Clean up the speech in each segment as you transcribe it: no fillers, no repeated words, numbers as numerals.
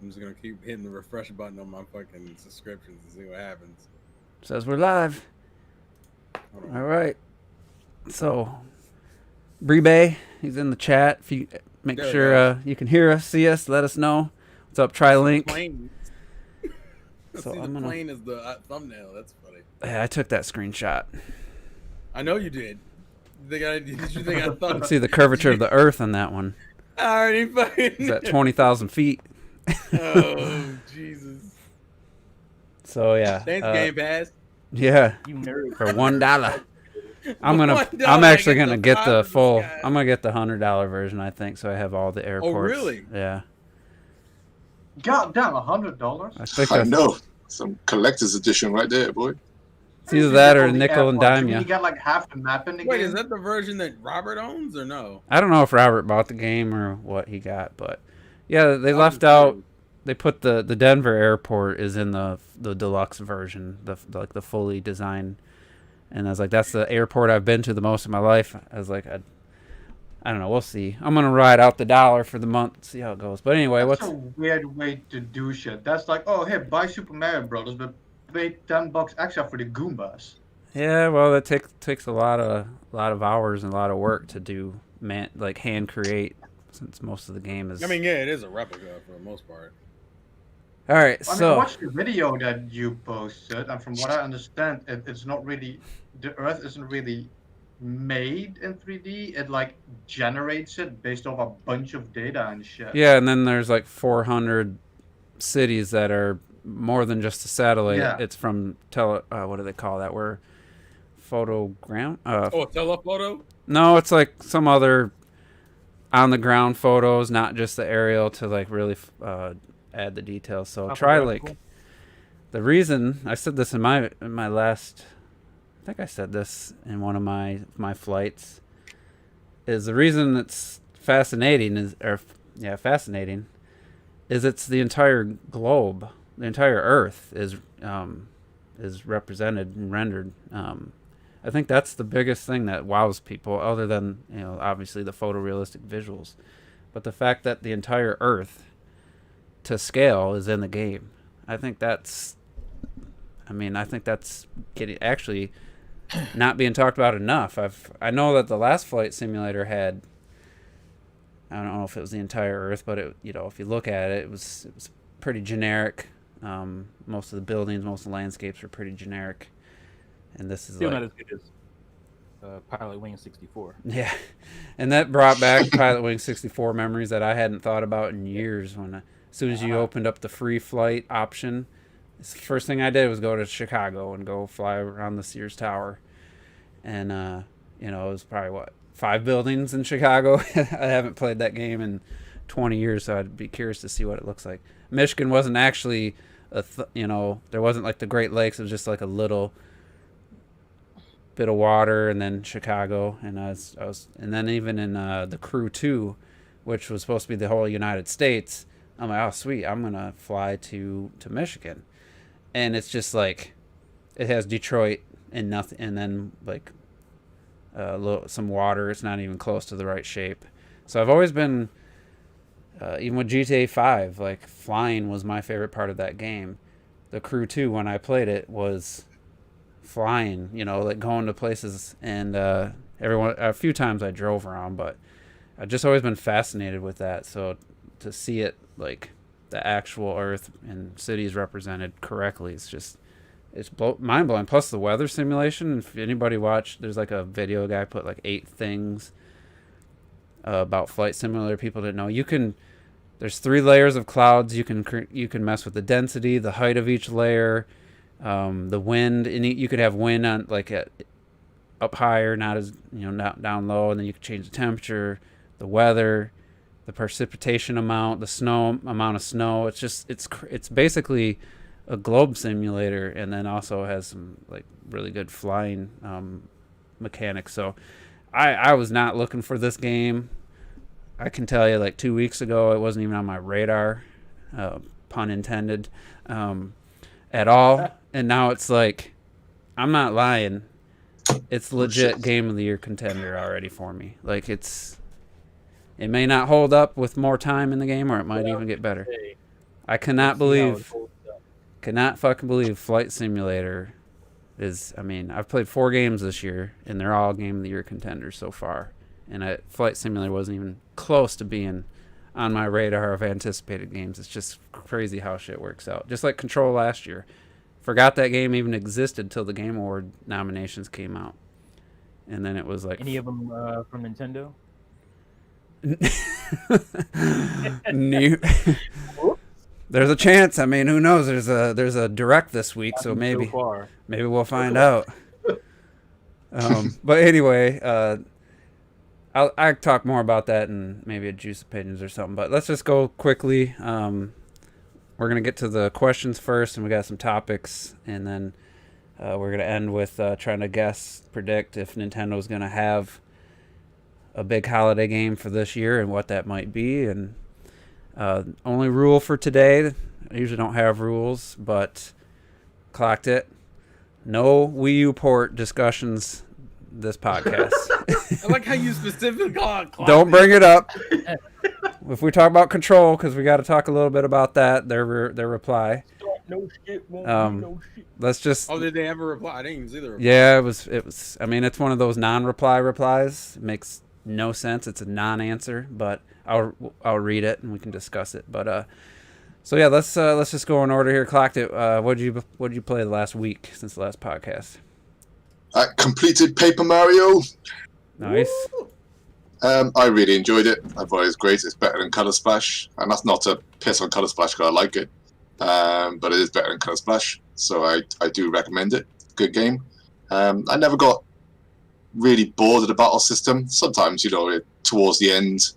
I'm just gonna keep hitting the refresh button on my fucking subscriptions and see what happens. Says we're live. Hold All on. right. So, Bree he's in the chat. If you make There it sure goes. you can hear us, see us, let us know. What's up? I Try see the link. plane. I So see the I'm gonna. plane as the thumbnail. That's funny. Yeah, I took that screenshot. I know you did. Did you think I You can thought? see the curvature of the Earth on that one. I already It's fucking. at 20,000 feet. Oh Jesus! So yeah, Thanks, Game Pass. yeah, You nerd. for $1. I'm $1, I actually get gonna the get the Pirates of the full. Sky. I'm gonna get the $100 version, I think, so I have all the Oh airports. really? Yeah, God damn, $100. I think I know. Some collector's edition right there, boy. it's either that or nickel and dime. You Yeah, get like half the map in the Wait, game. is that the version that Robert owns or no? I don't know if Robert bought the game or what he got, but yeah, they I'm left just out. curious. They put the Denver airport is in the deluxe version, the fully designed. And I was like, that's the airport I've been to the most in my life. I was like, I don't know. We'll see. I'm gonna ride out the $1 for the month, see how it goes. But anyway, That's a weird way to do shit. That's like, oh, hey, buy Super Mario Brothers, but pay $10 extra for the Goombas. Yeah, well, that takes a lot of hours and a lot of work to do, like hand create, since most of the game is. I mean, yeah, it is a replica for the most part. All right, I mean, I so watched the video that you posted, and from what I understand, it's not really, the Earth isn't really made in 3D. It like generates it based off a bunch of data and shit. yeah, and then there's like 400 cities that are more than just a satellite. Yeah. It's from what do they call that? Where photogram? Oh, a telephoto? No, it's like some other on the ground photos, not just the aerial to like really add the details. So try like the reason I said this in my last. I think I said this in one of my flights. Is the reason it's fascinating fascinating is it's the entire globe, the entire Earth is represented and rendered. I think that's the biggest thing that wows people, other than obviously the photorealistic visuals, but the fact that the entire Earth to scale is in the game. I think that's getting actually not being talked about enough. I know that the last flight simulator had, I don't know if it was the entire Earth, but if you look at it, it was pretty generic. Most of the buildings, most of the landscapes were pretty generic, and this is Still like, not as good as Pilot Wing 64. yeah, and that brought back Pilot Wing 64 memories that I hadn't thought about in years. As soon as you opened up the free flight option, the first thing I did was go to Chicago and go fly around the Sears Tower, and it was probably 5 buildings in Chicago. I haven't played that game in 20 years, so I'd be curious to see what it looks like. Michigan wasn't actually there wasn't like the Great Lakes. It was just like a little bit of water, and then Chicago, and and then even in the Crew 2, which was supposed to be the whole United States, I'm like, oh sweet, I'm gonna fly to Michigan, and it's just like it has Detroit and nothing, and then like some water. It's not even close to the right shape. So I've always been even with GTA 5, like flying was my favorite part of that game. The Crew 2, when I played it, was flying, like going to places, and a few times I drove around, but I've just always been fascinated with that. So to see it like the actual Earth and cities represented correctly, it's mind blowing. Plus the weather simulation. If anybody watched, there's like a video guy put like 8 things about Flight Simulator people didn't know. There's 3 layers of clouds. You can mess with the density, the height of each layer. The wind, and you could have wind on up higher, not as not down low, and then you could change the temperature, the weather, the precipitation amount, the amount of snow. It's basically a globe simulator, and then also has some like really good flying mechanics. So I was not looking for this game. I can tell you, like 2 weeks ago, it wasn't even on my radar, pun intended, at all. And now it's like, I'm not lying, it's legit Game of the Year contender already for me. Like it may not hold up with more time in the game, or it might even get better. I cannot See how it believe, holds up. cannot fucking believe Flight Simulator is. I mean, I've played 4 games this year, and they're all Game of the Year contenders so far. And Flight Simulator wasn't even close to being on my radar of anticipated games. It's just crazy how shit works out. Just like Control last year. Forgot that game even existed till the Game Award nominations came out. And then it was like... Any of them from Nintendo? New... There's a chance. I mean, who knows? There's a direct this week, so maybe we'll find out. But anyway, I'll talk more about that in maybe a Juice Opinions or something. But let's just go quickly. We're going to get to the questions first, and we got some topics. And then we're going to end with trying to predict if Nintendo's going to have a big holiday game for this year and what that might be. And only rule for today, I usually don't have rules, but clocked it. No Wii U port discussions this podcast. I like how you specifically clocked Don't bring it up. If we talk about Control, because we got to talk a little bit about that, their reply. No shit, no shit. Let's just. Oh, did they ever reply? I didn't even see the reply. Yeah, it was. I mean, it's one of those non-reply replies. It makes no sense. It's a non-answer, but I'll read it and we can discuss it. But so yeah, let's just go in order here. Clocked it. What'd you play the last week since the last podcast? I completed Paper Mario. Nice. I really enjoyed it. I thought it was great. It's better than Color Splash, and that's not to piss on Color Splash because I like it, but it is better than Color Splash. So I do recommend it. Good game. I never got really bored of the battle system. Sometimes, towards the end,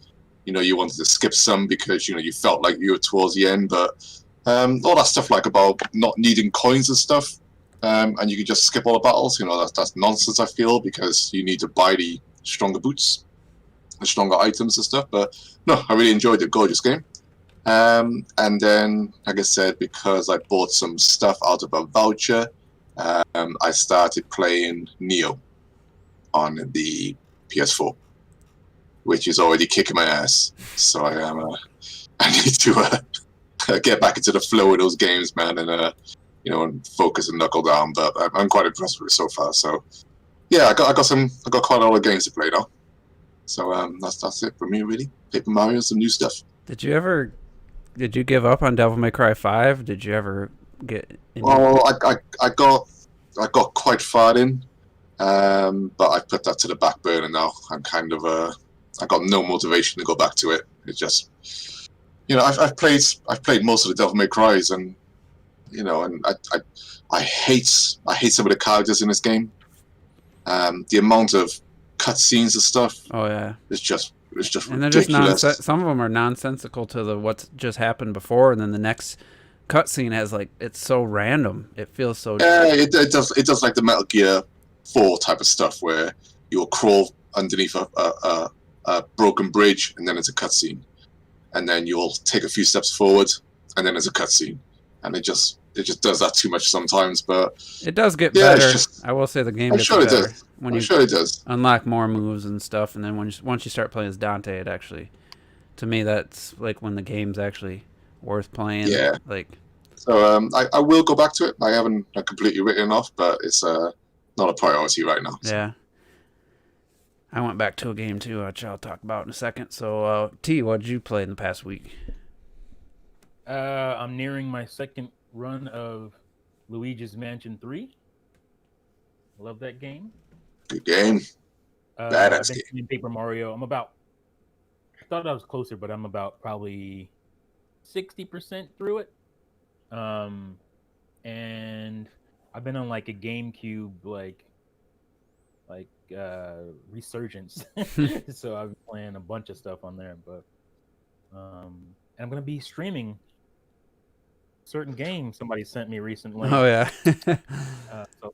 you wanted to skip some because you felt like you were towards the end. But all that stuff like about not needing coins and stuff, and you can just skip all the battles. That's nonsense. I feel because you need to buy the stronger boots, the stronger items and stuff. But no, I really enjoyed it. Gorgeous game. And then, like I said, because I bought some stuff out of a voucher, I started playing Neo on the PS4, which is already kicking my ass. So I need to get back into the flow of those games, man, and and focus and knuckle down. But I'm quite impressed with it so far. So yeah, I got quite a lot of games to play now. So that's it for me, really. Paper Mario, some new stuff. Did you give up on Devil May Cry 5? Did you ever get? Well, I got quite far in, but I put that to the back burner now. I'm kind of I got no motivation to go back to it. It's just, I've played most of the Devil May Cries, and and I hate some of the characters in this game. The amount of cutscenes and stuff. Oh yeah, it's just and they're ridiculous. just some of them are nonsensical to what's just happened before, and then the next cutscene has it's so random. It feels so. It does like the Metal Gear 4 type of stuff where you'll crawl underneath a broken bridge, and then it's a cutscene, and then you'll take a few steps forward, and then there's a cutscene, and it just does that too much sometimes. But it does get better. Just, I will say the game I'm gets sure better it does. when I'm you sure it does. unlock more moves and stuff, and then once you start playing as Dante, it actually, to me, that's like when the game's actually worth playing. Yeah. So I will go back to it. I haven't completely written off, but it's not a priority right now. So. Yeah. I went back to a game too, which I'll talk about in a second. So, T, what did you play in the past week? I'm nearing my second run of Luigi's Mansion 3. Love that game. Good game. Badass game. In Paper Mario, I thought I was closer, but I'm about probably 60% through it. And I've been on like a GameCube resurgence. So I've been playing a bunch of stuff on there, but and I'm gonna be streaming certain games somebody sent me recently. Oh yeah.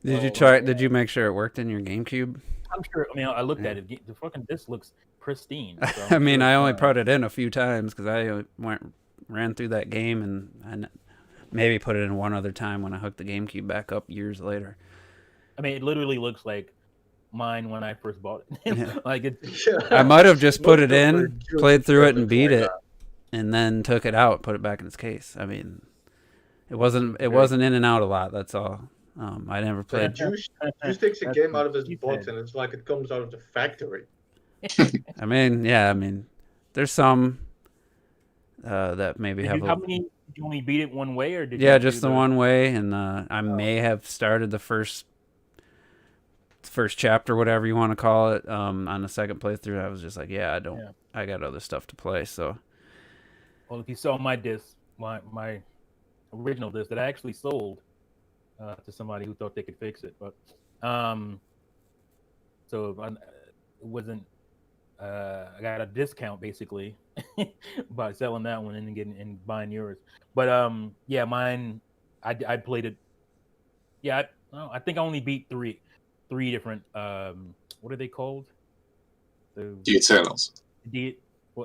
Did you try? Did you make sure it worked in your GameCube? I'm sure. I mean, I looked at it. The fucking disc looks pristine. So I mean, I only put it in a few times because I ran through that game and maybe put it in one other time when I hooked the GameCube back up years later. I mean, it literally looks like mine when I first bought it. Yeah. Like it. I might have just put it in, played through it, and beat it. and then took it out, put it back in its case. I mean, it wasn't in and out a lot. That's all. I never played. Juice takes a game out of his box, and it's like it comes out of the factory. I mean, there's some that maybe have. How many? Did you only beat it one way, or did Yeah, you just the one way, and I may have started the first chapter, whatever you want to call it, on the second playthrough. I was just like, I got other stuff to play. So, well, if you saw my disc, my original disc that I actually sold to somebody who thought they could fix it, but so it wasn't. I got a discount basically by selling that one and buying yours. But mine, I played it. Yeah, I think I only beat three different. What are they called? The Eternals. The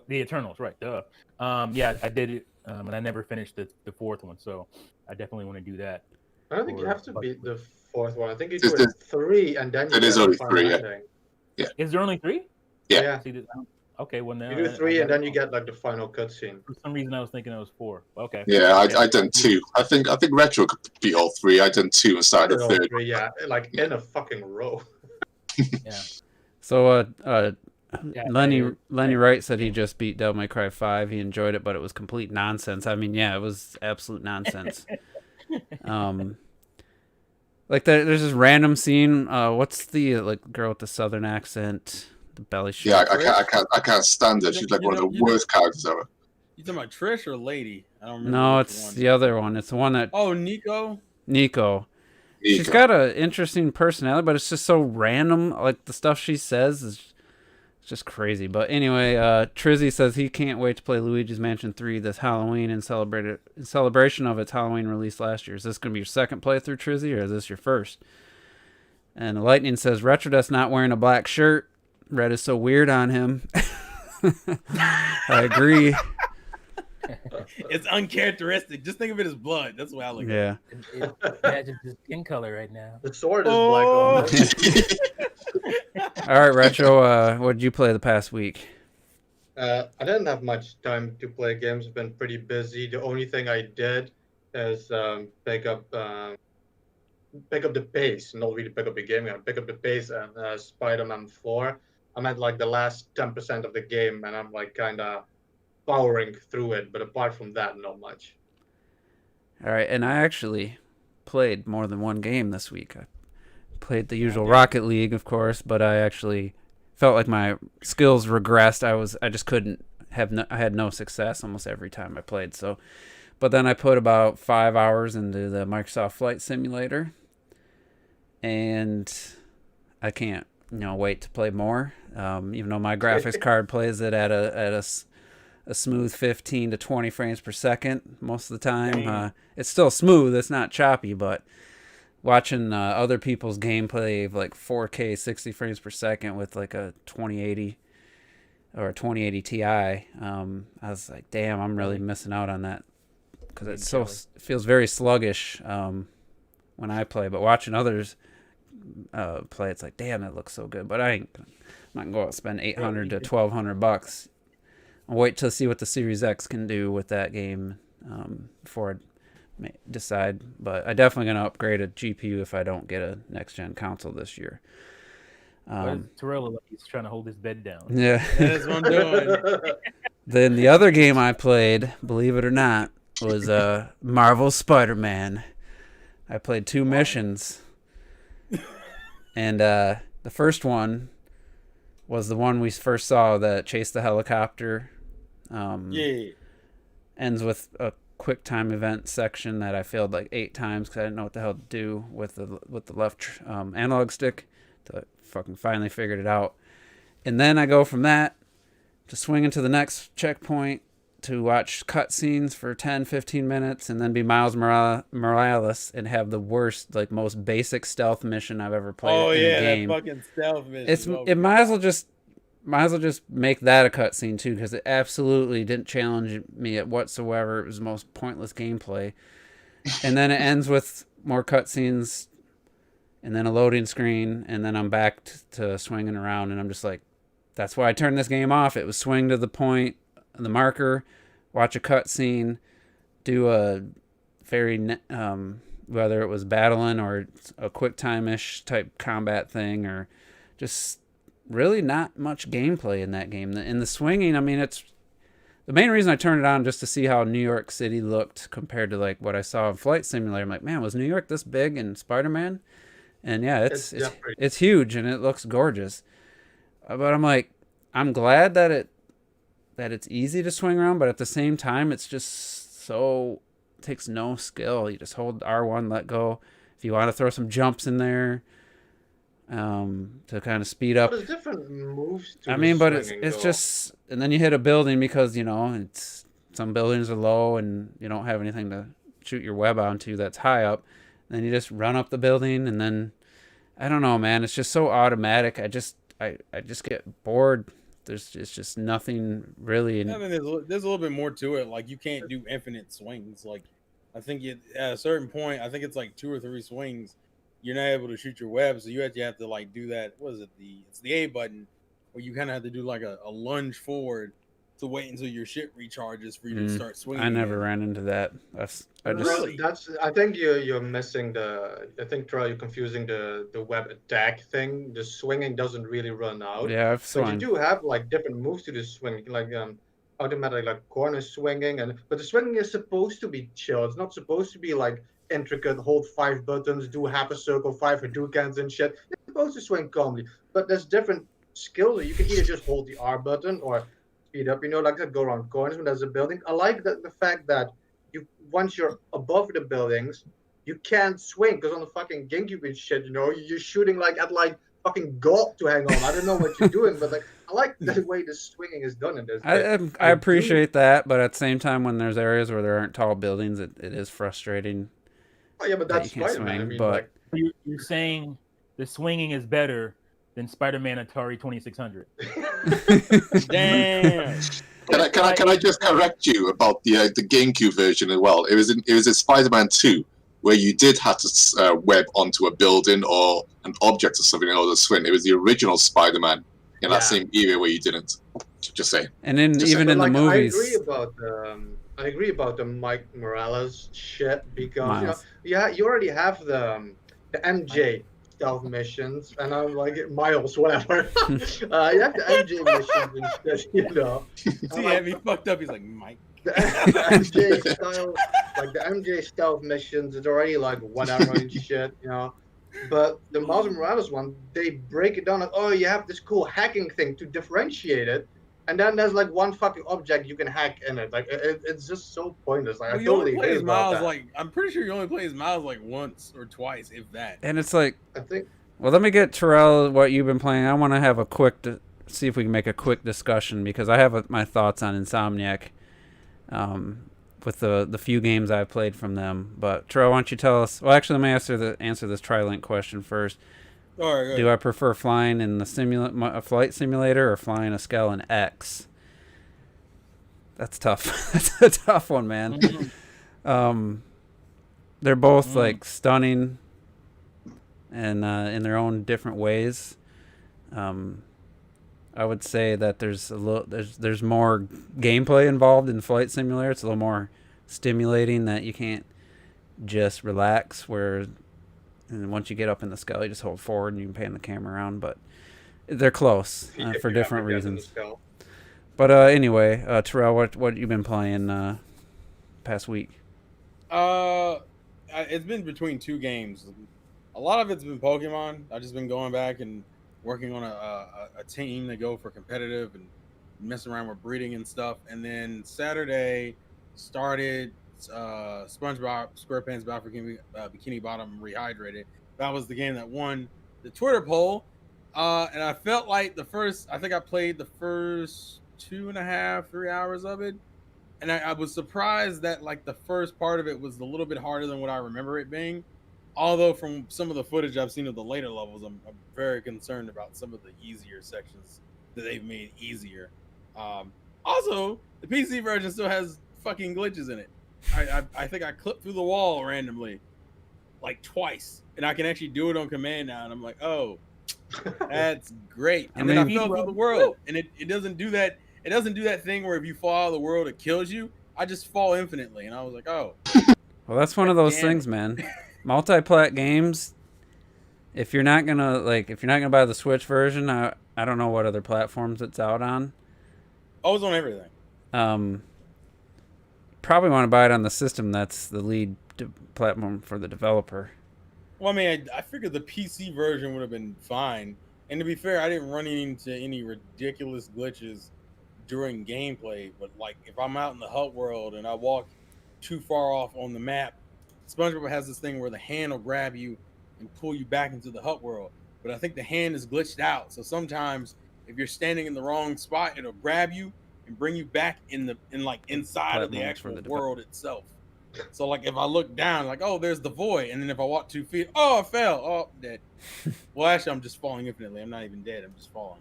Eternals, right? Duh. Yeah, I did it, and I never finished the fourth one, so I definitely want to do that. I don't think you have to beat the fourth one. I think you Is do it 3, and then you it is get only the final 3, yeah. ending. Is there only 3? Yeah. See, okay, well now You do 3, and then you get like the final cutscene. For some reason, I was thinking it was 4. Okay. Yeah, I done 2. I think Retro could beat all 3. I done 2 and started the All third. 3, yeah, like in a fucking row. Yeah. So, Yeah, Lenny Wright said he just beat Devil May Cry 5. He enjoyed it, but it was complete nonsense. I mean, yeah, it was absolute nonsense. Like there's this random scene. What's the girl with the southern accent, the belly shirt? Yeah, I can't stand her. She's like one of the worst characters ever. You talking about Trish or Lady? I don't remember. No, which it's one. the other one. It's the one that. Oh, Nico. She's got an interesting personality, but it's just so random. Like the stuff she says is just crazy. But anyway, Trizzy says he can't wait to play Luigi's Mansion 3 this Halloween in celebration of its Halloween release last year. Is this going to be your second playthrough, Trizzy, or is this your first? And Lightning says Retrodust's not wearing a black shirt. Red is so weird on him. I agree. It's uncharacteristic. Just think of it as blood. That's the way I look at it. Imagine his skin color right now. The sword is black on it. All right, Retro, what did you play the past week? I didn't have much time to play games. I've been pretty busy. The only thing I did is pick up the pace. Not really pick up the game. I pick up the pace and Spider-Man 4. I'm at like the last 10% of the game, and I'm like kind of powering through it. But apart from that, not much. All right, and I actually played more than one game this week. I played the usual Rocket League, of course, but I actually felt like my skills regressed. I just couldn't I had no success almost every time I played. So, but then I put about 5 hours into the Microsoft Flight Simulator, and I can't wait to play more. Even though my graphics card plays it at a smooth 15 to 20 frames per second most of the time. It's still smooth. It's not choppy, but watching other people's gameplay of like 4K 60 frames per second with like a 2080 or a 2080 Ti, I was like, damn, I'm really missing out on that because it feels very sluggish when I play. But watching others play, it's like, damn, that looks so good. But I'm not gonna go out and spend $800 to $1,200. I'll wait to see what the Series X can do with that game before I decide. But I'm definitely going to upgrade a GPU if I don't get a next-gen console this year. Terrell, he's trying to hold his bed down. Yeah. That's what I'm doing. Then the other game I played, believe it or not, was Marvel Spider-Man. I played 2 missions. And the first one was the one we first saw that chased the helicopter. Ends with a quick time event section that I failed like 8 times because I didn't know what the hell to do with the left analog stick. To fucking finally figured it out. And then I go from that to swinging to the next checkpoint to watch cutscenes for 10-15 minutes and then be Miles Morales and have the worst, like most basic stealth mission I've ever played in a game. That fucking stealth mission. It might as well just make that a cutscene too, because it absolutely didn't challenge me whatsoever. It was the most pointless gameplay. And then it ends with more cutscenes and then a loading screen, and then I'm back to swinging around, and I'm just like, that's why I turned this game off. It was swing to the point, the marker, watch a cutscene, do a very whether it was battling or a quick time-ish type combat thing, or just really not much gameplay in that game. In the swinging, I mean, it's the main reason I turned it on just to see how New York City looked compared to like what I saw in Flight Simulator. I'm like, man, was New York this big in Spider-Man? And yeah, it's huge and it looks gorgeous. But I'm like, I'm glad that it's easy to swing around, but at the same time, it's just so takes no skill. You just hold R1, let go. If you want to throw some jumps in there, to kind of speed up. There's different moves to I mean, but it's though. just, and then you hit a building because, you know, it's some buildings are low and you don't have anything to shoot your web onto that's high up. Then you just run up the building, and then I don't know, man. It's just so automatic. I just get bored. It's just nothing really. I mean, there's a little bit more to it. Like, you can't do infinite swings. Like, I think at a certain point, I think it's like 2 or 3 swings, you're not able to shoot your web. So you actually have to like do that. What is it? It's the A button, where you kind of have to do like a lunge forward to wait until your shit recharges for you to start swinging. I never ran into that. I think you're missing I think, Troy, you're confusing the web attack thing. The swinging doesn't really run out. Yeah, I've swung. But you do have like different moves to the swing, like automatic like corner swinging, but the swinging is supposed to be chill. It's not supposed to be like intricate, hold 5 buttons, do half a circle, 5 Hadoukens and shit. You're supposed to swing calmly. But there's different skills. You can either just hold the R button or speed up, you know, like that, go around corners when there's a building. I like the fact that once you're above the buildings, you can't swing, because on the fucking GameCube and shit, you know, you're shooting like at like fucking God to hang on. I don't know what you're doing, but like I like the way the swinging is done in this. I appreciate that, but at the same time, when there's areas where there aren't tall buildings, it is frustrating. Oh yeah, but that's Spider-Man. I mean, but like, you're saying the swinging is better than Spider-Man Atari 2600. Damn. Can I just correct you about the GameCube version as well? It was in Spider-Man 2 where you did have to web onto a building or an object or something in order to swing. It was the original Spider-Man in that same era where you didn't. Just saying. And then even in the movies, I agree about the Mike Morales shit, because you already have the MJ stealth missions, and I'm like Miles, whatever. You have the MJ missions and shit, you know. See, he fucked up. He's like, Mike. The MJ style, like the MJ stealth missions, it's already like whatever and shit, you know. But the Miles Morales one, they break it down like, oh, you have this cool hacking thing to differentiate it. And then there's like one fucking object you can hack in it. Like it's just so pointless. Like, well, I totally play as Miles that. Like, I'm pretty sure you only play as Miles like once or twice, if that. And it's like, I think. Well, let me get Terrell what you've been playing. I want to have a quick see if we can make a quick discussion, because I have my thoughts on Insomniac, with the few games I've played from them. But Terrell, why don't you tell us? Well, actually, let me answer this TriLink question first. All right, do I prefer flying in the flight simulator or flying a Skell in X? That's tough. That's a tough one, man. They're both like stunning, and in their own different ways. I would say that there's there's more gameplay involved in Flight Simulator. It's a little more stimulating, that you can't just relax. And once you get up in the Skell, you just hold forward and you can pan the camera around. But they're close for different reasons. But anyway, Terrell, what you been playing past week? It's been between 2 games. A lot of it's been Pokemon. I've just been going back and working on a team to go for competitive and messing around with breeding and stuff. And then Saturday started SpongeBob SquarePants Bikini Bottom Rehydrated. That was the game that won the Twitter poll, and I felt like I think I played the first 2.5-3 hours of it, and I was surprised that like the first part of it was a little bit harder than what I remember it being. Although from some of the footage I've seen of the later levels, I'm very concerned about some of the easier sections that they've made easier. Also, the PC version still has fucking glitches in it. I think I clipped through the wall randomly like twice, and I can actually do it on command now, and I'm like, oh, that's great. And then I fell through the world, and it doesn't do that. It doesn't do that thing where if you fall out of the world, it kills you. I just fall infinitely, and I was like, oh. Well, that's one of those Damn things, it. man. Multi-plat games. If you're not gonna buy the Switch version, I don't know what other platforms it's out on. I was on everything. Probably want to buy it on the system that's the lead platform for the developer. Well, I mean, I figured the PC version would have been fine. And to be fair, I didn't run into any ridiculous glitches during gameplay. But like, if I'm out in the hut world and I walk too far off on the map, SpongeBob has this thing where the hand will grab you and pull you back into the hut world. But I think the hand is glitched out. So sometimes if you're standing in the wrong spot, it'll grab you and bring you back inside of the actual world itself. So like if I look down, like, oh, there's the void, and then if I walk 2 feet, oh, I fell, oh, dead. Well, actually, I'm just falling infinitely. I'm not even dead. I'm just falling.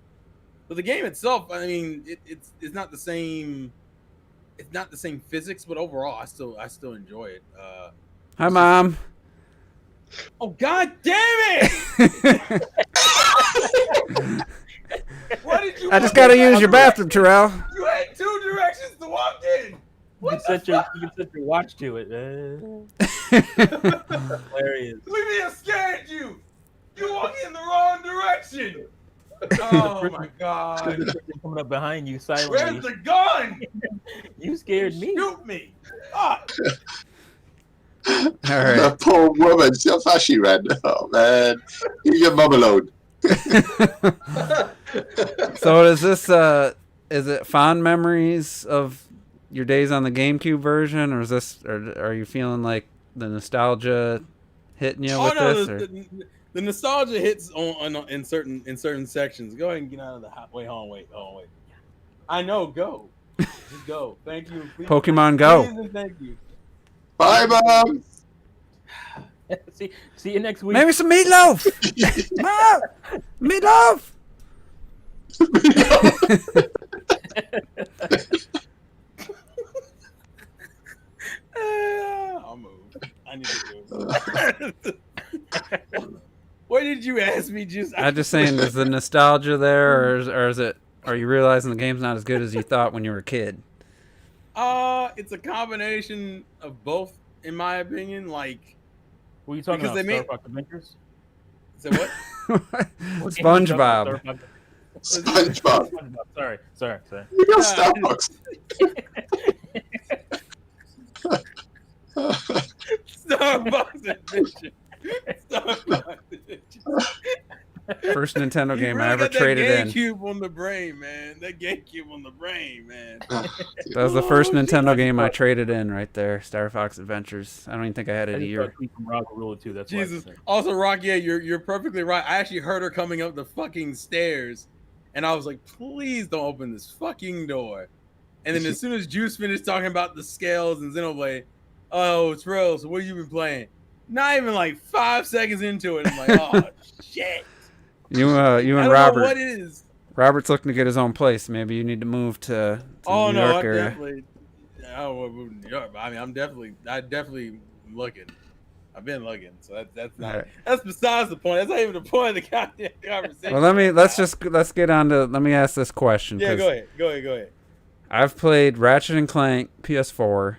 But the game itself, I mean, it's not the same. It's not the same physics, but overall, I still enjoy it. Hi, Mom. Oh, God damn it! What did you? I just gotta use your bathroom, Terrell. You had 2 directions to walk in. You can set your watch to it, man. Hilarious. Look at me, I scared you. You walked in the wrong direction. Oh my God. Coming up behind you silently. Where's the gun? You scared me. Shoot me. Fuck. All right. That poor woman. See how fast she ran. Oh, man. Leave your mum alone. So is this is it fond memories of your days on the GameCube version, or are you feeling like the nostalgia hitting you with this? The nostalgia hits in certain sections. Go ahead and get out of the hot. Wait. I know. Go. Just go. Thank you. Please, Pokemon Go. Please and thank you. Bye, Mom. See you next week. Maybe some meatloaf. Mom, meatloaf. I'll move. I need to do. What did you ask me? I'm just saying, is the nostalgia there, or is it? Are you realizing the game's not as good as you thought when you were a kid? It's a combination of both, in my opinion. Like, what are you talking about? Star Fox Adventures? Say what? SpongeBob. SpongeBob. Sorry. You got Starbucks. Starbucks Adventure. Starbucks Adventure. First Nintendo game really I ever got traded that in. GameCube on the brain, man. That GameCube on the brain, man. That was the first Nintendo game I traded in right there. Star Fox Adventures. I don't even think I had it a year. That's Jesus. Also, Rock, yeah, you're perfectly right. I actually heard her coming up the fucking stairs, and I was like, please don't open this fucking door. And then as soon as Juice finished talking about the scales and Xenoblade, oh, it's real. So what have you been playing? Not even like 5 seconds into it, I'm like, oh shit. You and I don't Robert. know what it is. Robert's looking to get his own place. Maybe you need to move to Oh New no, York I'm area. definitely. I don't want to move to New York. But I mean, I'm definitely looking. I've been looking, so that's not. Right. That's besides the point. That's not even the point of the goddamn conversation. Well, let's get on to. Let me ask this question. Yeah, go ahead. I've played Ratchet and Clank PS4,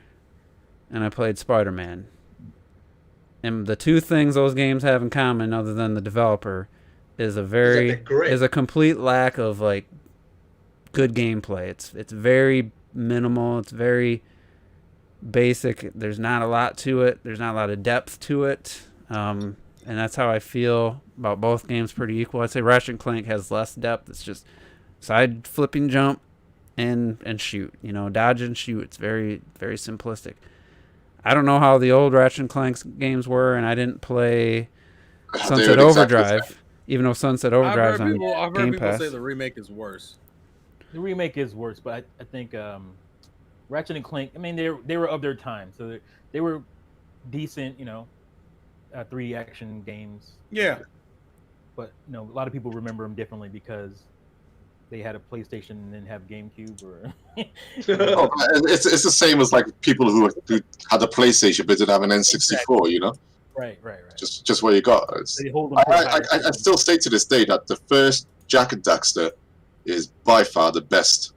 and I played Spider-Man. And the two things those games have in common, other than the developer, is a complete lack of like good gameplay. It's very minimal. It's very basic. There's not a lot to it. There's not a lot of depth to it. And that's how I feel about both games. Pretty equal. I'd say Ratchet and Clank has less depth. It's just side flipping jump and shoot. You know, dodge and shoot. It's very, very simplistic. I don't know how the old Ratchet and Clank games were, and I didn't play Sunset Overdrive, even though Sunset Overdrive's on Game Pass. I've heard people say the remake is worse. The remake is worse, but I think Ratchet and Clank. I mean, they were of their time, so they were decent. 3D action games. Yeah, but a lot of people remember them differently because they had a PlayStation and didn't have GameCube or. It's the same as like people who had a PlayStation but didn't have an N64. You know. Right. Just what you got. I still say to this day that the first Jak and Daxter is by far the best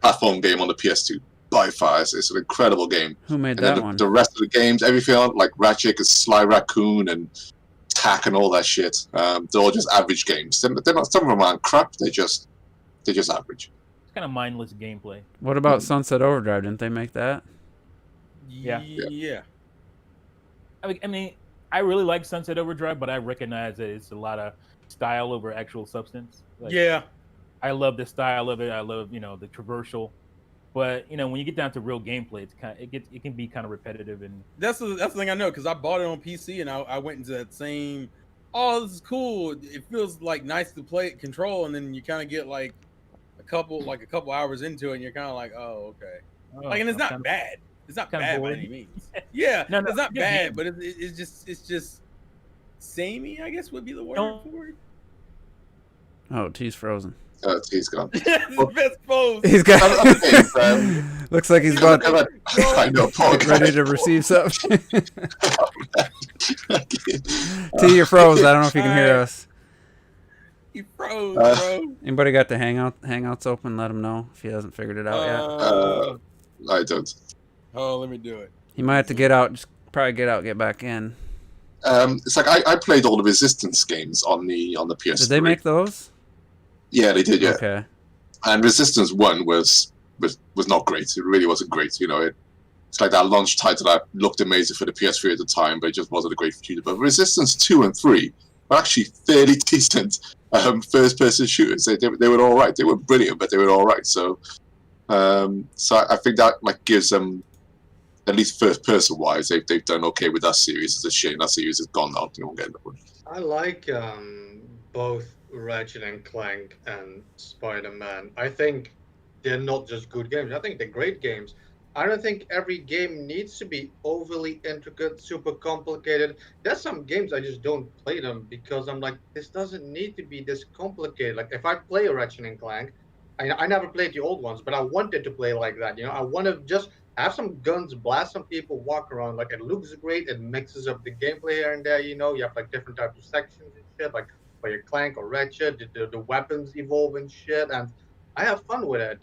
platform game on the PS2. by far. It's an incredible game. Who made And that then one? the rest of the games, everything else, like Ratchet and Sly Raccoon and Tack and all that shit, they're all just average games. They're not, some of them aren't crap. They're just average. It's kind of mindless gameplay. What about Sunset Overdrive? Didn't they make that? Yeah. I mean, I really like Sunset Overdrive, but I recognize that it's a lot of style over actual substance. Like, Yeah. I love the style of it. I love, the traversal. But when you get down to real gameplay, it can be kind of repetitive and That's the thing I know, because I bought it on PC and I went into that same. Oh, this is cool. It feels like nice to play control, and then you kind of get like a couple hours into it, and you're kind of like, oh, okay. And it's not bad. It's not bad by any means. Yeah, No, it's not good bad, game. but it's just samey, I guess would be the word for it. Oh, T's frozen. He's gone. It's the best pose. He's got. Okay, Looks like he's about I know, Paul. ready to receive something. T, you're froze. I don't know if you can hear us. He froze, bro. Anybody got the Hangouts open? Let him know if he hasn't figured it out yet. I don't. Oh, let me do it. He might have to get out. Just probably get out, get back in. It's like I played all the Resistance games on the PS3. Did they make those? Yeah, they did. Yeah. Okay. And Resistance 1 was not great. It really wasn't great. It's like that launch title that looked amazing for the PS3 at the time, but it just wasn't a great shooter. But Resistance 2 and 3 were actually fairly decent first-person shooters. They were all right. They were brilliant, but they were all right. So I think that gives them, at least first-person wise, they've done okay with that series. It's a shame that series is gone now. They won't get that one. I like both Ratchet and Clank and Spider-Man. I think they're not just good games. I think they're great games. I don't think every game needs to be overly intricate, super complicated. There's some games I just don't play them because I'm like, this doesn't need to be this complicated. Like if I play a Ratchet and Clank, I never played the old ones, but I wanted to play like that. I want to just have some guns, blast some people, walk around. Like it looks great. It mixes up the gameplay here and there. You have like different types of sections and shit. Like for your Clank or Ratchet, the weapons evolve and shit, and I have fun with it.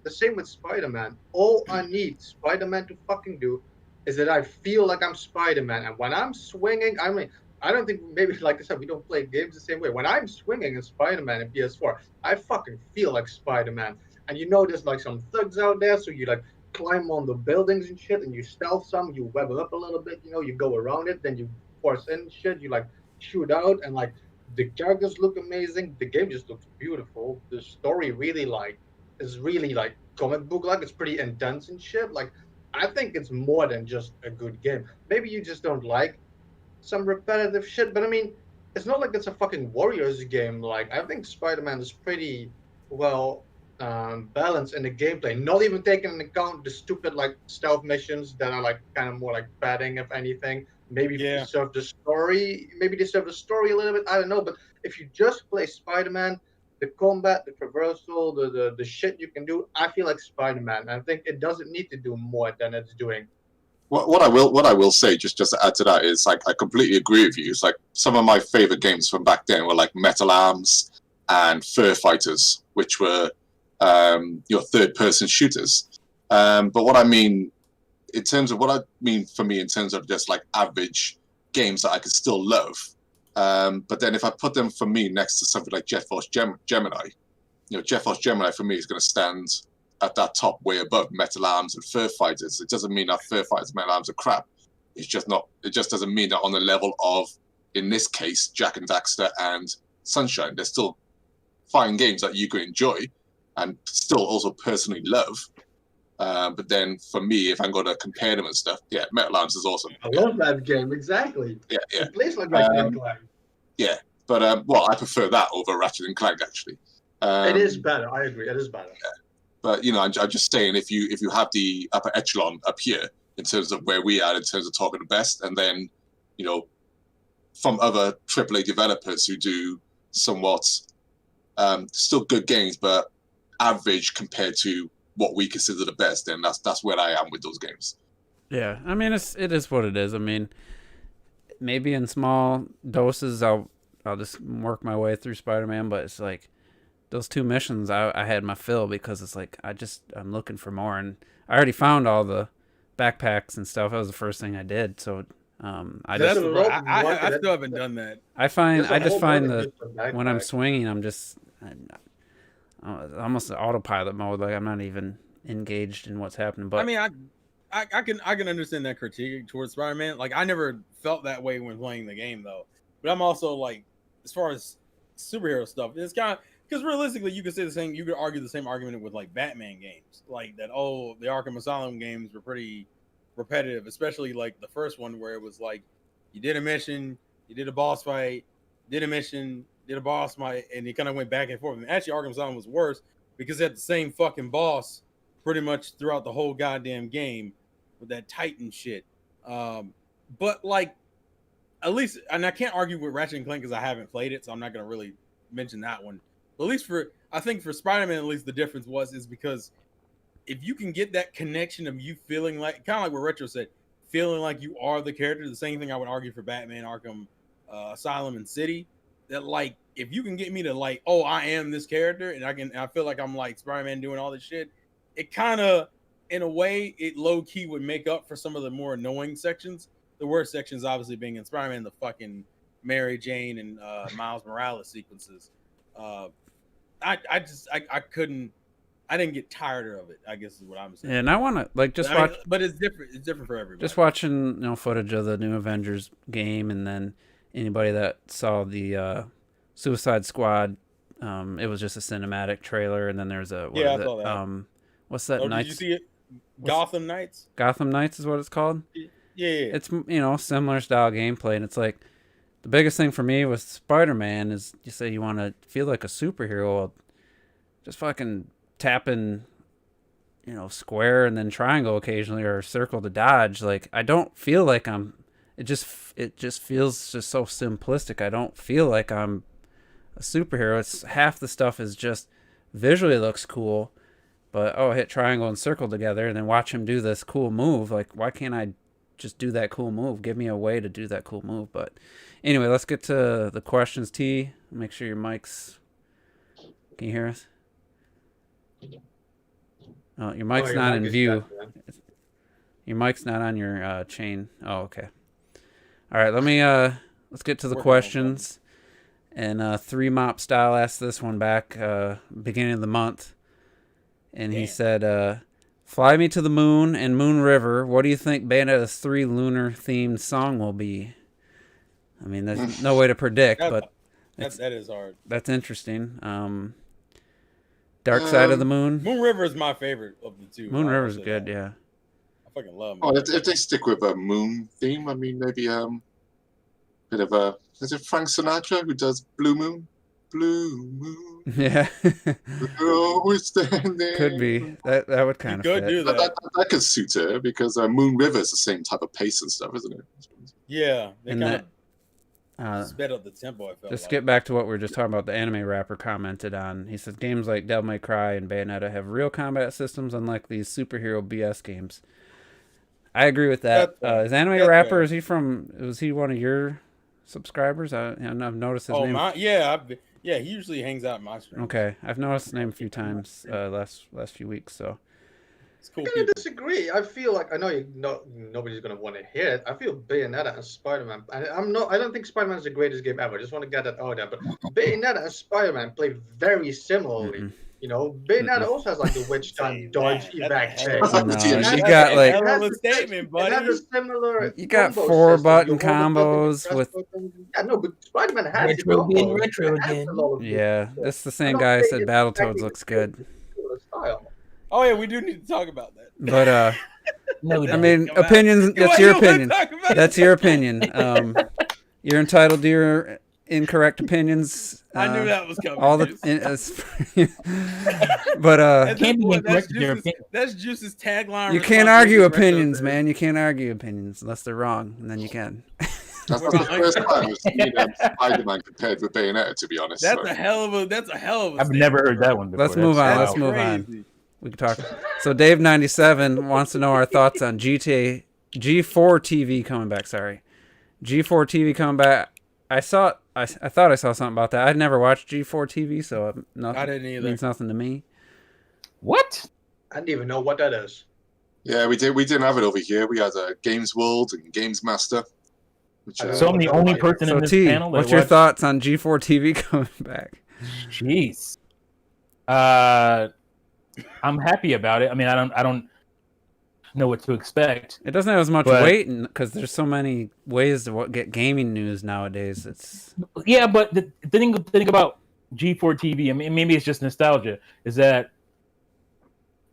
The same with Spider-Man. All I need Spider-Man to fucking do is that I feel like I'm Spider-Man, and when I'm swinging, I mean, I don't think, maybe like I said, we don't play games the same way. When I'm swinging in Spider-Man in PS4, I fucking feel like Spider-Man. And there's like some thugs out there, so you like climb on the buildings and shit, and you stealth some, you web it up a little bit, you go around it, then you force in shit, you like shoot out, and like the characters look amazing. The game just looks beautiful. The story really is really like comic book like. It's pretty intense and shit. Like I think it's more than just a good game. Maybe you just don't like some repetitive shit, but I mean, it's not like it's a fucking Warriors game. Like I think Spider-Man is pretty well balanced in the gameplay. Not even taking into account the stupid like stealth missions that are like kind of more like padding, if anything. Maybe they serve the story. Maybe they serve the story a little bit. I don't know. But if you just play Spider-Man, the combat, the traversal, the shit you can do, I feel like Spider-Man. I think it doesn't need to do more than it's doing. What I will say, just to add to that, is like I completely agree with you. It's like some of my favorite games from back then were like Metal Arms and Fur Fighters, which were third-person shooters. But what I mean. In terms of for me, in terms of just like average games that I could still love, but then if I put them for me next to something like Jet Force Gemini, Jet Force Gemini for me is going to stand at that top way above Metal Arms and Fur Fighters. It doesn't mean that Fur Fighters and Metal Arms are crap. It's just not. It just doesn't mean that on the level of, in this case, Jack and Daxter and Sunshine. They're still fine games that you can enjoy and still also personally love. But then for me, if I'm going to compare them and stuff, Metal Arms is awesome. I love that game, exactly. Yeah. It plays like Ratchet and Clank. Yeah, but I prefer that over Ratchet and Clank actually. It is better. I agree. It is better. Yeah. But I'm just saying, if you have the upper echelon up here in terms of where we are in terms of talking the best, and then from other AAA developers who do somewhat still good games, but average compared to what we consider the best, then that's where I am with those games. Yeah, I mean it is what it is. I mean, maybe in small doses I'll just work my way through Spider-Man, but it's like those 2 missions, I had my fill because it's like I'm looking for more, and I already found all the backpacks and stuff. That was the first thing I did. So I There's just a lot I more still haven't done that. I There's a just whole find bunch that of backpack. when I'm swinging, I'm just almost an autopilot mode. Like I'm not even engaged in what's happening. But I mean, I can understand that critique towards Spider-Man. Like I never felt that way when playing the game though. But I'm also like, as far as superhero stuff, it's kind of because realistically, you could say the same. You could argue the same argument with like Batman games, like that. Oh, the Arkham Asylum games were pretty repetitive, especially like the first one where it was like you did a mission, you did a boss fight, did a mission, did a boss fight, and you kind of went back and forth. And actually, Arkham Asylum was worse because it had the same fucking boss pretty much throughout the whole goddamn game with that Titan shit. But like, at least, and I can't argue with Ratchet and Clank because I haven't played it, so I'm not gonna really mention that one. But at least I think for Spider-Man, at least the difference is because if you can get that connection of you feeling like, kind of like what Retro said, feeling like you are the character, the same thing I would argue for Batman, Arkham Asylum, and City, that like, if you can get me to like, oh, I am this character, and I feel like I'm like Spider-Man doing all this shit, it kind of, in a way, it low-key would make up for some of the more annoying sections. The worst sections obviously being in Spider-Man, the fucking Mary Jane and Miles Morales sequences. I didn't get tired of it, I guess is what I'm saying. Yeah, and I want to like just watch. But it's different. It's different for everybody. Just watching footage of the new Avengers game, and then anybody that saw the Suicide Squad, it was just a cinematic trailer, and then there's a I saw that. What's that? Did you see it? Gotham Knights. Gotham Knights is what it's called. Yeah. It's similar style gameplay, and it's like the biggest thing for me with Spider-Man is you say you want to feel like a superhero, well, just fucking tapping, square and then triangle occasionally or circle to dodge. Like I don't feel like I'm. It just feels just so simplistic. I don't feel like I'm a superhero. It's half the stuff is just visually looks cool, but hit triangle and circle together and then watch him do this cool move. Like why can't I just do that cool move? Give me a way to do that cool move. But anyway, let's get to the questions. T, make sure your mic's. Can you hear us? Oh, your mic's not in view. Your mic's not on your chain. Oh, okay. All right, let's get to the questions. And 3 Mop Style asked this one back beginning of the month. And he said, Fly Me to the Moon and Moon River. What do you think Bayonetta's 3 lunar-themed song will be? I mean, there's no way to predict, but that is hard. That's interesting. Dark Side of the Moon. Moon River is my favorite of the 2. Moon River's good, yeah. I fucking love Moon River. If they stick with a moon theme, I mean, maybe bit of a... Is it Frank Sinatra who does Blue Moon? Blue Moon. Yeah. We're always standing. Could be. That would kind of fit. Do that. That could suit her because Moon River is the same type of pace and stuff, isn't it? Yeah. They and kind that, of sped up the tempo, I felt just like. get back to what we were just talking about. The anime rapper commented on. He says games like Devil May Cry and Bayonetta have real combat systems, unlike these superhero BS games. I agree with that. Is anime rapper? Fair. Was he one of your subscribers? I've noticed his name. Yeah, he usually hangs out in my stream. Okay, I've noticed his name a few times last few weeks. So it's cool. I'm gonna disagree. I feel like I know nobody's gonna want to hear it. I feel Bayonetta and Spider-Man. I don't think Spider-Man is the greatest game ever. I just want to get that out there. But Bayonetta and Spider-Man play very similarly. Bayonetta also has like the witch time dodge evac chain. You got like hell of a statement, buddy. It has a similar. You got 4-button combos with. Yeah, no, but Spider-Man has retro again. Yeah, that's the same guy who said Battletoads looks good. Oh yeah, we do need to talk about that. But no, I mean, opinions. That's your opinion. That's your opinion. You're entitled to your incorrect opinions. I knew that was coming. But that's Juice's tagline. You can't argue opinions, man. You can't argue opinions unless they're wrong, and then you can. That's not the first time I've seen Spider-Man compared with Bayonetta, to be honest. That's a hell of a. I've never heard that one before. Let's move on. We can talk. So Dave97 wants to know our thoughts on G4 TV coming back. Sorry, G4 TV coming back. I saw. I thought I saw something about that. I'd never watched G4 TV, so nothing I didn't either. means nothing to me. What? I didn't even know what that is. Yeah, we didn't have it over here. We had a Games World and Games Master. Which, So I'm the only person in So this T, panel that what's your watched- thoughts on G4 TV coming back? Jeez. I'm happy about it. I mean, I don't know what to expect. It doesn't have as much But- weight because there's so many ways to get gaming news nowadays. It's Yeah, but the thing about G4 TV, I mean, maybe it's just nostalgia, is that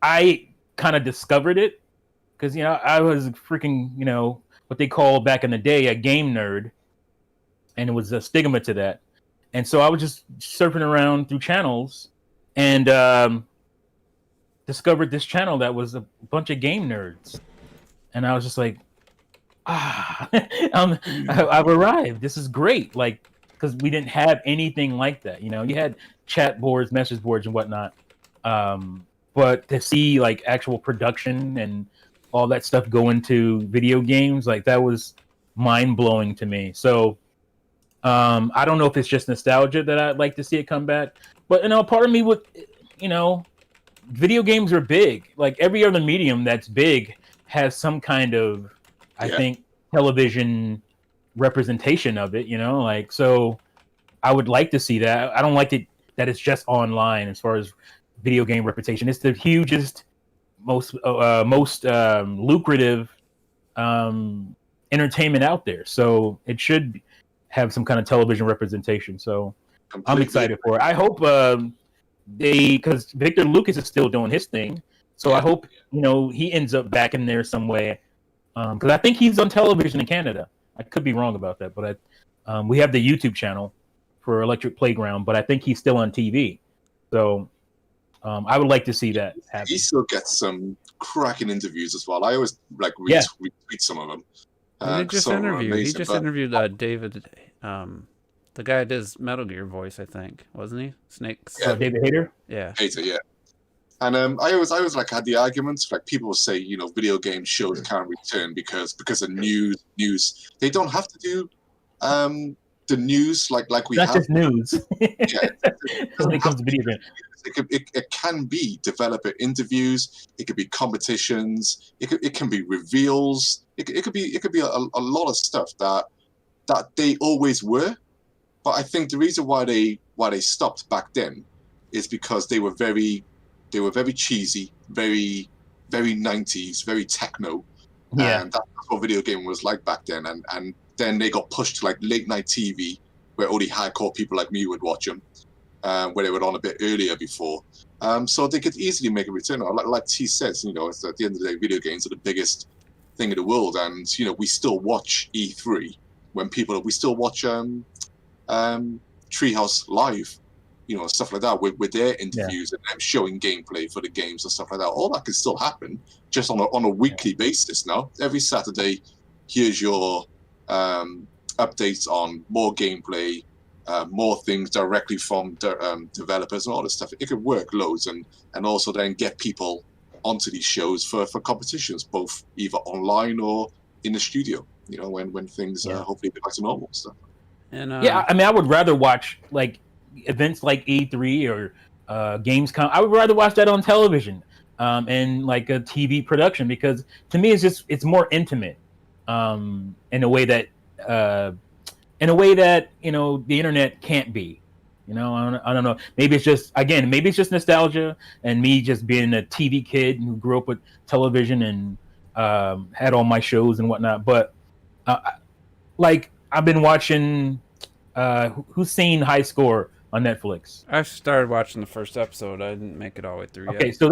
I kind of discovered it because, I was freaking, what they call back in the day a game nerd, and it was a stigma to that. And so I was just surfing around through channels and discovered this channel that was a bunch of game nerds. And I was just like, I've arrived. This is great. Like, because we didn't have anything like that. You had chat boards, message boards, and whatnot. But to see like actual production and all that stuff go into video games, like that was mind blowing to me. So I don't know if it's just nostalgia that I'd like to see it come back, but part of me would, video games are big. Like every other medium that's big has some kind of, I think, television representation of it. Like so, I would like to see that. I don't like it that it's just online as far as video game reputation. It's the hugest, most lucrative entertainment out there. So it should have some kind of television representation. So I'm excited for it. I hope because Victor Lucas is still doing his thing. So I hope he ends up back in there some way. Because I think he's on television in Canada. I could be wrong about that, but we have the YouTube channel for Electric Playground, but I think he's still on TV. So I would like to see that happen. He still gets some cracking interviews as well. I always retweet some of them. He just interviewed David, the guy that does Metal Gear voice, I think, wasn't he? Snakes. Yeah. David Hayter. Yeah. And I always like had the arguments like people will say video game shows can't return because of news. They don't have to do the news like we have. Not just news. Yeah. When it comes to video games. It can be developer interviews. It could be competitions. It can be reveals. It could be a lot of stuff that they always were. But I think the reason why they stopped back then is because they were very cheesy, very 90s, very techno. Yeah. And that's what video game was like back then. And then they got pushed to like late night TV where only hardcore people like me would watch them. Where they were on a bit earlier before. So they could easily make a return. Like T says, it's at the end of the day, video games are the biggest thing in the world. And, we still watch E3 we still watch Treehouse Live, stuff like that with their interviews and them showing gameplay for the games and stuff like that. All that can still happen just on a weekly basis now. Every Saturday, here's your updates on more gameplay, more things directly from developers and all this stuff. It could work loads and also then get people onto these shows for competitions, both either online or in the studio, when things hopefully get back to normal stuff. And I mean, I would rather watch like events like E3 or Gamescom. I would rather watch that on television and like a TV production because to me it's more intimate in a way that the internet can't be. I don't know. Maybe it's just nostalgia and me just being a TV kid who grew up with television and had all my shows and whatnot. But like I've been watching. Who's seen High Score on Netflix? I've started watching the first episode. I didn't make it all the way through yet. Okay, so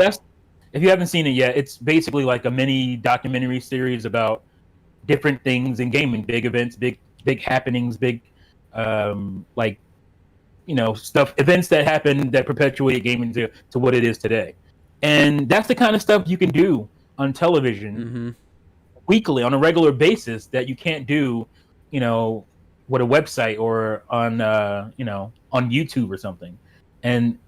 if you haven't seen it yet, it's basically like a mini documentary series about different things in gaming, big events, big happenings, big stuff, events that happen that perpetuate gaming to what it is today. And that's the kind of stuff you can do on television weekly on a regular basis that you can't do, with a website or on on YouTube or something. And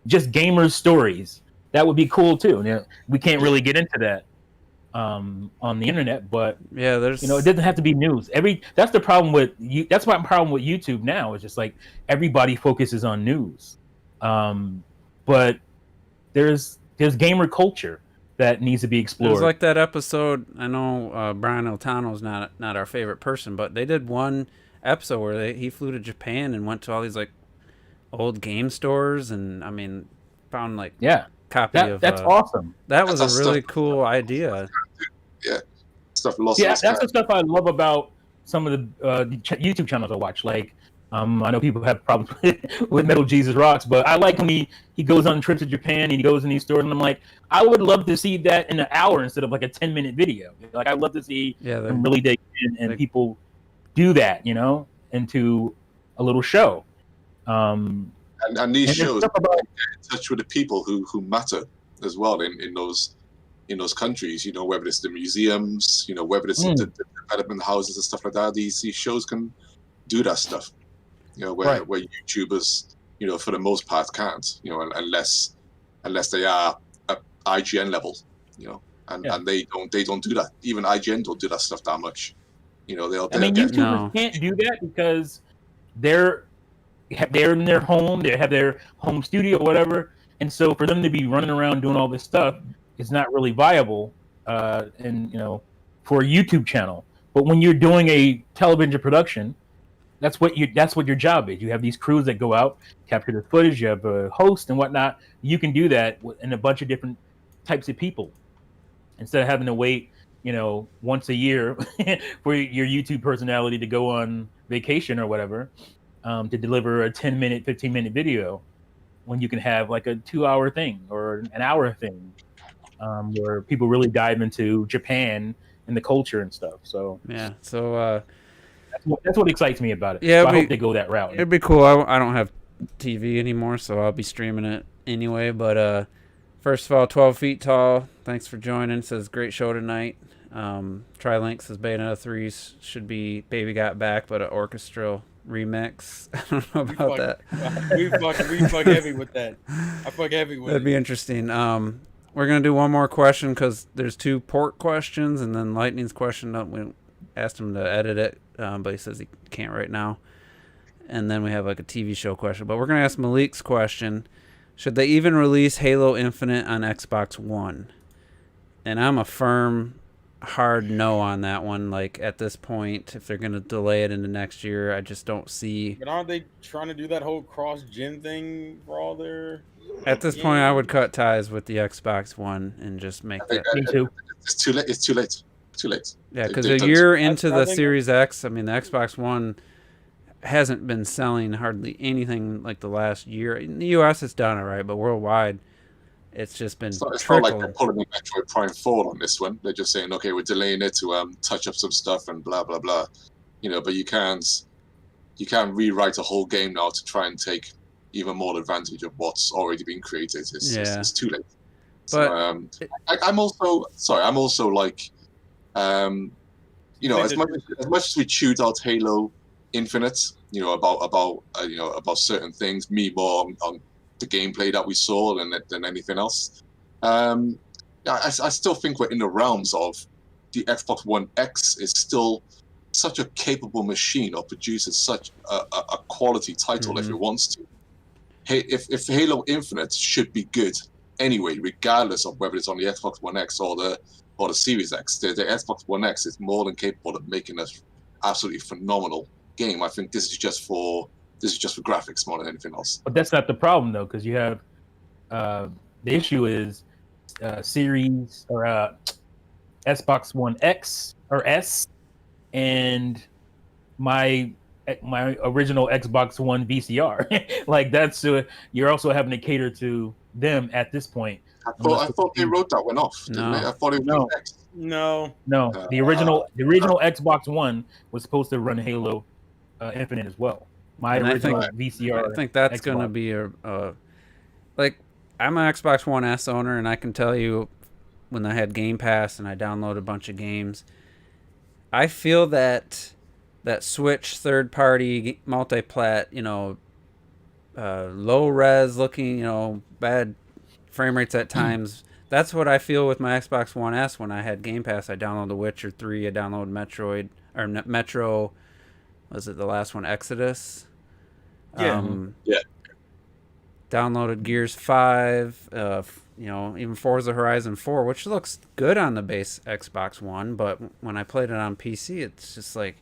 just gamers stories, that would be cool too. We can't really get into that on the internet, but Yeah, there's it doesn't have to be news. That's the problem with you. That's my problem with YouTube now. It's just like everybody focuses on news, but there's gamer culture that needs to be explored. There's like that episode. I know Brian Altano's not our favorite person, but they did one episode where he flew to Japan and went to all these like old game stores, and I mean, found like copy of that's awesome. That was a really cool idea. Yeah, stuff lost. Yeah, that's the stuff I love about some of the YouTube channels I watch. Like, I know people have problems with Metal Jesus Rocks, but I like when he goes on trips to Japan and he goes in these stores, and I'm like, I would love to see that in an hour instead of like a 10-minute video. Like, I'd love to see them really dig in and people do that, into a little show. And these shows get in touch with the people who matter as well in those countries. Whether it's the museums, whether it's the development houses and stuff like that. These shows can do that stuff. Where YouTubers, for the most part can't. Unless they are at IGN level. And they don't do that. Even IGN don't do that stuff that much. YouTubers can't do that because they're in their home, they have their home studio or whatever, and so for them to be running around doing all this stuff is not really viable for a YouTube channel. But when you're doing a television production, that's what your job is. You have these crews that go out, capture the footage, you have a host and whatnot. You can do that in a bunch of different types of people instead of having to wait once a year for your YouTube personality to go on vacation or whatever. To deliver a 10-minute, 15-minute video when you can have like a 2-hour thing or an hour thing where people really dive into Japan and the culture and stuff. So that's what excites me about it. Yeah, so I hope they go that route. It'd be cool. I don't have TV anymore, so I'll be streaming it anyway. But first of all, 12 Feet Tall, thanks for joining. Says great show tonight. Trilink says Bayonetta 3 should be Baby Got Back, but an orchestral remix. I don't know about that. We fuck heavy with that. I fuck heavy with That'd be interesting. We're gonna do one more question because there's 2 port questions and then Lightning's question. We asked him to edit it, but he says he can't right now. And then we have like a TV show question. But we're gonna ask Malik's question: should they even release Halo Infinite on Xbox One? And I'm a firm hard no on that one. Like at this point, if they're gonna delay it into next year, I just don't see. But aren't they trying to do that whole cross-gen thing for all their? At this point, I would cut ties with the Xbox One and just make that. Me too. It's too late. It's too late. Too late. Yeah, because a year into the Series X, I mean, the Xbox One hasn't been selling hardly anything like the last year. In the US, it's done all right, but worldwide, it's just been it's not like they're pulling the Metroid Prime 4 on this one. They're just saying, okay, we're delaying it to touch up some stuff and blah blah blah. But you can't rewrite a whole game now to try and take even more advantage of what's already been created. It's too late. But so, I'm also like, as much as we chewed out Halo Infinite, about certain things, me more on the gameplay that we saw than anything else. I still think we're in the realms of the Xbox One X is still such a capable machine or produces such a quality title if it wants to. Hey, if Halo Infinite should be good anyway, regardless of whether it's on the Xbox One X or the Series X, the Xbox One X is more than capable of making an absolutely phenomenal game. I think this is just for graphics more than anything else. But that's not the problem though, because you have the issue is Series or Xbox One X or S, and my original Xbox One VCR. Like that's you're also having to cater to them at this point. I thought they wrote that one off. Didn't they? I thought it was X. No. The original Xbox One was supposed to run Halo Infinite as well. My original VCR. I think that's going to be like, I'm an Xbox One S owner, and I can tell you when I had Game Pass and I downloaded a bunch of games, I feel that Switch third-party multi-plat, low res looking, bad frame rates at times, that's what I feel with my Xbox One S. When I had Game Pass, I downloaded The Witcher 3, I downloaded Metro. Was it the last one, Exodus? Yeah. Yeah. Downloaded Gears 5, even Forza Horizon 4, which looks good on the base Xbox One, but when I played it on PC, it's just like,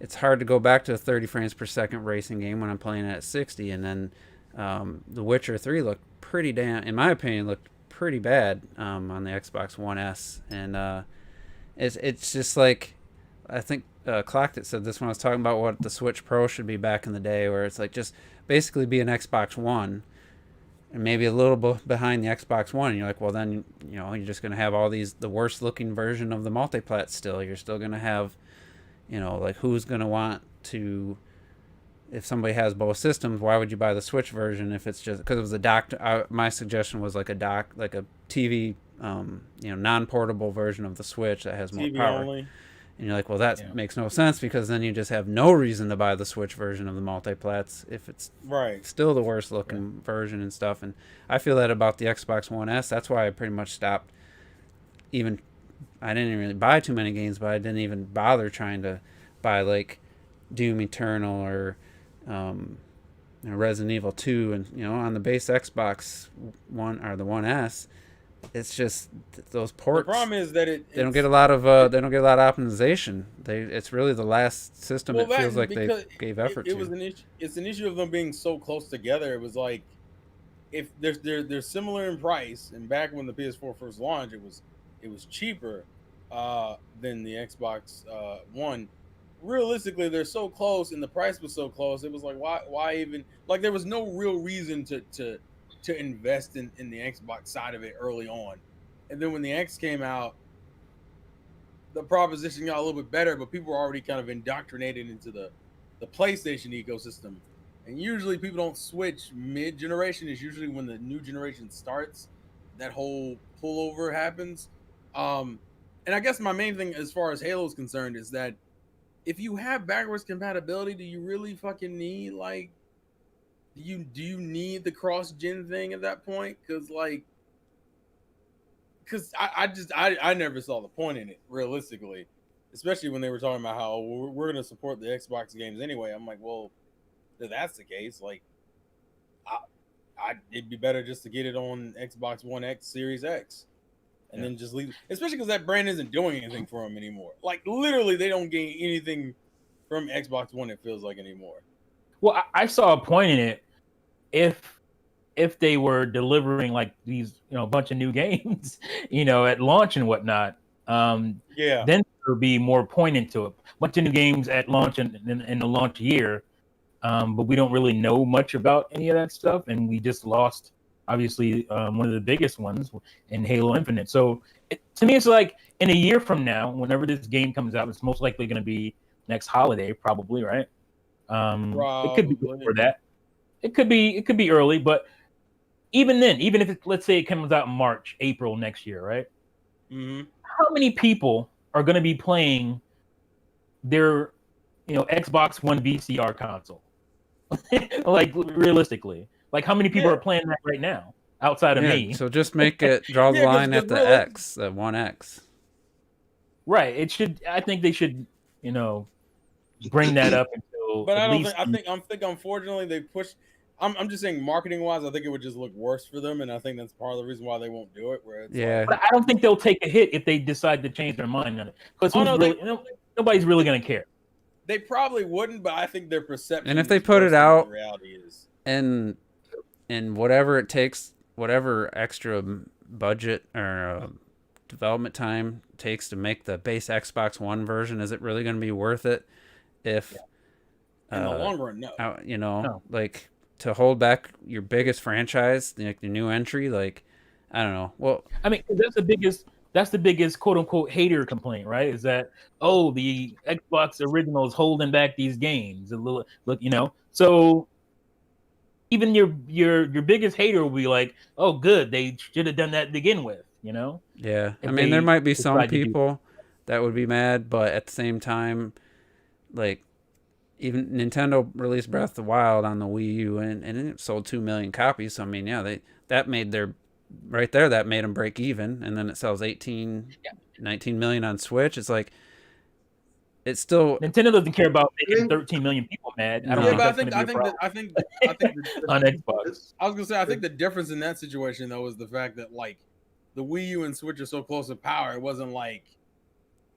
it's hard to go back to a 30 frames per second racing game when I'm playing it at 60. And then The Witcher 3 looked pretty in my opinion, looked pretty bad on the Xbox One S. And it's just like, I think Clocked It said this when I was talking about what the Switch Pro should be back in the day, where it's like just basically be an Xbox One and maybe a little bit behind the Xbox One. And you're like, well, then, you're just going to have all the worst looking version of the multiplat still. You're still going to have, like, who's going to want to, if somebody has both systems, why would you buy the Switch version if it's just, because it was a dock, my suggestion was like a TV, non-portable version of the Switch that has more TV power. only. And you're like, well, that makes no sense, because then you just have no reason to buy the Switch version of the multiplats if it's still the worst looking version and stuff. And I feel that about the Xbox One S. That's why I pretty much stopped. I didn't really buy too many games, but I didn't even bother trying to buy like Doom Eternal or Resident Evil 2. And on the base Xbox One or the One S, it's just those ports. The problem is that they don't get a lot of optimization. It's really the last system. It feels like they gave effort to. It's an issue of them being so close together. It was like, if they're similar in price, and back when the PS4 first launched, it was cheaper than the Xbox One. Realistically, they're so close, and the price was so close. It was like, why even, like, there was no real reason to invest in the Xbox side of it early on. And then when the X came out, the proposition got a little bit better, but people were already kind of indoctrinated into the PlayStation ecosystem. And usually people don't switch mid-generation. It's usually when the new generation starts, that whole pullover happens. And I guess my main thing as far as Halo is concerned is that if you have backwards compatibility, do you really fucking need, like, do you need the cross-gen thing at that point? Because I never saw the point in it, realistically. Especially when they were talking about how we're going to support the Xbox games anyway. I'm like, well, if that's the case, like, it'd be better just to get it on Xbox One X, Series X. And then just leave. Especially because that brand isn't doing anything for them anymore. Like, literally, they don't gain anything from Xbox One, it feels like, anymore. Well, I saw a point in it. If they were delivering like these, a bunch of new games, at launch and whatnot, then there would be more point into it. A bunch of new games at launch in the launch year, but we don't really know much about any of that stuff, and we just lost, obviously, one of the biggest ones in Halo Infinite. So to me, it's like in a year from now, whenever this game comes out, it's most likely going to be next holiday, probably, right? It could be before that. It could be early, but even then, even if let's say it comes out in March, April next year, right? Mm-hmm. How many people are going to be playing their, Xbox One VCR console? Like, realistically, like, how many people are playing that right now outside of me? So just make it draw the line at the X, the One X. Right. It should. I think they should, bring that up until. But I think unfortunately they pushed. I'm just saying, marketing wise, I think it would just look worse for them, and I think that's part of the reason why they won't do it. Where it's but I don't think they'll take a hit if they decide to change their mind on it, because nobody's really going to care. They probably wouldn't, but I think their perception. And if they put it out, reality is, and whatever it takes, whatever extra budget or development time takes to make the base Xbox One version, is it really going to be worth it? If in the long run, no. No. Like, to hold back your biggest franchise, like the new entry, like, I don't know. Well, I mean, that's the biggest quote unquote hater complaint, right? Is that, the Xbox original is holding back these games a little, look, so even your biggest hater will be like, oh, good, they should have done that to begin with, Yeah, I mean, there might be some people that would be mad, but at the same time, like, even Nintendo released Breath of the Wild on the Wii U, and it sold 2 million copies. So I mean, that made their right there, that made them break even, and then it sells 19 million on Switch. It's like it's still Nintendo doesn't care about making 13 million people mad. I don't No. think Yeah, that's but going to be a problem I think on Xbox. I was gonna say I think the difference in that situation though is the fact that like the Wii U and Switch are so close in power. It wasn't like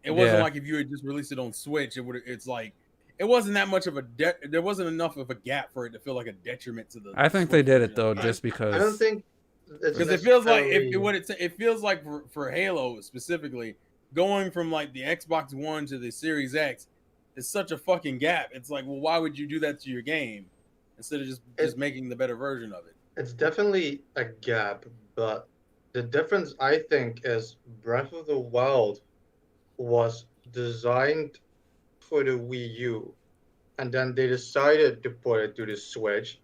if you had just released it on Switch, it's like it wasn't that much of a there wasn't enough of a gap for it to feel like a detriment to the. I think they did it though, just because. I don't think because it feels like it feels like for Halo specifically, going from like the Xbox One to the Series X is such a fucking gap. It's like, well, why would you do that to your game instead of just making the better version of it? It's definitely a gap, but the difference I think is Breath of the Wild was designed for the Wii U, and then they decided to put it to the Switch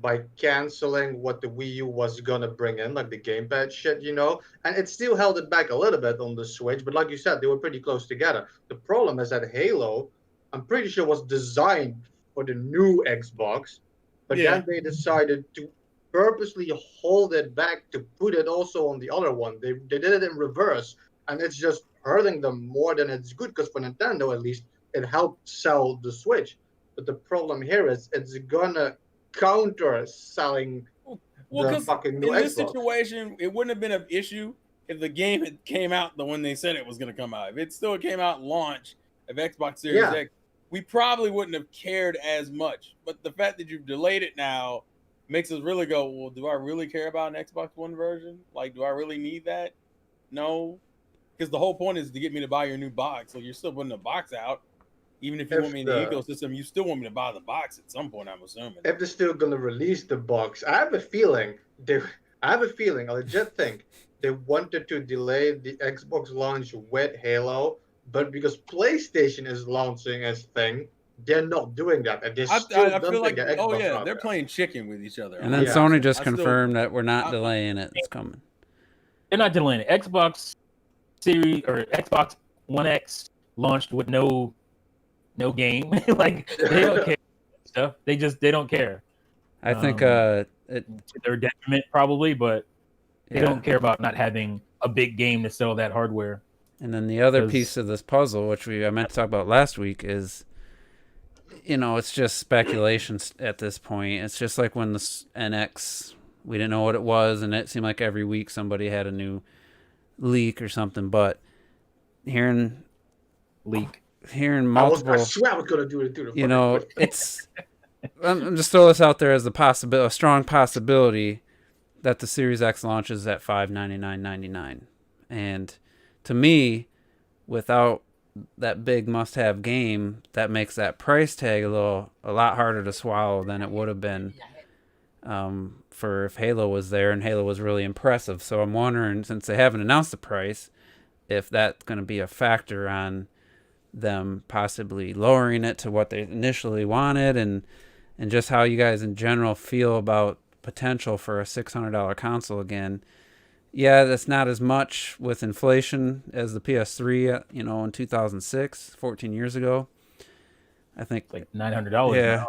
by canceling what the Wii U was gonna bring in, like the gamepad shit, and it still held it back a little bit on the Switch, but like you said, they were pretty close together. The problem is that Halo, I'm pretty sure, was designed for the new Xbox, but then they decided to purposely hold it back to put it also on the other one. They did it in reverse, and it's just hurting them more than it's good, because for Nintendo at least, it helped sell the Switch. But the problem here is it's gonna counter selling the fucking new in this Xbox. situation, it wouldn't have been an issue if the game had came out the when they said it was going to come out. If it still came out launch of Xbox Series X, we probably wouldn't have cared as much. But the fact that you've delayed it now makes us really go, well, do I really care about an Xbox One version? Like, do I really need that? No. Because the whole point is to get me to buy your new box. So you're still putting the box out. Even if you want me in the ecosystem, you still want me to buy the box at some point, I'm assuming. If they're still going to release the box, I have a legit think they wanted to delay the Xbox launch with Halo, but because PlayStation is launching its thing, they're not doing that. And I feel like, they're playing chicken with each other. And then Sony just confirmed that we're not delaying it. It's coming. They're not delaying it. Xbox Series or Xbox One X launched with no game. Like, they don't care stuff. They don't care. I think to their detriment probably, but they don't care about not having a big game to sell that hardware. And then the other piece of this puzzle, which I meant to talk about last week, is it's just speculation at this point. It's just like when the NX, we didn't know what it was, and it seemed like every week somebody had a new leak or something. But hearing multiple, I swear I was gonna do it. It's. I'm just throw this out there as a strong possibility that the Series X launches at $599.99, and to me, without that big must-have game, that makes that price tag a lot harder to swallow than it would have been for if Halo was there and Halo was really impressive. So I'm wondering, since they haven't announced the price, if that's going to be a factor on them possibly lowering it to what they initially wanted, and just how you guys in general feel about potential for a $600 console again. Yeah, that's not as much with inflation as the PS3, in 2006, 14 years ago. I think it's like $900 now.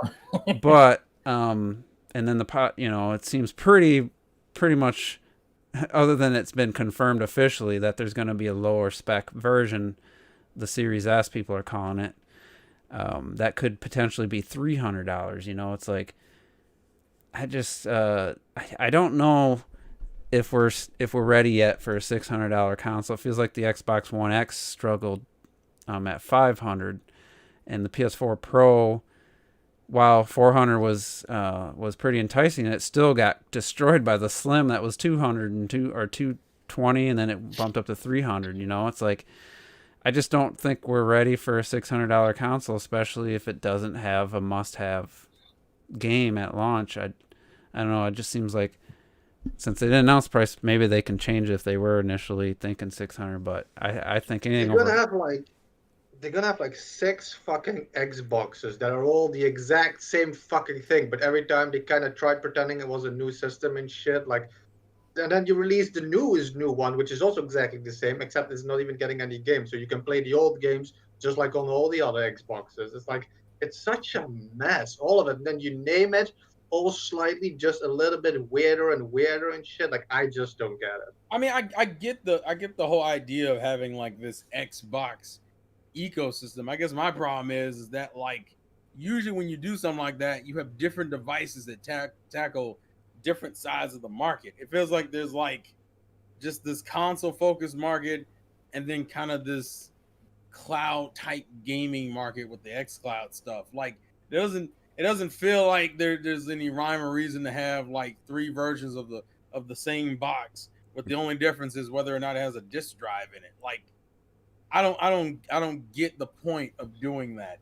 But and then it seems pretty much, other than it's been confirmed officially that there's going to be a lower spec version, the Series S people are calling it, that could potentially be $300. It's like, I just I don't know if we're ready yet for a $600 console. It feels like the Xbox One X struggled at $500, and the PS4 Pro, while $400 was pretty enticing, it still got destroyed by the Slim that was $202 or $220, and then it bumped up to $300. It's like, I just don't think we're ready for a $600 console, especially if it doesn't have a must-have game at launch. I don't know. It just seems like, since they didn't announce the price, maybe they can change it if they were initially thinking $600. But I think anything they're gonna have like 6 fucking Xboxes that are all the exact same fucking thing, but every time they kind of tried pretending it was a new system and shit, and then you release the new one, which is also exactly the same, except it's not even getting any games, so you can play the old games just like on all the other Xboxes. It's like, it's such a mess, all of it. And then you name it, all slightly just a little bit weirder and weirder and shit. Like I just don't get it. I mean, I get the whole idea of having like this Xbox ecosystem. I guess my problem is that like usually when you do something like that, you have different devices that tackle different sides of the market. It feels like there's like just this console focused market, and then kind of this cloud type gaming market with the xCloud stuff. Like it doesn't feel like there's any rhyme or reason to have like 3 versions of the same box, but the only difference is whether or not it has a disk drive in it. Like I don't get the point of doing that.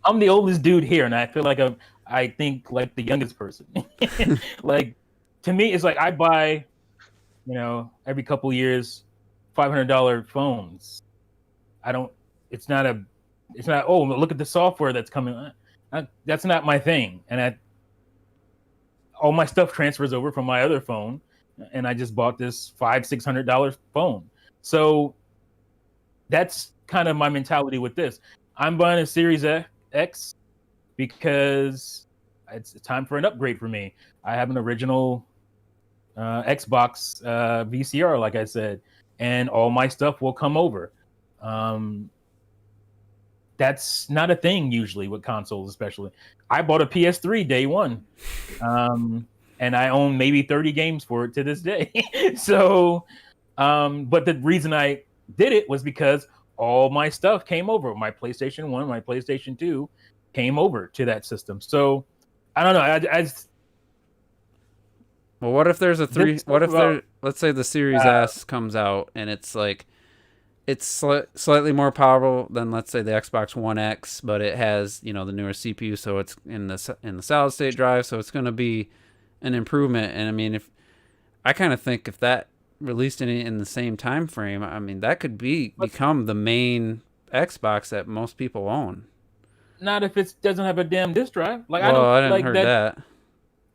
I'm the oldest dude here, and I feel like I think like the youngest person. Like to me, it's like I buy, every couple years, $500 phones. I don't. It's not. Oh, look at the software that's coming. That's not my thing, and all my stuff transfers over from my other phone, and I just bought this $500-$600 phone. So that's kind of my mentality with this. I'm buying a Series X because it's time for an upgrade for me. I have an original Xbox VCR, like I said, and all my stuff will come over. That's not a thing usually with consoles, especially. I bought a PS3 day one, and I own maybe 30 games for it to this day. So, but the reason I did it was because all my stuff came over. My PlayStation 1, my PlayStation 2 came over to that system. So, I don't know. Well, what if there's a let's say the Series S comes out and it's like, it's slightly more powerful than, let's say, the Xbox One X, but it has, the newer CPU, so it's in the solid state drive, so it's going to be an improvement. And I mean, if I kind of think if that released in the same time frame, I mean, that could become the main Xbox that most people own. Not if it doesn't have a damn disk drive. Like I didn't heard that.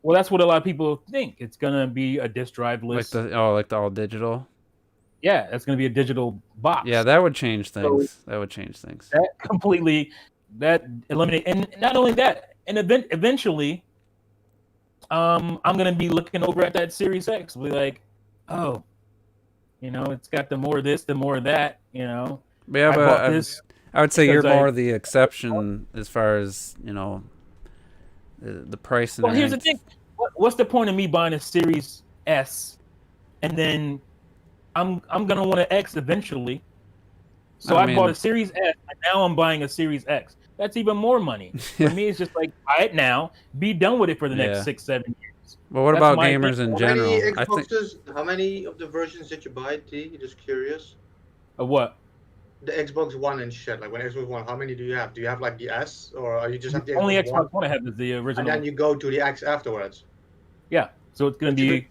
Well, that's what a lot of people think. It's gonna be a disk drive list. Like the all digital. Yeah, that's going to be a digital box. Yeah, that would change things. So that would change things. That eliminate, and not only that, and eventually, I'm going to be looking over at that Series X, be like, oh, it's got the more of this, the more of that, Yeah, but I would say you're more the exception as far as the price. Well, here's the thing: what's the point of me buying a Series S, and then I'm gonna want an X eventually. So I bought a Series S, and now I'm buying a Series X. That's even more money. For me, it's just like, buy it now, be done with it for the next 6-7 years. But what about gamers in general? How many of the versions did you buy, T? Just curious. Of what? The Xbox One and shit. Like when Xbox One, how many do you have? Do you have like the S, or are you just have the only Xbox One I have is the original? And then you go to the X afterwards. Yeah. So it's gonna be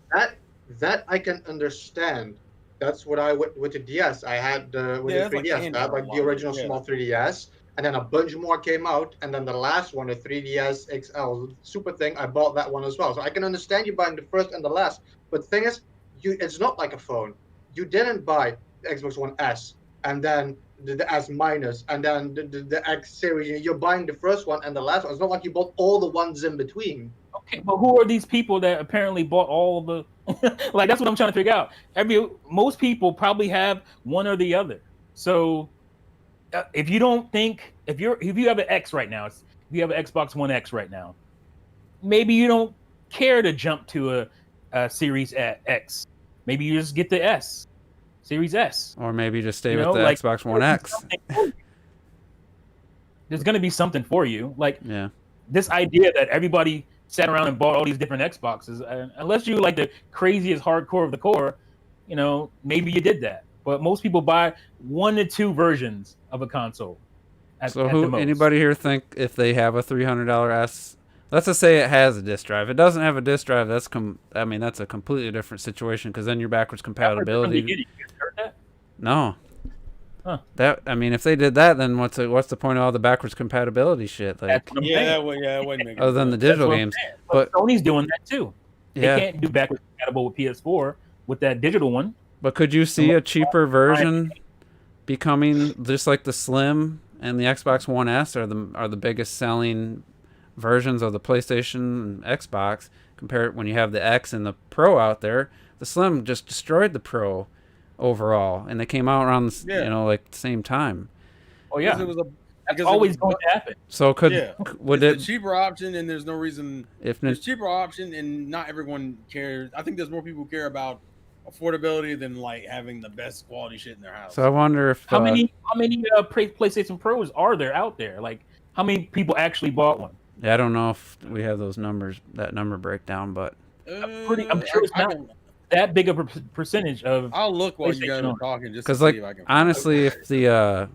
that I can understand. That's what I with the DS. I had with the 3DS, like the original small 3DS, and then a bunch more came out, and then the last one, the 3DS XL super thing, I bought that one as well. So I can understand you buying the first and the last, but the thing is, it's not like a phone. You didn't buy the Xbox One S and then the S minus and then the X series. You're buying the first one and the last one. It's not like you bought all the ones in between. Okay, but who are these people that apparently bought all the? Like, that's what I'm trying to figure out. Most people probably have one or the other. So, if you don't think if you have an X right now, if you have an Xbox One X right now, maybe you don't care to jump to a Series X. Maybe you just get the S, Series S, or maybe just stay with the Xbox One X. There's going to be something for you. Like, this idea that everybody sat around and bought all these different Xboxes, unless you like the craziest hardcore of the core, maybe you did that. But most people buy 1 to 2 versions of a console. Anybody here think if they have a $300 S, let's just say it has a disk drive. If it doesn't have a disk drive, that's a completely different situation, because then your backwards compatibility. You heard that? No. Huh. If they did that, then what's the point of all the backwards compatibility shit? Like, that wouldn't make other than the digital games. But Sony's doing that too. They can't do backwards compatible with PS4 with that digital one. But could you see a cheaper version becoming just like the Slim and the Xbox One S are the biggest selling versions of the PlayStation and Xbox, compare it when you have the X and the Pro out there, the Slim just destroyed the Pro overall, and they came out around the, Yeah. like the same time. Oh Because yeah, it was a that's because it always was- going to happen. So would it the cheaper option, and there's no reason if there's cheaper option, and not everyone cares. I think there's more people who care about affordability than like having the best quality shit in their house. so I wonder if How many PlayStation Pros are there out there? Like, how many people actually bought one? I don't know if we have those numbers, that number breakdown, but I'm sure it's I not can- that big of a percentage of. I'll look while you guys PlayStation are owner. talking, just to because see like if I can. honestly, if the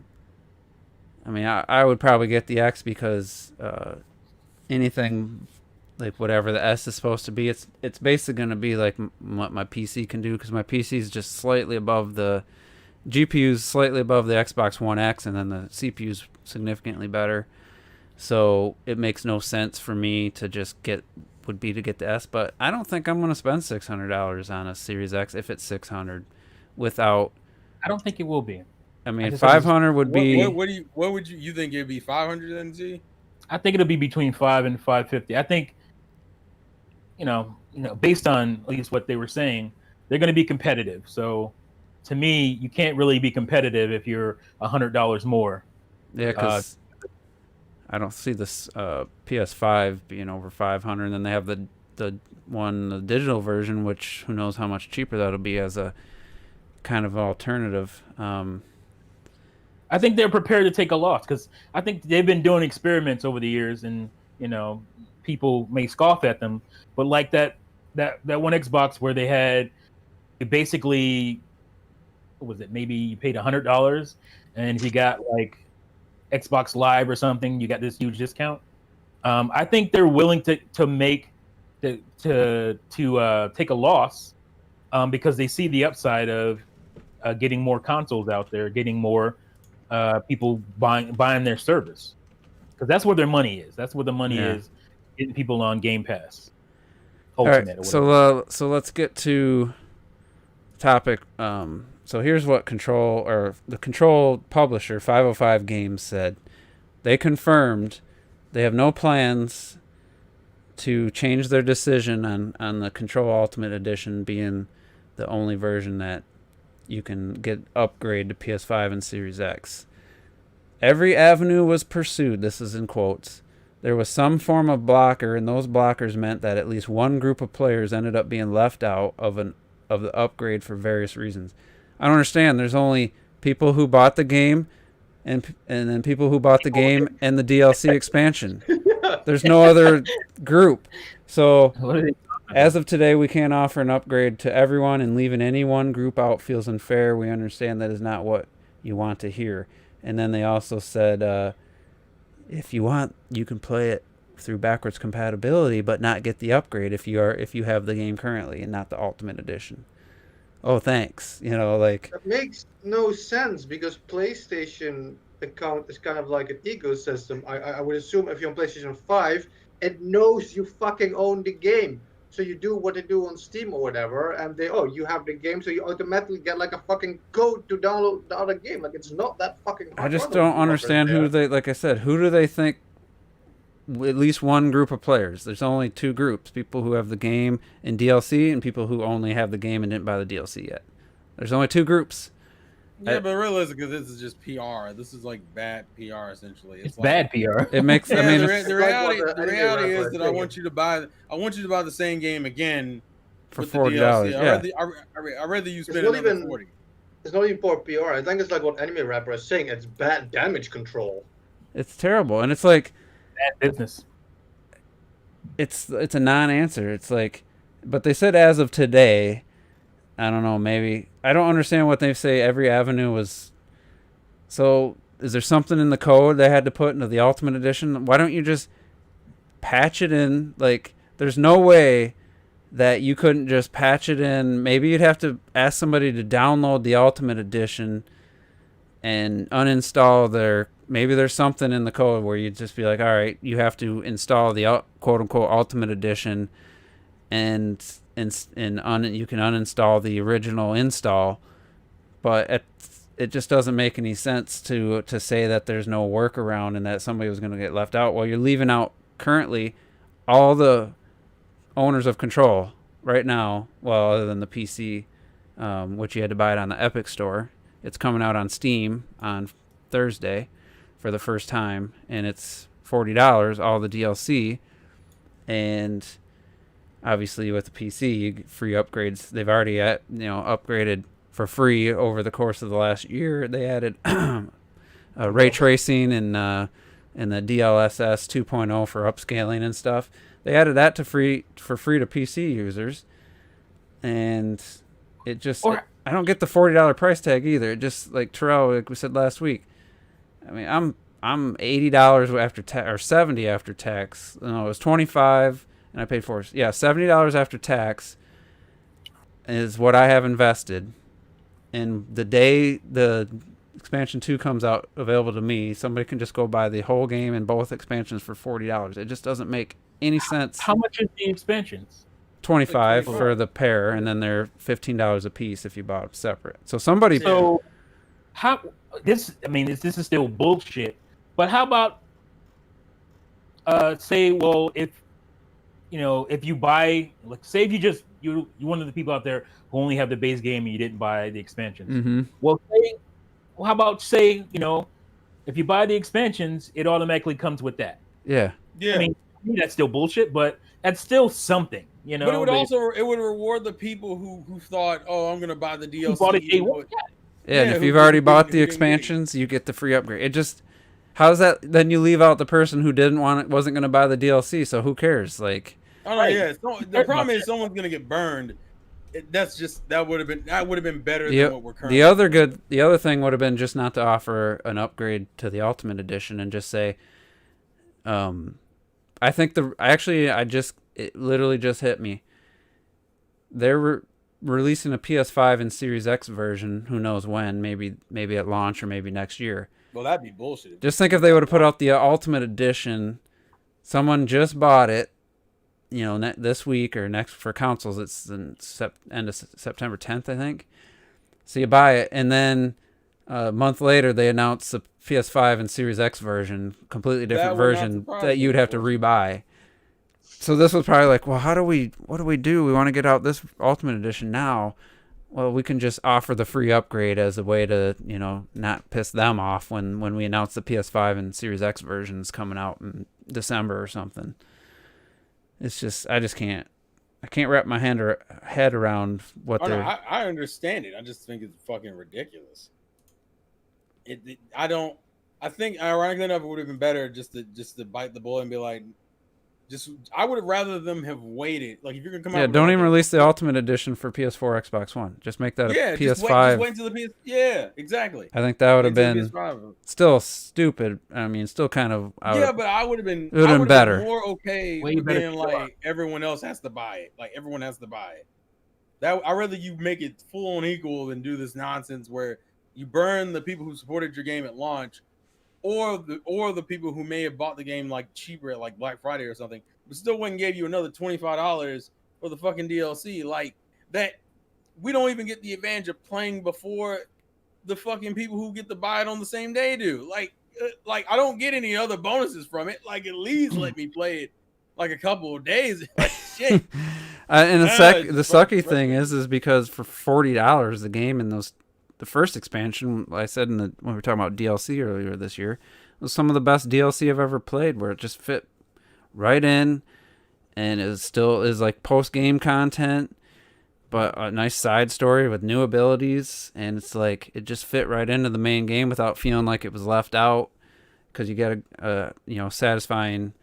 I mean, I would probably get the X because anything like whatever the S is supposed to be, it's basically going to be like what my PC can do, because my PC is just slightly above the GPU's slightly above the Xbox One X, and then the CPU's significantly better. So it makes no sense for me to just get the S, but I don't think I'm going to spend $600 on a Series X if it's $600 without. I don't think it will be. I mean, just- 500 would be. What would you think it'd be? 500 NZ? I think it'll be between 5 and 550. I think, based on at least what they were saying, they're going to be competitive. So, to me, you can't really be competitive if you're $100 more. Yeah, because I don't see this PS5 being over 500. And then they have the digital version, which who knows how much cheaper that'll be as a kind of alternative. I think they're prepared to take a loss because I think they've been doing experiments over the years, and people may scoff at them, but like that one Xbox where they had basically, what was it? Maybe you paid $100, and if you got like Xbox Live or something, you got this huge discount. I think they're willing to take a loss because they see the upside of getting more consoles out there, getting more people buying their service, because that's where their money is. That's where the money is, getting people on Game Pass Ultimate. All right, or whatever. so let's get to topic. So here's what the Control publisher 505 Games said. They confirmed they have no plans to change their decision on the Control Ultimate Edition being the only version that you can get upgrade to PS5 and Series X. Every avenue was pursued. This is in quotes. There was some form of blocker, and those blockers meant that at least one group of players ended up being left out of the upgrade for various reasons. I don't understand. There's only people who bought the game, and then people who bought the game and the DLC expansion. There's no other group. So What are they- as of today, we can't offer an upgrade to everyone, and leaving any one group out feels unfair. We understand that is not what you want to hear. And then they also said, if you want, you can play it through backwards compatibility, but not get the upgrade if you have the game currently and not the Ultimate Edition. Oh, thanks. That makes no sense because PlayStation account is kind of like an ecosystem. I would assume if you're on PlayStation 5, it knows you fucking own the game. So you do what they do on Steam or whatever, and you have the game, so you automatically get like a fucking code to download the other game. Like, it's not that fucking hard. I just don't understand who do they think, at least one group of players. There's only two groups, people who have the game in DLC and people who only have the game and didn't buy the DLC yet. There's only two groups. Yeah, but realistically, this is just PR. This is like bad PR, essentially. It's like, bad PR. It makes, Yeah, I mean, the reality is that I thinking. want you to buy the same game again for with the $40. DLC. Yeah. I'd rather you spend not another even- 40. It's not even poor PR. I think it's like what Anime Rapper is saying. It's bad damage control. It's terrible. And it's like, Bad business. it's a non-answer. It's like, but they said as of today, I don't know, maybe I don't understand what they say every avenue was. So is there something in the code they had to put into the Ultimate Edition? Why don't you just patch it in? Like, there's no way that you couldn't just patch it in. Maybe you'd have to ask somebody to download the Ultimate Edition and uninstall maybe there's something in the code where you'd just be like, all right, you have to install the quote-unquote Ultimate Edition, and you can uninstall the original install. But it just doesn't make any sense to say that there's no workaround and that somebody was going to get left out. Well, you're leaving out currently all the owners of Control right now, well, other than the PC, which you had to buy it on the Epic Store. It's coming out on Steam on Thursday for the first time, and it's $40, all the DLC, and obviously with the PC, you get free upgrades. They've already upgraded for free over the course of the last year. They added ray tracing and the DLSS 2.0 for upscaling and stuff. They added that for free to PC users, and it just I don't get the $40 price tag either. It just, like Terrell, like we said last week. I mean, I'm $80 after tax, or $70 after tax. No, it was $25, and I paid for it. Yeah, $70 after tax is what I have invested. And the day the expansion 2 comes out available to me, somebody can just go buy the whole game and both expansions for $40. It just doesn't make any sense. How much is the expansions? 25 for the pair, and then they're $15 a piece if you bought them separate. So somebody. So how this? I mean, this is still bullshit. But how about say, well, if you buy, like, say if you're one of the people out there who only have the base game and you didn't buy the expansions. Mm-hmm. Well, how about say, if you buy the expansions, it automatically comes with that. Yeah. I mean, that's still bullshit, but that's still something, But it would reward the people who thought, oh, I'm gonna buy the DLC. Bought it day one. Yeah, and if you've already bought the expansions, you get the free upgrade. It just, how's that? Then you leave out the person who wasn't going to buy the DLC. So who cares? Like, the problem is someone's going to get burned. That would have been better than what we're currently. The other thing would have been just not to offer an upgrade to the Ultimate Edition and just say, I think it literally just hit me. They're releasing a PS5 and Series X version. Who knows when? Maybe at launch or maybe next year. Well, that'd be bullshit. Just think if they would have put out the Ultimate Edition. Someone just bought it, this week or next for consoles. It's the end of September 10th, I think. So you buy it, and then a month later they announce the PS5 and Series X version, completely different version that you'd have to rebuy. So this was probably like, well, what do we do? We want to get out this Ultimate Edition now. Well, we can just offer the free upgrade as a way to, not piss them off when we announce the PS5 and Series X versions coming out in December or something. It's just, I can't wrap my head around what they're. I understand it. I just think it's fucking ridiculous. I think ironically enough, it would have been better just to bite the bullet and be like, I would have rather them have waited. Like, if you're gonna come out, don't even release the Ultimate Edition for PS4, Xbox One. Just make that a PS5. Just wait until the PS. Yeah, exactly. I think that would have been still stupid. I mean, still kind of. But I would have been. It would have been better. More okay with being like everyone else has to buy it. Like, everyone has to buy it. I'd rather you make it full on equal than do this nonsense where you burn the people who supported your game at launch. Or the people who may have bought the game like cheaper at like Black Friday or something, but still went and gave you another $25 for the fucking DLC. Like that, we don't even get the advantage of playing before the fucking people who get to buy it on the same day do. Like I don't get any other bonuses from it. Like, at least let me play it like a couple of days. Like, shit. And the sucky thing is because for $40, the game in the first expansion, I said when we were talking about DLC earlier this year, was some of the best DLC I've ever played, where it just fit right in, and it still is like post-game content, but a nice side story with new abilities, and it's like it just fit right into the main game without feeling like it was left out, because you get a satisfying.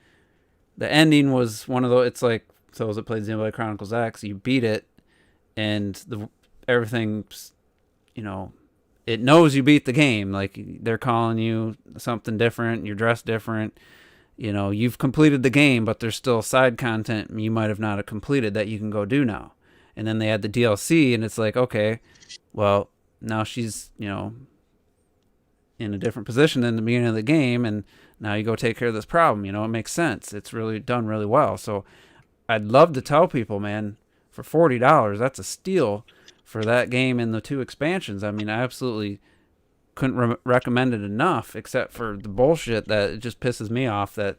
The ending was one of those. It's like those that played Xenoblade Chronicles X, you beat it, and everything's. It knows you beat the game. Like, they're calling you something different. You're dressed different. You've completed the game, but there's still side content you might have not completed that you can go do now. And then they add the DLC, and it's like, okay, well, now she's, in a different position than the beginning of the game, and now you go take care of this problem. It makes sense. It's really done really well. So I'd love to tell people, man, for $40, that's a steal for that game and the 2 expansions. I mean, I absolutely couldn't recommend it enough, except for the bullshit that it just pisses me off that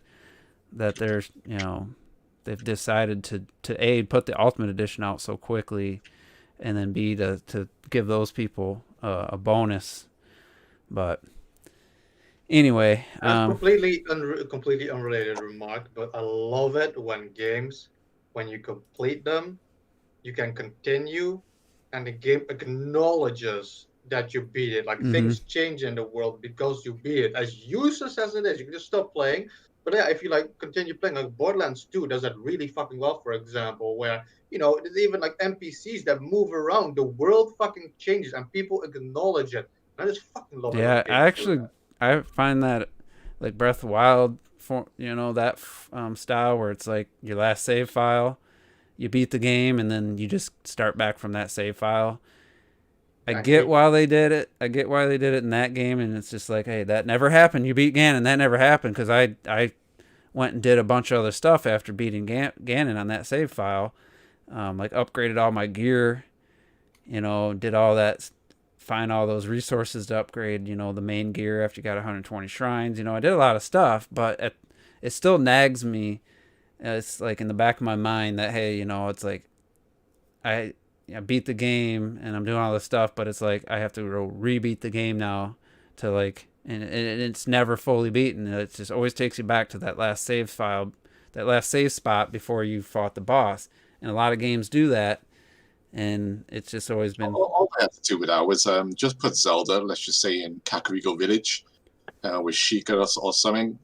that there's, they've decided to A, put the Ultimate Edition out so quickly, and then B, to give those people a bonus. But anyway, completely unrelated remark, but I love it when games, when you complete them, you can continue, and the game acknowledges that you beat it. Like things change in the world because you beat it. As useless as it is, you can just stop playing. But yeah, if you continue playing, like Borderlands 2 does that really fucking well, for example, where there's even NPCs that move around. The world fucking changes and people acknowledge it. I just fucking love it. Yeah, I find that like Breath of the Wild, that style where it's like your last save file, you beat the game and then you just start back from that save file. I get why they did it. I get why they did it in that game, and it's just like, hey, that never happened. You beat Ganon, that never happened, because I went and did a bunch of other stuff after beating Ganon on that save file, upgraded all my gear, did all that, find all those resources to upgrade, the main gear after you got 120 shrines. I did a lot of stuff, but it still nags me. It's like in the back of my mind that, hey, it's like I beat the game and I'm doing all this stuff, but it's like I have to re-beat the game now to and it's never fully beaten. It just always takes you back to that last save file, that last save spot before you fought the boss. And a lot of games do that, and it's just always been. All I have to do with that was just put Zelda, let's just say in Kakariko Village, with Sheikah or something.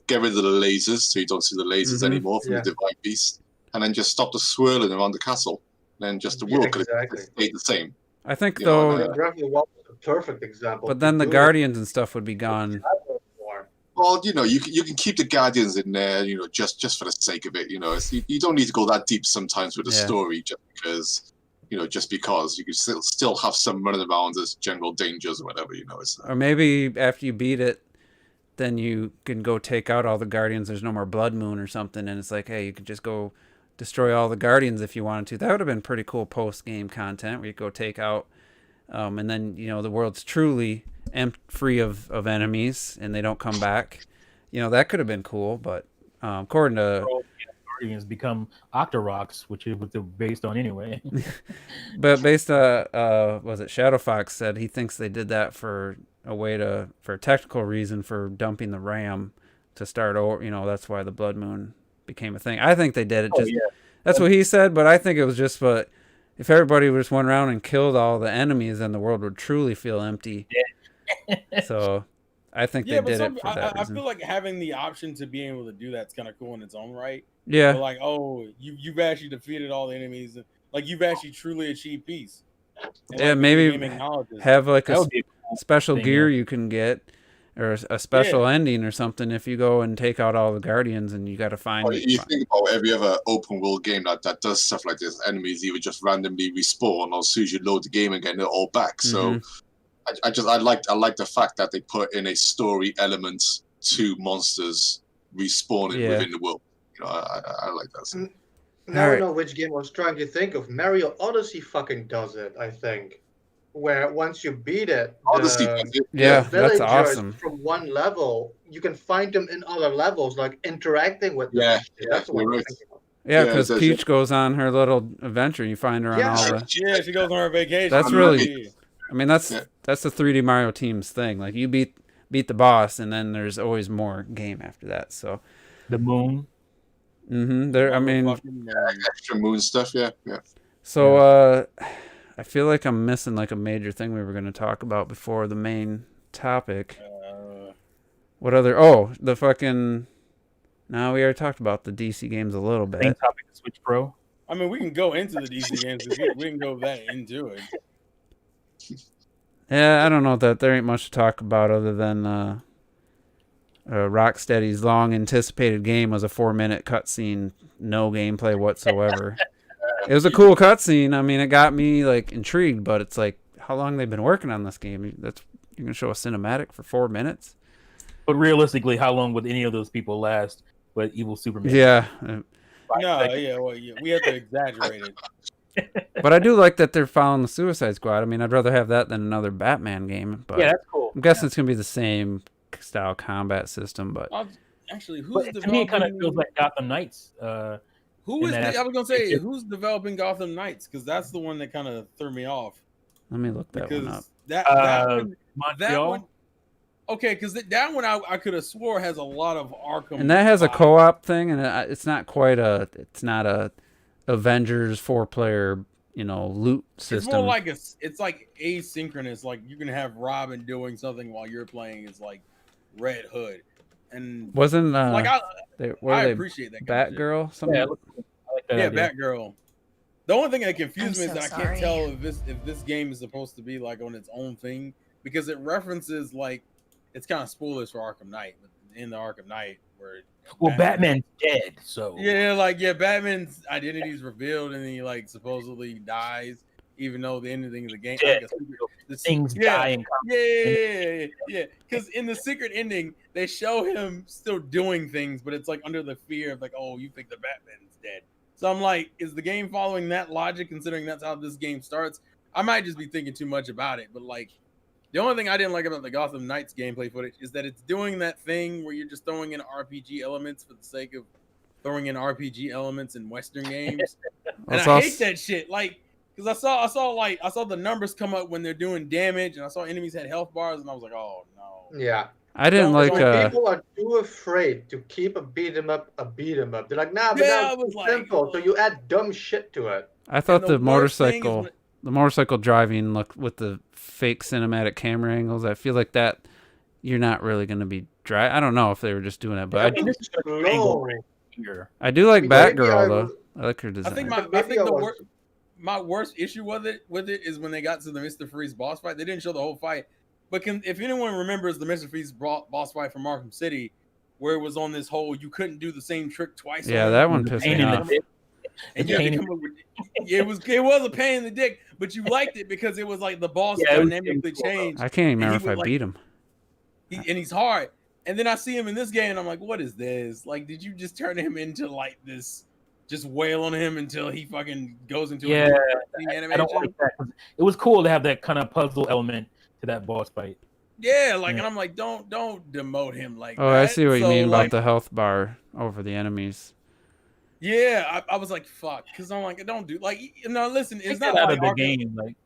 Get rid of the lasers so you don't see the lasers anymore from the Divine Beast, and then just stop the swirling around the castle. Then just the world could have stayed the same. I think though, Breath of the Wild was a perfect example. But then the Guardians and stuff would be gone. Well, you can keep the Guardians in there, just for the sake of it. You don't need to go that deep sometimes with the story, just because you can still have some running around as general dangers or whatever. Or maybe after you beat it, then you can go take out all the Guardians. There's no more Blood Moon or something, and it's like, hey, you could just go destroy all the Guardians if you wanted to. That would have been pretty cool post-game content where you go take out, and then the world's truly free of enemies and they don't come back. That could have been cool, but according to Guardians become Octoroks, which is what they're based on anyway. But based was it Shadow Fox said he thinks they did that for a technical reason for dumping the RAM to start over. That's why the Blood Moon became a thing. I think they did it that's what he said, but I think it was just if everybody just went around and killed all the enemies, then the world would truly feel empty. So I think they did it for that reason. I feel like having the option to be able to do that's kind of cool in its own right. Yeah. But you've actually defeated all the enemies. You've actually truly achieved peace. And maybe have a special gear you can get, or a special ending or something if you go and take out all the Guardians and you got to find. You think about every other open world game that does stuff like this. Enemies either just randomly respawn, or as soon as you load the game again, they're all back. So I like the fact that they put in a story element to monsters respawning within the world. I like that. Now I know which game I was trying to think of. Mario Odyssey fucking does it, I think. Where once you beat it, that's awesome. From one level, you can find them in other levels, interacting with them. That's what I'm thinking of. Yeah, because Peach goes on her little adventure. You find her on all the. Yeah, she goes on her vacation. That's really. I mean, that's the 3D Mario team's thing. Like you beat the boss, and then there's always more game after that. So. The moon. Extra moon stuff. Yeah. So I feel like I'm missing a major thing we were going to talk about before the main topic. What other? Oh, the fucking. No, we already talked about the DC games a little bit. Main topic, Switch Pro. I mean, we can go into the DC games. We can go that into it. Yeah, I don't know that there ain't much to talk about other than Rocksteady's long-anticipated game was a 4-minute cutscene, no gameplay whatsoever. It was a cool cutscene. I mean, it got me intrigued, but it's how long they've been working on this game? You're gonna show a cinematic for 4 minutes? But realistically, how long would any of those people last? But Evil Superman. Yeah. We have to exaggerate it. But I do like that they're following the Suicide Squad. I mean, I'd rather have that than another Batman game. But yeah, that's cool. I'm guessing it's gonna be the same style combat system, but Actually, But who's to me, it kind of developing? feels like Gotham Knights. Who in is? that I was gonna aspect. say who's developing Gotham Knights, because that's the one that kind of threw me off. Let me look that one up. Because that Montreal. one. Okay, because that one I could have swore has a lot of Arkham. And that has a vibes. co-op thing, and it's not quite a. It's not a Avengers 4-player, loot system. It's more like it's like asynchronous. Like you can have Robin doing something while you're playing as like Red Hood, and Wasn't like I they appreciate that. Kind Batgirl? Yeah, Something. I like that idea. Batgirl. The only thing that confused I'm me is so that I sorry. can't tell if this game is supposed to be like on its own thing, because it references like it's kind of spoilers for Arkham Knight, but in the Arkham Knight where Well, Batman's dead, so Batman's identity is revealed and he like supposedly dies, even though the ending of the game Dead. the things die in yeah. Because in the secret ending, they show him still doing things, but it's like under the fear of like, oh, you think the Batman's dead. So I'm like, is the game following that logic, considering that's how this game starts? I might just be thinking too much about it, but like, the only thing I didn't like about the Gotham Knights gameplay footage is that it's doing that thing where you're just throwing in RPG elements for the sake of throwing in RPG elements in Western games. And I hate that shit. Like, because I saw the numbers come up when they're doing damage, and I saw enemies had health bars, and I was like, oh no. Yeah. I didn't like. People are too afraid to keep a beat 'em up. They're like, nah, but Yeah, now I was it's like, simple. So you add dumb shit to it. I thought And the worst thing is motorcycle driving look with the fake cinematic camera angles. I feel like that you're not really going to be dry. I don't know if they were just doing that, but this is gonna be No. here. I do like Maybe I Batgirl was- though. I like her design. I think But maybe I was- my worst issue with it is when they got to the Mr. Freeze boss fight. They didn't show the whole fight, but if anyone remembers the Mr. Freeze boss fight from Arkham City, where it was on this whole you couldn't do the same trick twice. Yeah, on that him, one pissed Pain me in the off. dick. and you had Pain to in- come up with it was a pain in the dick, but you liked it because it was like the boss Yeah, it was dynamically cool. changed. I can't even And remember he if I would, like- beat him. And he's hard. And then I see him in this game, and I'm like, what is this? Like, did you just turn him into like this? Just wail on him until he fucking goes into Yeah, a I don't like that. 'Cause it was cool to have that kind of puzzle element to that boss fight. Yeah, like, Yeah. and I'm like, don't demote him like Oh, that. I see what you So, mean like, about the health bar over the enemies. Yeah, I was like, fuck, because I'm like, don't do like, listen, it's Take not that out like of the Arkham- game. Like,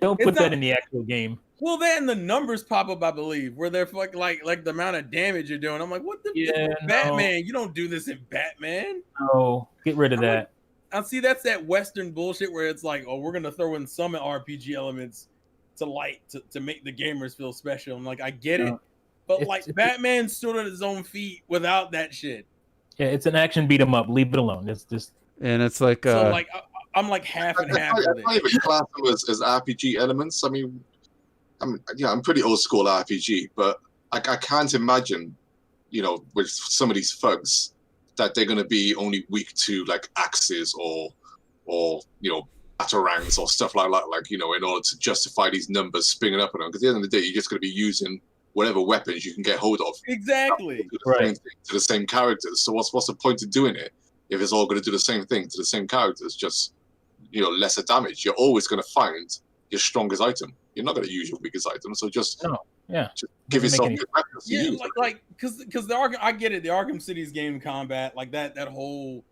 don't It's put that not- in the actual game. Well, then the numbers pop up, I believe, where they're like the amount of damage you're doing. I'm like, what the Yeah, no. Batman? You don't do this in Batman. No, get rid of I'm like, that. I see that's that Western bullshit where it's like, oh, we're gonna throw in some RPG elements to make the gamers feel special. I'm like, I get it, No. but It's- like Batman stood on his own feet without that shit. Yeah, it's an action beat 'em up. Leave it alone. It's just And it's like So like, I'm like half and half with I it. even class them as RPG elements. I mean, I'm pretty old school RPG, but I can't imagine, with some of these thugs that they're going to be only weak to like axes or batarangs or stuff like that. Like, in order to justify these numbers springing up on them. Because at the end of the day, you're just going to be using whatever weapons you can get hold of. Exactly. To the same thing, to the same characters. So what's the point of doing it if it's all going to do the same thing to the same characters, just lesser damage? You're always going to find your strongest item. You're not going to use your weakest item. So just No, yeah. just give Doesn't yourself make good weapons to Yeah, use. because the Arkham, I get it. The Arkham City's game combat, like that whole,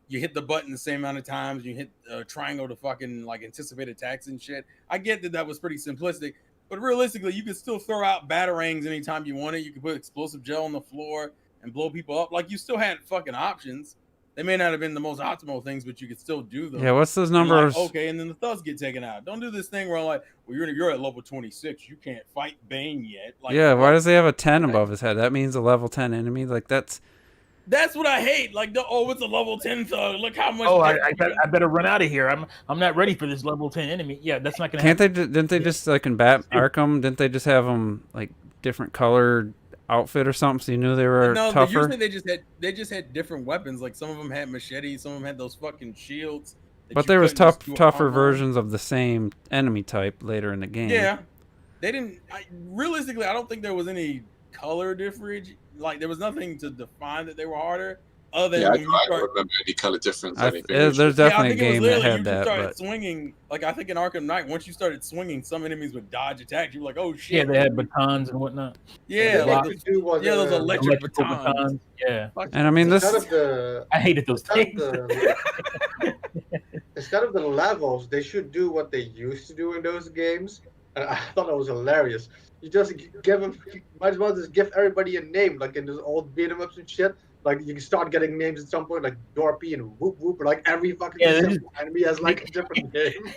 you hit the button the same amount of times, you hit triangle to fucking like anticipate attacks and shit. I get that was pretty simplistic, but realistically, you could still throw out batarangs anytime you wanted. You could put explosive gel on the floor and blow people up. Like, you still had fucking options. They may not have been the most optimal things, but you could still do them. yeah, what's those And, like, numbers? okay, and then the thugs get taken out. Don't do this thing where like, well, you're at level 26, you can't fight Bane yet. Like, Yeah, why what? does he have a 10 above his head? That means a level 10 enemy. Like that's That's what I hate. Like, it's a level 10 thug. Look how much. Oh, I better run out of here. I'm not ready for this level 10 enemy. Yeah, that's not gonna can't happen. they? Didn't they just like in Arkham? Didn't they just have them like different colored outfit or something? So you knew they were No, tougher. usually they just had different weapons. Like, some of them had machetes, some of them had those fucking shields. that But you there was couldn't just do tougher armor on. versions of the same enemy type later in the game. Yeah, they didn't. Realistically, I don't think there was any color difference. Like, there was nothing to define that they were harder, other Yeah, I when you don't start. remember any color difference or anything. There's Yeah, I definitely a think it was game that literally had you that, started but swinging. Like I think in Arkham Knight, once you started swinging, some enemies would dodge attacks. You were like, oh Yeah, shit. they had batons and whatnot. Yeah, Then like what you do was those electric Electrical batons. batons. Yeah, and I mean this. instead of the I hated those instead of things. the instead of the levels, they should do what they used to do in those games. And I thought that was hilarious. You just give them, might as well just give everybody a name, like in those old beat 'em ups and shit. Like you can start getting names at some point, like Dorpy and Whoop Whoop. Like every fucking Yeah, simple enemy has like a different name.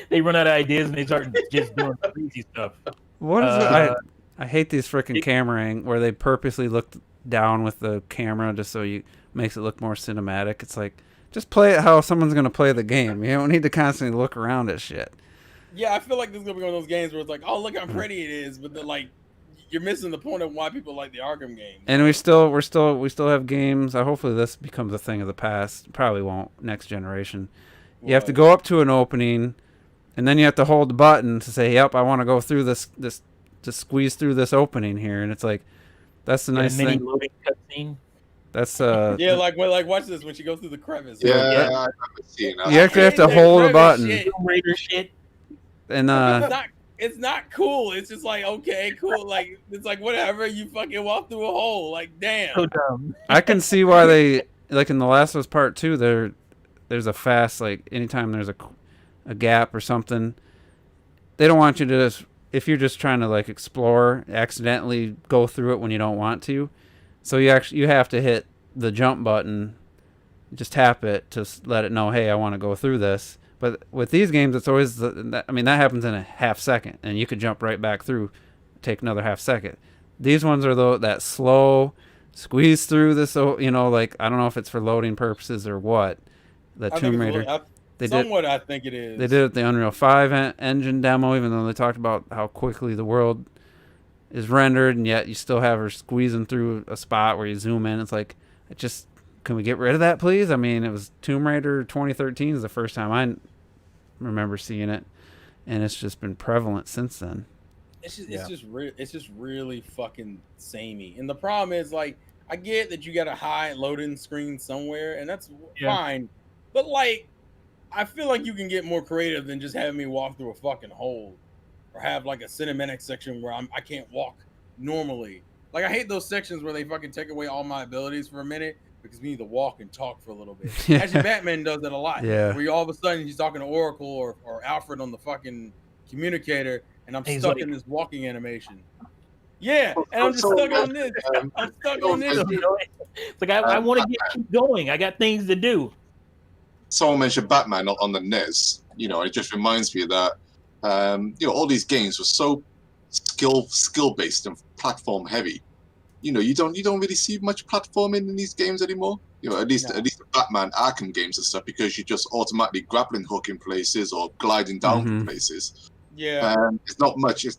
They run out of ideas and they start just doing crazy stuff. What is Uh, it? I hate these freaking camera where they purposely look down with the camera just so you makes it look more cinematic. It's like just play it how someone's gonna play the game. You don't need to constantly look around at shit. Yeah, I feel like this is gonna be one of those games where it's like, oh, look how pretty it is, but then like you're missing the point of why people like the Arkham games. And we still have games. Hopefully this becomes a thing of the past. Probably won't next generation. You have to go up to an opening, and then you have to hold the button to say, "Yep, I want to go through this to squeeze through this opening here." And it's like, that's the nice mini thing. loading cutscene. That's yeah, like watch this when she goes through the crevice. Yeah, Right? I remember seeing that. You actually have to I hate that hold a crevice button. shit. Tomb Raider shit. And It's not cool. It's just like, okay, cool. Like it's like whatever. You fucking walk through a hole. Like damn. So dumb. I can see why they like in The Last of Us Part 2. There's a fast, like anytime there's a gap or something, they don't want you to just, if you're just trying to like explore, accidentally go through it when you don't want to. So you have to hit the jump button, just tap it to let it know, hey, I want to go through this. But with these games, it's always that happens in a half second, and you could jump right back through, take another half second. These ones are that slow squeeze through this. Like I don't know if it's for loading purposes or what. The Tomb Raider. I think it is. They did it the Unreal 5 engine demo, even though they talked about how quickly the world is rendered, and yet you still have her squeezing through a spot where you zoom in. It's like, can we get rid of that, please? I mean, it was Tomb Raider 2013 is the first time I remember seeing it, and it's just been prevalent since then. It's just really fucking samey. And the problem is, like, I get that you got a high loading screen somewhere, and that's fine. But like, I feel like you can get more creative than just having me walk through a fucking hole, or have like a cinematic section where I can't walk normally. Like I hate those sections where they fucking take away all my abilities for a minute because we need to walk and talk for a little bit. Yeah. Actually, Batman does that a lot. Yeah. Where all of a sudden he's talking to Oracle or Alfred on the fucking communicator, and I'm stuck in this walking animation. Yeah, and I'm just stuck on this. I'm stuck on this. It's like I want to keep going. I got things to do. Someone mentioned Batman on the NES. It just reminds me of that. All these games were so skill based and platform heavy. You don't really see much platforming in these games anymore. At least the Batman Arkham games and stuff, because you just automatically grappling hook in places or gliding down from places. Yeah. It's not much. You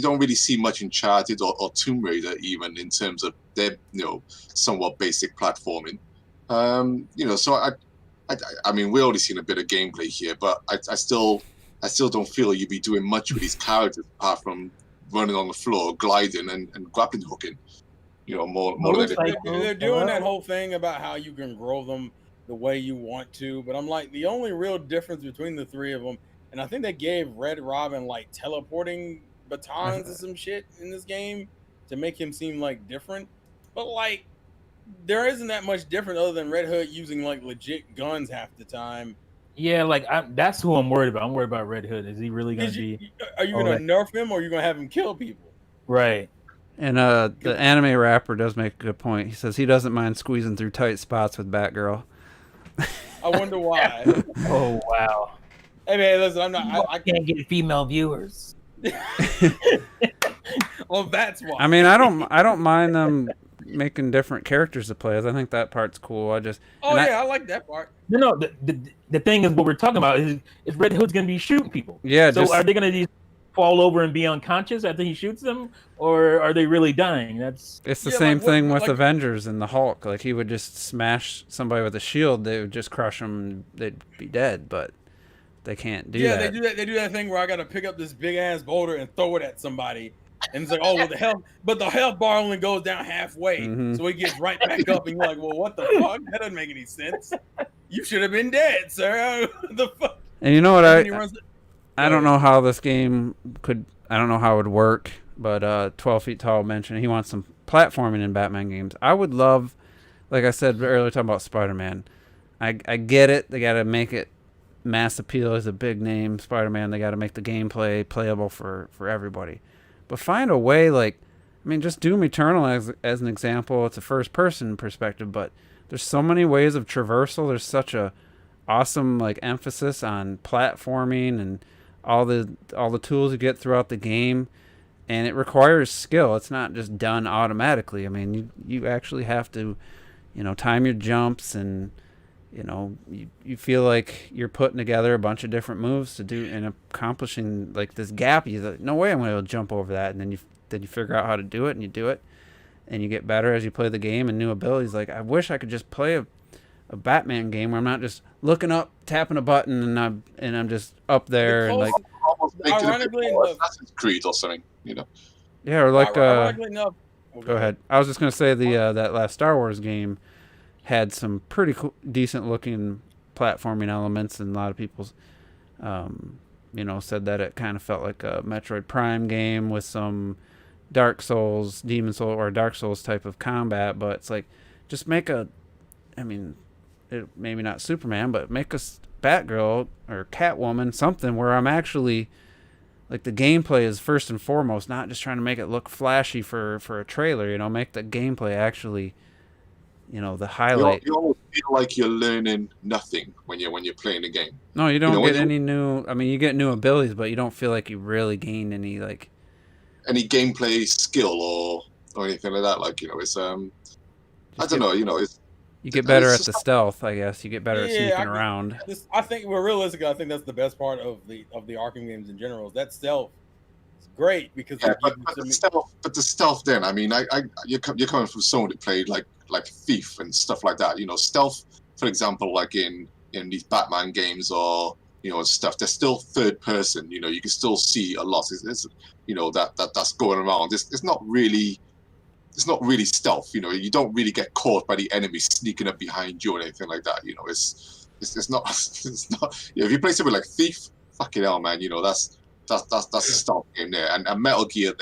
don't really see much Uncharted or Tomb Raider even in terms of their somewhat basic platforming. So I mean, we're already seeing a bit of gameplay here, but I still don't feel you'd be doing much with these characters apart from running on the floor, gliding and grappling hooking. More they're doing that whole thing about how you can grow them the way you want to, but I'm like, the only real difference between the three of them, and I think they gave Red Robin like teleporting batons or some shit in this game to make him seem like different, but like there isn't that much different other than Red Hood using like legit guns half the time. Yeah, like that's who I'm worried about. I'm worried about Red Hood. Is he really gonna be? Are you gonna nerf him, or are you gonna have him kill people? Right. And the anime rapper does make a good point. He says he doesn't mind squeezing through tight spots with Batgirl. I wonder why. Oh wow. Hey man, listen, I can't get female viewers. Well, that's why. I mean, I don't mind them making different characters to play as. I think that part's cool. I like that part. No, the thing is, what we're talking about is Red Hood's gonna be shooting people. Yeah. So are they gonna just fall over and be unconscious after he shoots them, or are they really dying? It's the same thing with Avengers and the Hulk. Like he would just smash somebody with a shield, they would just crush them, and they'd be dead. But they can't do that. Yeah, they do that. They do that thing where I got to pick up this big ass boulder and throw it at somebody, And it's like, oh, well, the health bar only goes down halfway, Mhm. so he gets right back up, and you're like, well, what the fuck? That doesn't make any sense. You should have been dead, sir. The fuck? And you know what? And then he runs. I don't know how this game could. I don't know how it would work. But 12 Feet Tall mentioned he wants some platforming in Batman games. I would love, like I said earlier, talking about Spider-Man. I get it. They got to make it mass appeal as a big name, Spider-Man. They got to make the gameplay playable for everybody. But find a way, like, I mean, just Doom Eternal as an example. It's a first-person perspective, but there's so many ways of traversal. There's such a awesome like emphasis on platforming and all the tools you get throughout the game, and it requires skill. It's not just done automatically. I mean, you actually have to, time your jumps, and you feel like you're putting together a bunch of different moves to do and accomplishing like this gap. You're like, no way I'm going to jump over that, and then you figure out how to do it, and you do it, and you get better as you play the game and new abilities. Like, I wish I could just play a Batman game where I'm not just looking up, tapping a button, and I'm just up there and like almost make ironically it a bit more enough- Assassin's Creed or something, yeah, or like Ironically enough, go ahead. I was just gonna say that last Star Wars game had some pretty cool, decent looking platforming elements, and a lot of people, said that it kind of felt like a Metroid Prime game with some Dark Souls, Demon Soul, or Dark Souls type of combat. But it's like, just make maybe not Superman, but make a Batgirl or Catwoman, something where I'm actually like the gameplay is first and foremost, not just trying to make it look flashy for a trailer. Make the gameplay actually, the highlight. You almost feel like you're learning nothing when you're playing the game. No, you don't get any new. I mean, you get new abilities, but you don't feel like you really gained any gameplay skill or anything like that. Like it's I don't know. It's you get better at the stealth, I guess. You get better at sneaking around. I think, well, realistically, I think that's the best part of the Arkham games in general. Is that stealth is great because but the stealth. Then I mean, you're coming from someone that played like Thief and stuff like that. Stealth, for example, like in these Batman games or stuff. They're still third person. You can still see a lot. It's that's going around. It's not really. It's not really stealth, you don't really get caught by the enemy sneaking up behind you or anything like that. It's not if you play something like Thief, fucking hell, man, that's a stealth game there. And Metal Gear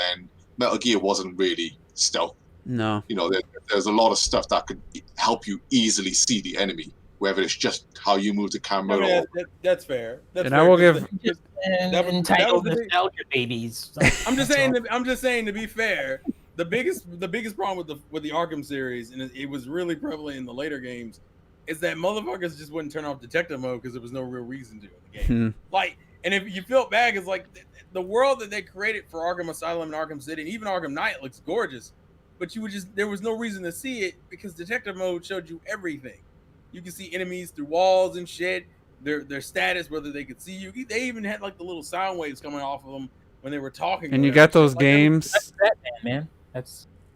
wasn't really stealth. No. There's a lot of stuff that could help you easily see the enemy, whether it's just how you move the camera. That's fair. That's and fair. I will give entitled nostalgia babies. I'm just saying to be fair. The biggest problem with the Arkham series, and it was really prevalent in the later games, is that motherfuckers just wouldn't turn off detective mode because there was no real reason to in the game. And if you felt bad, it's like the world that they created for Arkham Asylum and Arkham City, and even Arkham Knight looks gorgeous, but there was no reason to see it because detective mode showed you everything. You can see enemies through walls and shit, their status, whether they could see you. They even had like the little sound waves coming off of them when they were talking. And you got those games. That's Batman, man.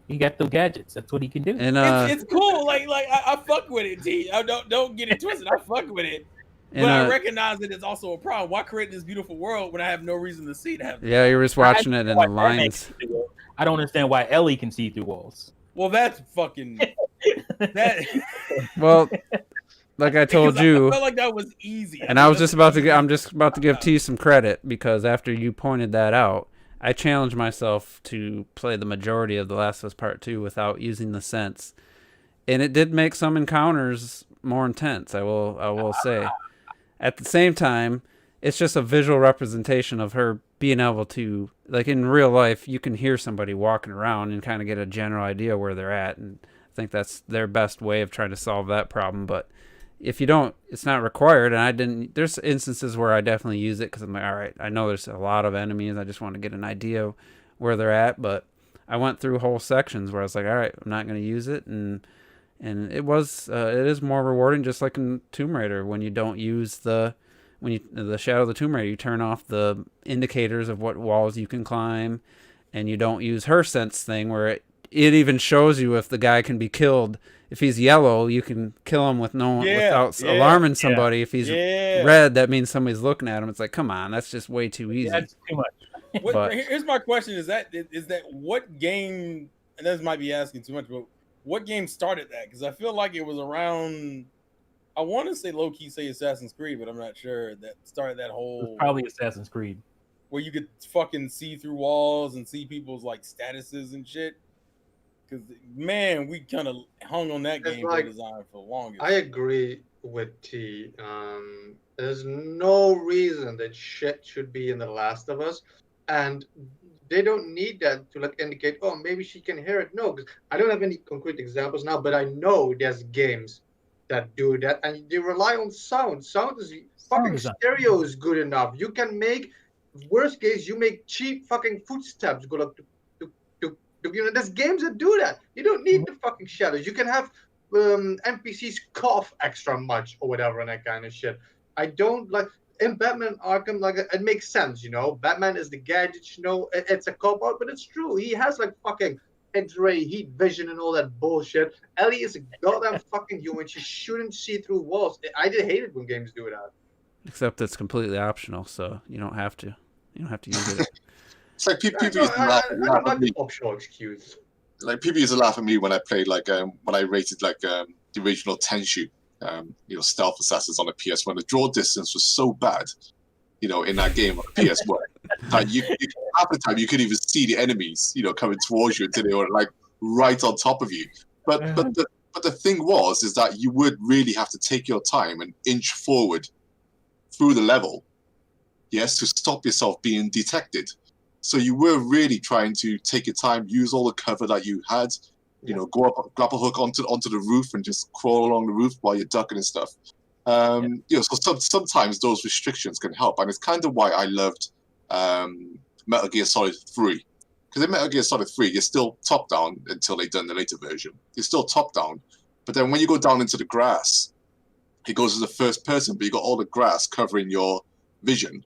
He got the gadgets. That's what he can do. And it's cool. Like I fuck with it, T. Don't get it twisted. I fuck with it. But I recognize that it's also a problem. Why create this beautiful world when I have no reason to see that? Yeah, you're just watching it in the lines. I don't understand why Ellie can see through walls. Well, that's fucking that. Well, like I told you, I felt like that was easy. And I'm just about to give T some credit because after you pointed that out, I challenged myself to play the majority of The Last of Us Part 2 without using the sense. And it did make some encounters more intense, I will say. At the same time, it's just a visual representation of her being able to, like in real life, you can hear somebody walking around and kind of get a general idea where they're at. And I think that's their best way of trying to solve that problem. But if you don't, it's not required. And there's instances where I definitely use it because I'm like, all right, I know there's a lot of enemies. I just want to get an idea where they're at. But I went through whole sections where I was like, all right, I'm not going to use it. And it is more rewarding, just like in Tomb Raider, when you don't use the Shadow of the Tomb Raider, you turn off the indicators of what walls you can climb, and you don't use her sense thing where it even shows you if the guy can be killed. If he's yellow, you can kill him without alarming somebody. If he's red, that means somebody's looking at him. It's like, come on, that's just way too easy. That's too much. But Here's my question: is that what game? And this might be asking too much, but what game started that? Because I feel like it was around. I want to say low key say Assassin's Creed, but I'm not sure. That started that It was whole probably Assassin's Creed. where you could fucking see through walls and see people's like statuses and shit. Because man, we kind of hung on that It's gameplay like- design for the longest. I agree with T. There's no reason that shit should be in The Last of Us, and they don't need that to like indicate, oh, maybe she can hear it. No, because I don't have any concrete examples now, but I know there's games that do that, and they rely on sound. Sound is fucking design. stereo is good enough. You can make, worst case, you make cheap fucking footsteps go up there's games that do that. You don't need the fucking shadows. You can have NPCs cough extra much or whatever and that kind of shit. I don't like in Batman Arkham, like it makes sense, you know. Batman is the gadget, you know. It's a cop out, but it's true. He has like fucking X-ray, heat vision, and all that bullshit. Ellie is a goddamn fucking human. She shouldn't see through walls. I did hate it when games do that. except it's completely optional, so you don't have to. You don't have to use it. It's like people I used to laugh don't at like me. the optional excuse. Like people used to laugh at me when I played when I rated the original Tenchu, stealth assassins on the PS1. The draw distance was so bad, in that game on the PS1 that you half the time you couldn't even see the enemies, coming towards you until they were like right on top of you. But the thing is that you would really have to take your time and inch forward through the level, yes, to stop yourself being detected. So you were really trying to take your time, use all the cover that you had, go up, grapple hook onto the roof and just crawl along the roof while you're ducking and stuff. So sometimes those restrictions can help, and it's kind of why I loved Metal Gear Solid 3. Because in Metal Gear Solid 3, you're still top down until they've done the later version. You're still top down, but then when you go down into the grass, it goes as the first person, but you got all the grass covering your vision.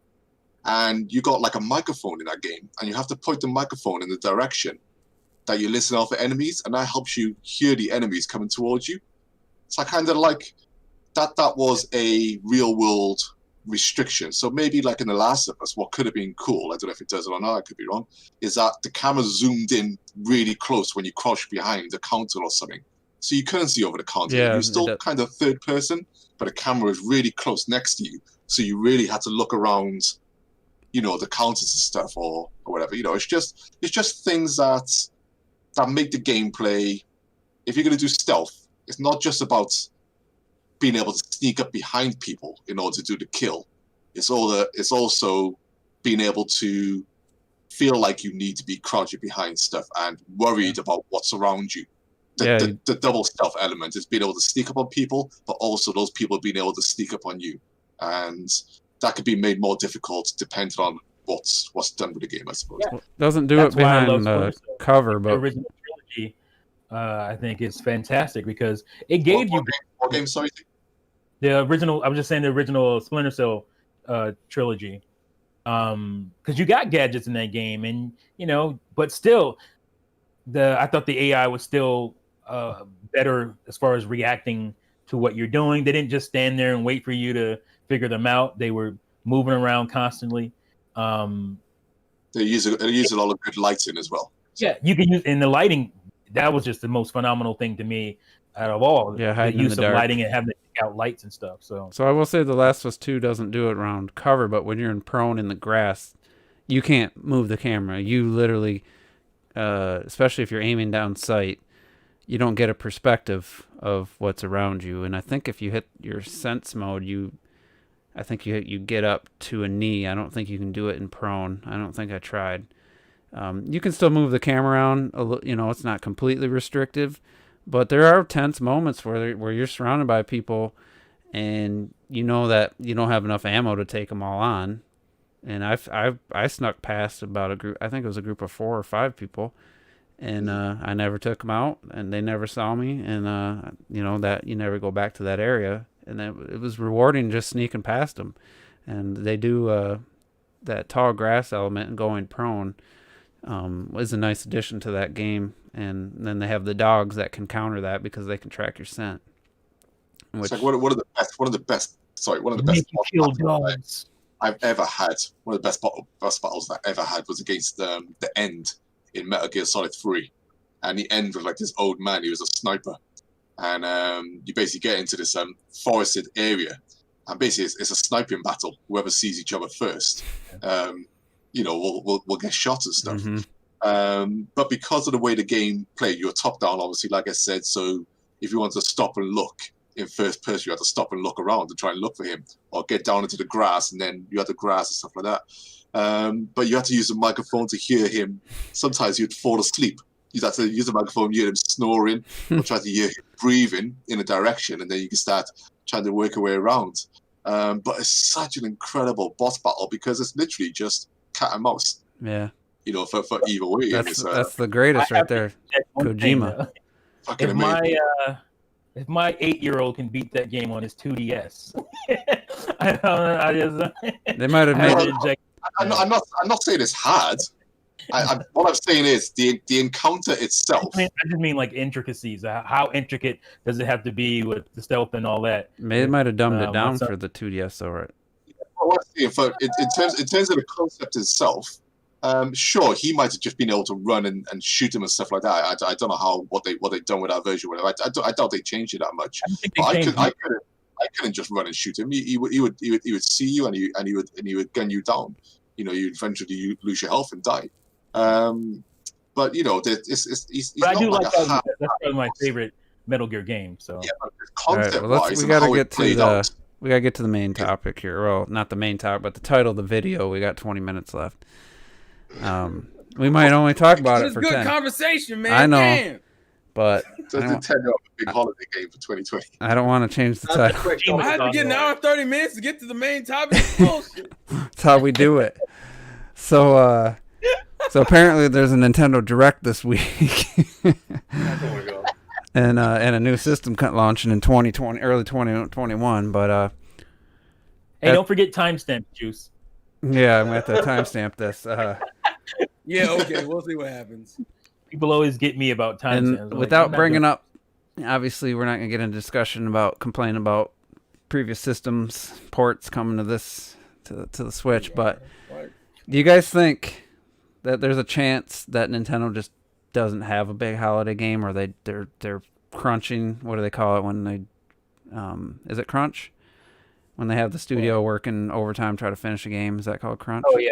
And you got like a microphone in that game, and you have to point the microphone in the direction that you listen out for enemies, and that helps you hear the enemies coming towards you. So I kind of like that was a real world restriction. So maybe like in The Last of Us, what could have been cool, I don't know if it does it or not, I could be wrong, is that the camera zoomed in really close when you crouched behind the counter or something. So you couldn't see over the counter. Yeah, You're still kind of third person, but the camera is really close next to you. So you really had to look around, the counters and stuff or whatever. It's just things that make the gameplay. If you're going to do stealth, it's not just about being able to sneak up behind people in order to do the kill. It's also being able to feel like you need to be crouching behind stuff and worried about what's around you. The double stealth element is being able to sneak up on people, but also those people being able to sneak up on you. And that could be made more difficult depending on what's done with the game, I suppose. Yeah. Doesn't do That's it why I behind love cover, The but original trilogy, I think, is fantastic because it gave you What game? Sorry. the original. I was just saying the original Splinter Cell trilogy, because you got gadgets in that game, and but still, I thought the AI was still better as far as reacting to what you're doing. They didn't just stand there and wait for you to figure them out. They were moving around constantly. They use a lot of good lighting as well. So. Yeah, you can use in the lighting. That was just the most phenomenal thing to me out of all. Yeah, the hiding in use the of dark. lighting and having to pick out lights and stuff. So I will say The Last of Us 2 doesn't do it around cover, but when you're in prone in the grass, you can't move the camera. You literally, especially if you're aiming down sight, you don't get a perspective of what's around you. And I think if you hit your sense mode, you get up to a knee. I don't think you can do it in prone. I don't think I tried. You can still move the camera around. It's not completely restrictive, but there are tense moments where you're surrounded by people, and you know that you don't have enough ammo to take them all on. And I snuck past about a group. I think it was a group of 4 or 5 people, and I never took them out, and they never saw me. And that you never go back to that area. And it was rewarding just sneaking past them. And they do that tall grass element and going prone was a nice addition to that game. And then they have the dogs that can counter that because they can track your scent. Which, it's like one of the best make you kill dogs. I've ever had. One of the best battles that I ever had was against the End in Metal Gear Solid 3. And the End was like this old man. He was a sniper. And you basically get into this forested area. And basically, it's a sniping battle. Whoever sees each other first, will get shot and stuff. But because of the way the game played, you're top down, obviously, like I said. So if you want to stop and look in first person, you have to stop and look around and try and look for him, or get down into the grass, and then you have the grass and stuff like that. But you have to use the microphone to hear him. Sometimes you'd fall asleep. You'd have to use the microphone, hear him snoring, or try to hear him breathing in a direction, and then you can start trying to work your way around. But it's such an incredible boss battle because it's literally just cat and mouse. Yeah. For either way. That's the greatest right there. Kojima. If my 8-year-old can beat that game on his 2DS, they might have made it. I'm not saying it's hard. What I'm saying is the encounter itself. I just mean like intricacies. How intricate does it have to be with the stealth and all that? They might have dumbed it down for the 2DS, though, right? Well, in terms of the concept itself, sure, he might have just been able to run and shoot him and stuff like that. I don't know what they've done with that version. Whatever. I doubt they changed it that much. I couldn't just run and shoot him. He would see you and he would gun you down. You'd eventually lose your health and die. But he's but I do not like that. That's probably my favorite Metal Gear game. So yeah, right, we gotta get to the main topic here. Well, not the main topic, but the title of the video. We got 20 minutes left. We might only talk about it for 10. Good conversation, man. I know, damn. but so it's a 10 big holiday game for 2020. I don't want to change the title. I had to get an hour and 30 minutes to get to the main topic. Bullshit. That's how we do it. So apparently there's a Nintendo Direct this week. And a new system launching in 2020, early 2021. But hey, don't forget timestamp juice. Yeah, I'm gonna have to timestamp this. Yeah, okay, we'll see what happens. People always get me about timestamps. And without bringing up, obviously, we're not gonna get into discussion about complaining about previous systems ports coming to this to the Switch. But do you guys think that there's a chance that Nintendo just doesn't have a big holiday game, or they're crunching? What do they call it when they is it crunch? When they have the studio working overtime try to finish a game, is that called crunch? Oh yeah.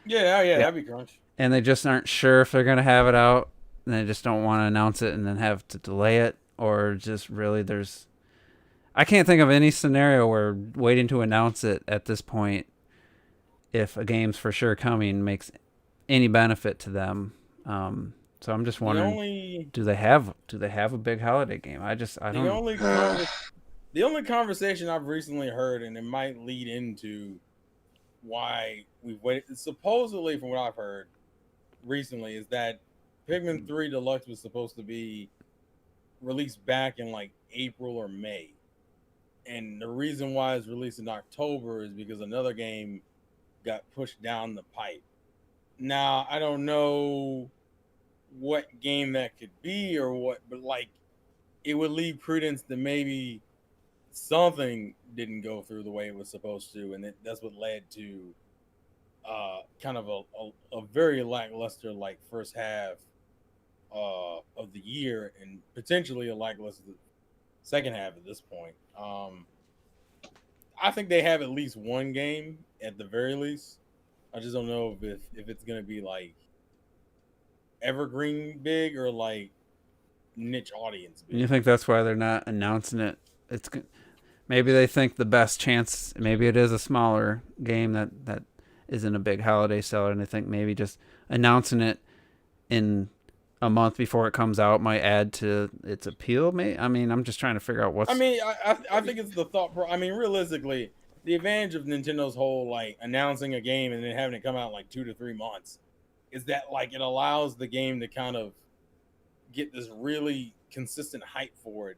Yeah, that'd be crunch. And they just aren't sure if they're gonna have it out, and they just don't want to announce it and then have to delay it, or just really I can't think of any scenario where waiting to announce it at this point, if a game's for sure coming, makes any benefit to them. So I'm just wondering, do they have a big holiday game? I don't know. The only conversation I've recently heard, and it might lead into why we've waited, supposedly from what I've heard recently, is that Pikmin 3 Deluxe was supposed to be released back in like April or May. And the reason why it's released in October is because another game got pushed down the pipe. Now, I don't know what game that could be or what, but like it would leave credence that maybe something didn't go through the way it was supposed to, and that's what led to kind of a very lackluster like first half of the year, and potentially a lackluster second half at this point. I think they have at least one game at the very least. I just don't know if it's gonna be like evergreen big or like niche audience big. You think that's why they're not announcing it? Maybe they think the best chance, maybe it is a smaller game that isn't a big holiday seller, and they think maybe just announcing it in a month before it comes out might add to its appeal. I mean, I'm just trying to figure out what's... I think it's the thought... realistically, the advantage of Nintendo's whole, like, announcing a game and then having it come out in, like, 2 to 3 months is that, like, it allows the game to kind of get this really consistent hype for it,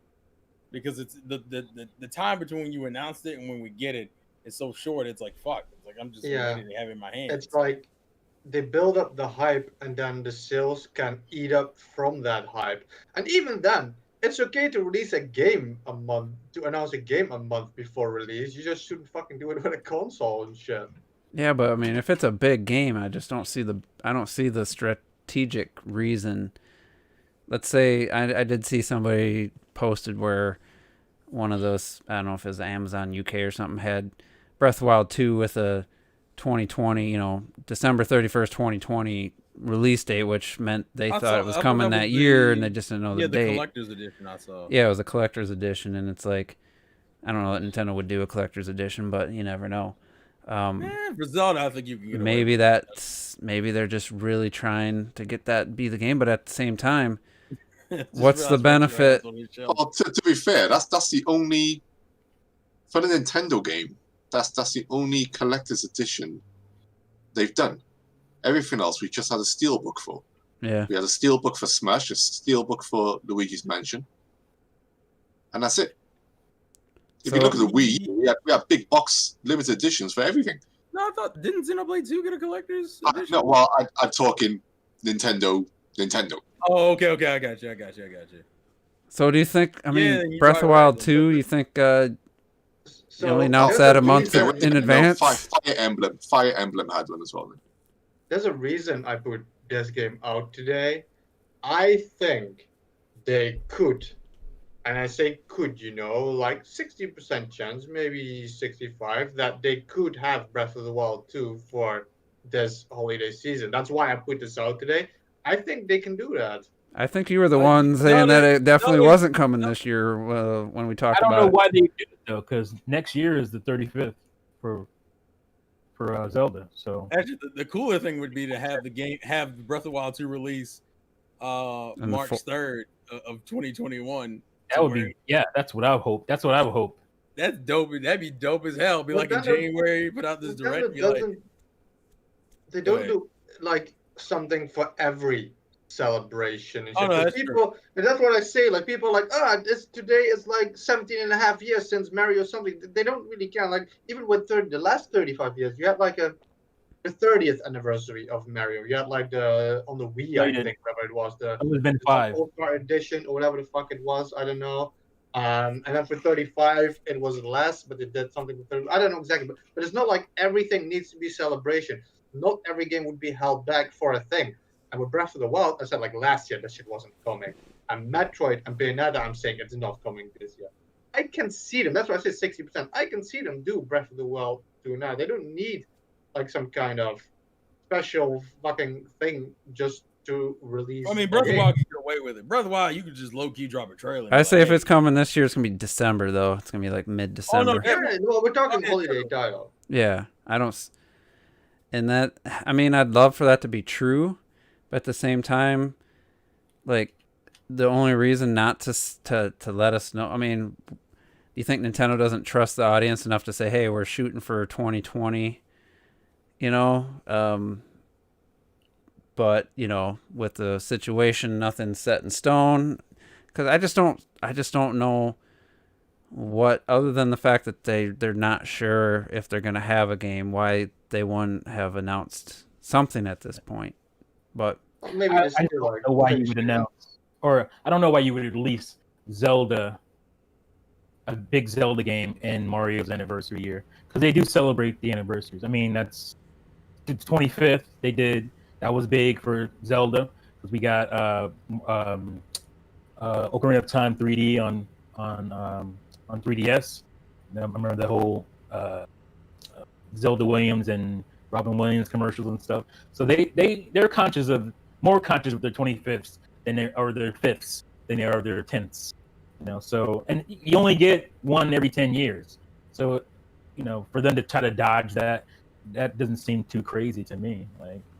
because it's the time between when you announced it and when we get it is so short. It's like, fuck. It's like, I'm just ready to have it in my hands. It's like they build up the hype and then the sales can eat up from that hype. And even then, it's okay to release a game a month, to announce a game a month before release. You just shouldn't fucking do it with a console and shit. Yeah, but I mean, if it's a big game, I just don't see the strategic reason. Let's say I did see somebody posted where one of those, I don't know if it was Amazon UK or something, had Breath of the Wild 2 with a 2020, December 31st, 2020 release date, which meant they thought it was coming that year and they just didn't know the date. The collector's edition I saw. Yeah, it was a collector's edition, and it's like, I don't know that Nintendo would do a collector's edition, but you never know. For Zelda, I think you can get maybe maybe they're just really trying to get that be the game, but at the same time, what's the benefit? Well, to be fair, that's the only for the Nintendo game. That's the only collector's edition they've done. Everything else we just had a steelbook for. Yeah, we had a steelbook for Smash, a steelbook for Luigi's Mansion, and that's it. If you look at the Wii, we have big box limited editions for everything. No, I thought, didn't Xenoblade 2 get a collector's edition? No, well, I'm talking Nintendo. Oh, okay, I got you. So do you think, I mean, Breath of the Wild 2, you think you only announced that a month in advance? Fire Emblem had one as well. There's a reason I put this game out today. I think they could, and I say could, like 60% chance, maybe 65, that they could have Breath of the Wild 2 for this holiday season. That's why I put this out today. I think they can do that. I think you were the one saying that it definitely wasn't coming this year when we talked about it. I don't know why they did it, though, because next year is the 35th for Zelda. So actually, the cooler thing would be to have Breath of the Wild 2 release March 3rd of 2021. That would be, that's what I would hope. That's dope. That'd be dope as hell. Be like in January, put out this direct. They don't do like something for every celebration. And that's people, and that's what I say. Like people are like, today is like 17 and a half years since Mario something. They don't really care. Like even with the last 35 years, you had like the 30th anniversary of Mario. You had like on the Wii, I think, whatever it was, it would have been 5 All-Star Edition or whatever the fuck it was. I don't know. And then for 35, it was less, but it did something with 30. I don't know exactly, but it's not like everything needs to be celebration. Not every game would be held back for a thing. And with Breath of the Wild, I said like last year that shit wasn't coming. And Metroid and Bayonetta, I'm saying it's not coming this year. I can see them. That's why I say 60%. I can see them do Breath of the Wild 2 now. They don't need like some kind of special fucking thing just to release. I mean, Breath of the Wild, you get away with it. Breath of the Wild, you could just low key drop a trailer. I say if it's coming this year, it's gonna be December though. It's gonna be like mid-December. Oh no, well, we're talking holiday title. Yeah, I don't. And that, I mean, I'd love for that to be true, but at the same time, like the only reason not to let us know. I mean, do you think Nintendo doesn't trust the audience enough to say, "Hey, we're shooting for 2020"? But with the situation, nothing's set in stone. Because I just don't know what, other than the fact that they're not sure if they're gonna have a game, why they wouldn't have announced something at this point. But maybe I don't know why you would announce, or I don't know why you would release Zelda, a big Zelda game in Mario's anniversary year, because they do celebrate the anniversaries. I mean, that's the 25th. They did. That was big for Zelda because we got Ocarina of Time 3D on 3DS. I remember the whole Zelda Williams and Robin Williams commercials and stuff. So they're more conscious of their 25ths than their 5ths than they are their 10ths. So, and you only get one every 10 years. So, for them to try to dodge that doesn't seem too crazy to me.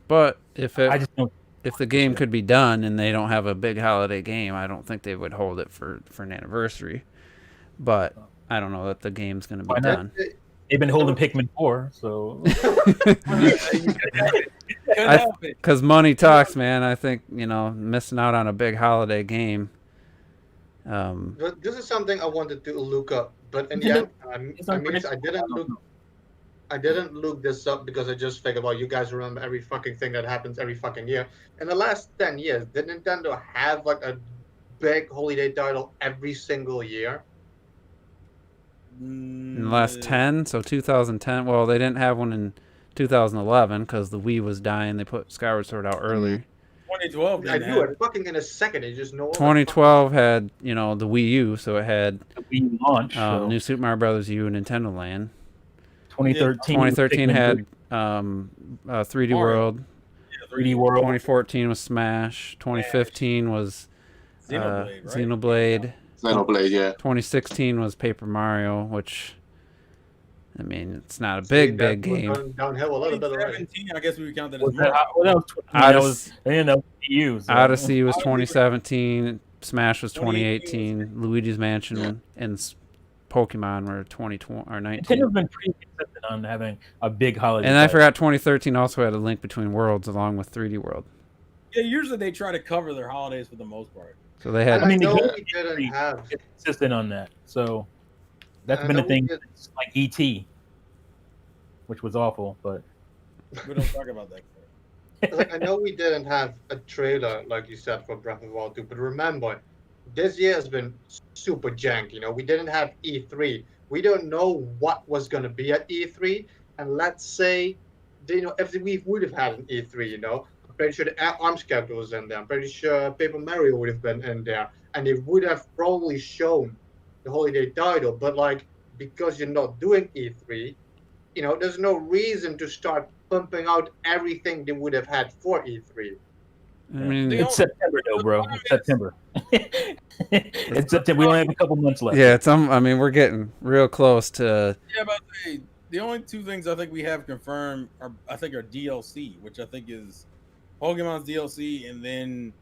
But if the game could be done and they don't have a big holiday game, I don't think they would hold it for an anniversary. But I don't know that the game's going to be done. They've been holding Pikmin 4, so because money talks, man. I think missing out on a big holiday game. This is something I wanted to look up, but in the end, I didn't look this up because I just figured, well, you guys remember every fucking thing that happens every fucking year. In the last 10 years, did Nintendo have like a big holiday title every single year? In the last 10, so 2010. Well, they didn't have one in 2011 because the Wii was dying. They put Skyward Sword out earlier. 2012 I didn't knew have it fucking in a second. It just no. 2012 had the Wii U, so it had The Wii launch. So New Super Mario Brothers U and Nintendo Land. 2013. 2013 Pikmin had 3D Mario. World. 3D World. 2014 was Smash. 2015 was Xenoblade, right? Xenoblade. Xenoblade, yeah. 2016 was Paper Mario, which, I mean, it's not a big game. Downhill a little bit already. 2017, I guess we would count that as Was Mario. that, well, that was 20, that was EU. So. Odyssey was Odyssey 2017. Smash was 2018. 2018. Luigi's Mansion and Pokemon were 2020 or 19. Nintendo's been pretty consistent on having a big holiday. And I title. forgot 2013 also had a Link Between Worlds along with 3D World. Yeah, usually they try to cover their holidays for the most part. So they had. I mean, know the we didn't have. It's consistent on that. So that's I been know the we thing. did- Like ET, which was awful, but We don't talk about that. Like, I know we didn't have a trailer, like you said, for Breath of the Wild 2, but remember, this year has been super jank. We didn't have E3. We don't know what was going to be at E3. And let's say, if we would have had an E3, I'm pretty sure the ARMS character was in there. I'm pretty sure Paper Mario would have been in there. And they would have probably shown the holiday title. But, because you're not doing E3, there's no reason to start pumping out everything they would have had for E3. I mean, it's September though, bro. It's September. It's September. We only have a couple months left. yeah, I mean, we're getting real close to. Yeah, but the only two things I think we have confirmed are DLC, which I think is Pokemon's DLC and then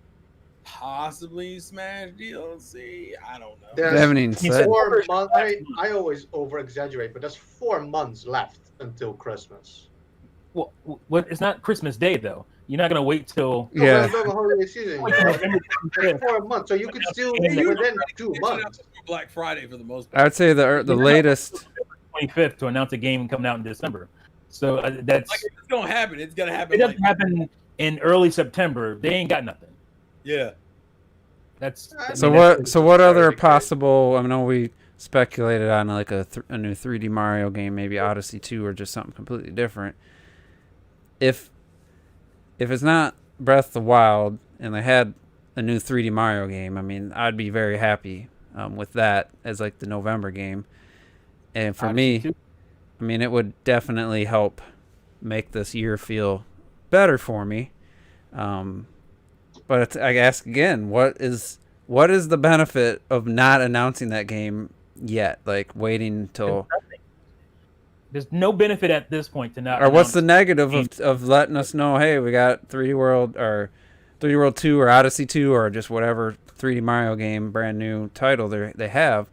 possibly Smash DLC. I don't know. They There's haven't even said. 4 months. I always over exaggerate, but there's 4 months left until Christmas. Well, it's not Christmas Day though. You're not gonna wait till. No, Yeah. but it's not a holiday season. November It's 4 months, so you could still Yeah, be within 2 months. Black Friday for the most part. I would say the latest. 25th to announce a game coming out in December. So that's Like, if it's gonna happen, it's gonna happen. it doesn't happen in early September. They ain't got nothing. Yeah. That's So what other possible? I know we speculated on like a new 3D Mario game, maybe Odyssey 2 or just something completely different. If it's not Breath of the Wild and they had a new 3D Mario game, I mean, I'd be very happy with that as like the November game. And for Odyssey me, 2? I mean, it would definitely help make this year feel better for me. But I ask again, what is the benefit of not announcing that game yet? Like waiting till, There's no benefit at this point to not. or what's the announce negative of letting us know, hey, we got 3D World or 3D World 2 or Odyssey 2 or just whatever 3D Mario game, brand new title they have.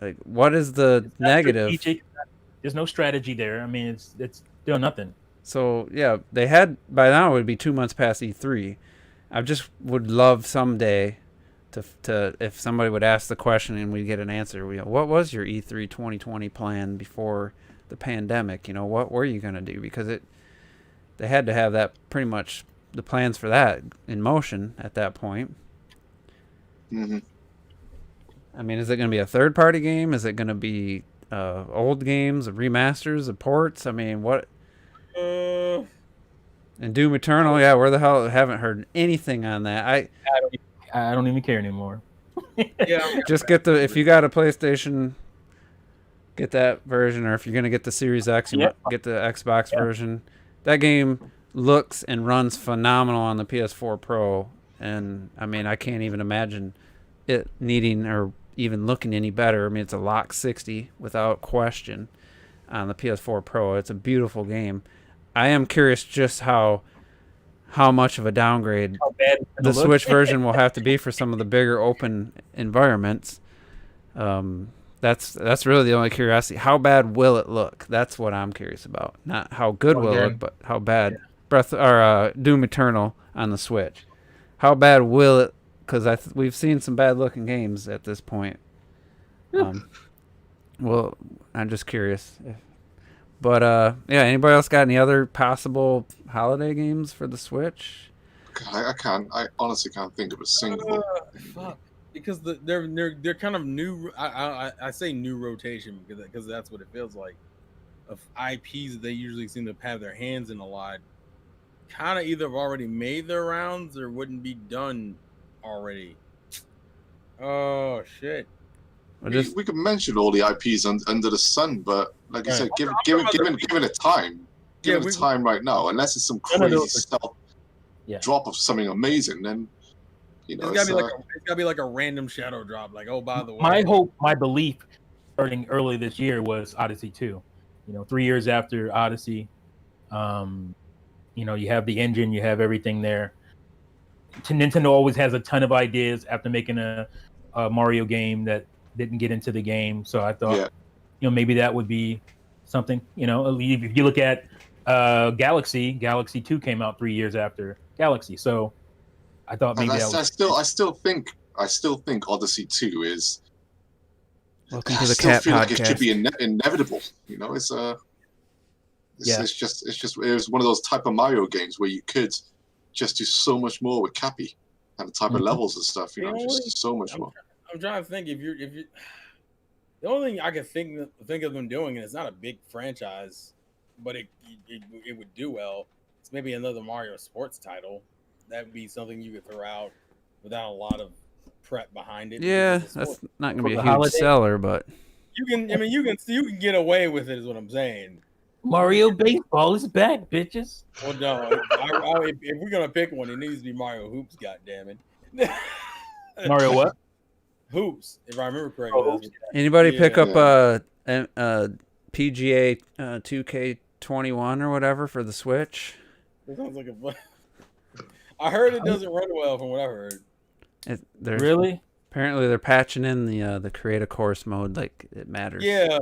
Like, what is the It's not negative? strategic. There's no strategy there. I mean, it's doing nothing. So yeah, they had by now it would be 2 months past E3. I just would love someday to if somebody would ask the question and we get an answer. What was your E3 2020 plan before the pandemic? What were you gonna do? Because they had to have that pretty much the plans for that in motion at that point. Mm-hmm. I mean, is it gonna be a third party game? Is it gonna be old games, remasters, ports? I mean, what? And Doom Eternal, yeah, where the hell? Haven't heard anything on that. I don't even care anymore. Yeah. Just get if you got a PlayStation, get that version, or if you're gonna get the Series X, you get the Xbox version. That game looks and runs phenomenal on the PS4 Pro, and I mean, I can't even imagine it needing or even looking any better. I mean, it's a lock 60 without question on the PS4 Pro. It's a beautiful game. I am curious just how much of a downgrade How bad it's the gonna look. Switch version will have to be for some of the bigger open environments. That's really the only curiosity. How bad will it look? That's what I'm curious about. Not how good will it look, but how bad. Doom Eternal on the Switch. How bad will it? Because we've seen some bad looking games at this point. Well, I'm just curious. But yeah, anybody else got any other possible holiday games for the Switch? I can't. I honestly can't think of a single. Fuck. Because they're kind of new. I say new rotation because that's what it feels like. of IPs that they usually seem to have their hands in a lot kind of either have already made their rounds or wouldn't be done already. Oh shit! We could mention all the IPs under the sun, but like you Right. said, given it time, given it time right now, unless it's some crazy stealth drop of something amazing, then you know it's gotta be like a random shadow drop. Like, oh, by the way, My hope, my belief, starting early this year was Odyssey 2. 3 years after Odyssey, you have the engine, you have everything there. Nintendo always has a ton of ideas after making a Mario game that didn't get into the game. So I thought, maybe that would be something. If you look at Galaxy 2 came out 3 years after Galaxy. So I thought maybe I still think Odyssey 2 is. Welcome to the I still Cat feel Podcast. like it should be inevitable. It was one of those type of Mario games where you could just do so much more with Cappy and the type of levels and stuff. Just so much more. I'm trying to think if you the only thing I could think of them doing, and it's not a big franchise, but it would do well. It's maybe another Mario sports title. That would be something you could throw out without a lot of prep behind it. Yeah, that's not gonna be a huge seller, but you can get away with it, is what I'm saying. Mario Baseball is back, bitches. Well, no, if we're gonna pick one, it needs to be Mario Hoops. Goddammit. Mario what? Hoops, if I remember correctly. Anybody pick up PGA 2K21 or whatever for the Switch? That sounds like a fun. I heard it doesn't run well from what I heard. Really? Apparently, they're patching in the create a course mode like it matters. Yeah,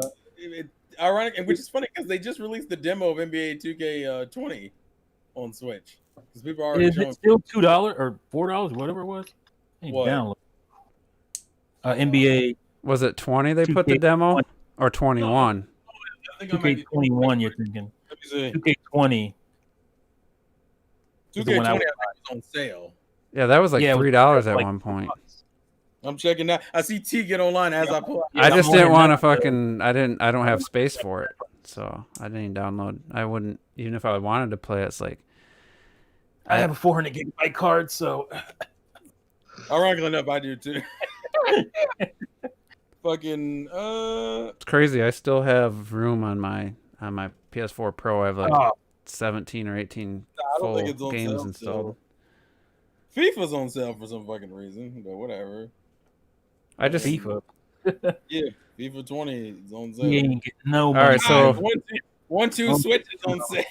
ironic, and which is funny because they just released the demo of NBA 2K20 on Switch. Because people are already Is it still $2 or $4, whatever it was? Download. NBA. Was it 20 they put the demo? Or 21? 2K21, you're thinking. 2K20. 2K20 was on sale. Yeah, that was like $3 at one point. I'm checking that. I see T get online as I pull. I just didn't want to fucking. I don't have space for it, so I didn't download. I wouldn't, even if I wanted to play it. It's like I have a 400 gigabyte card, so. Ironically enough, I do too. Fucking. It's crazy. I still have room on my PS4 Pro. I have like 17 or 18 full games installed. FIFA's on sale for some fucking reason, but whatever. FIFA. Yeah, FIFA 20 is on sale. You ain't getting no money. All right, so 1-2 Switch is on sale.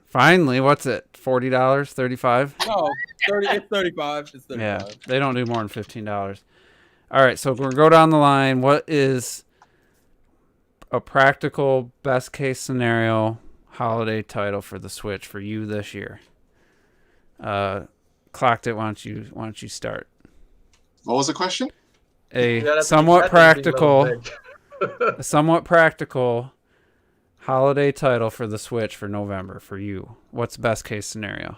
Finally, what's it? $40, $35? No, 30. It's 35. It's 35. Yeah, they don't do more than $15. All right, so we're gonna go down the line. What is a practical best case scenario holiday title for the Switch for you this year? Clocked it. Why don't you start? What was the question? A somewhat practical holiday title for the Switch for November for you. What's best case scenario?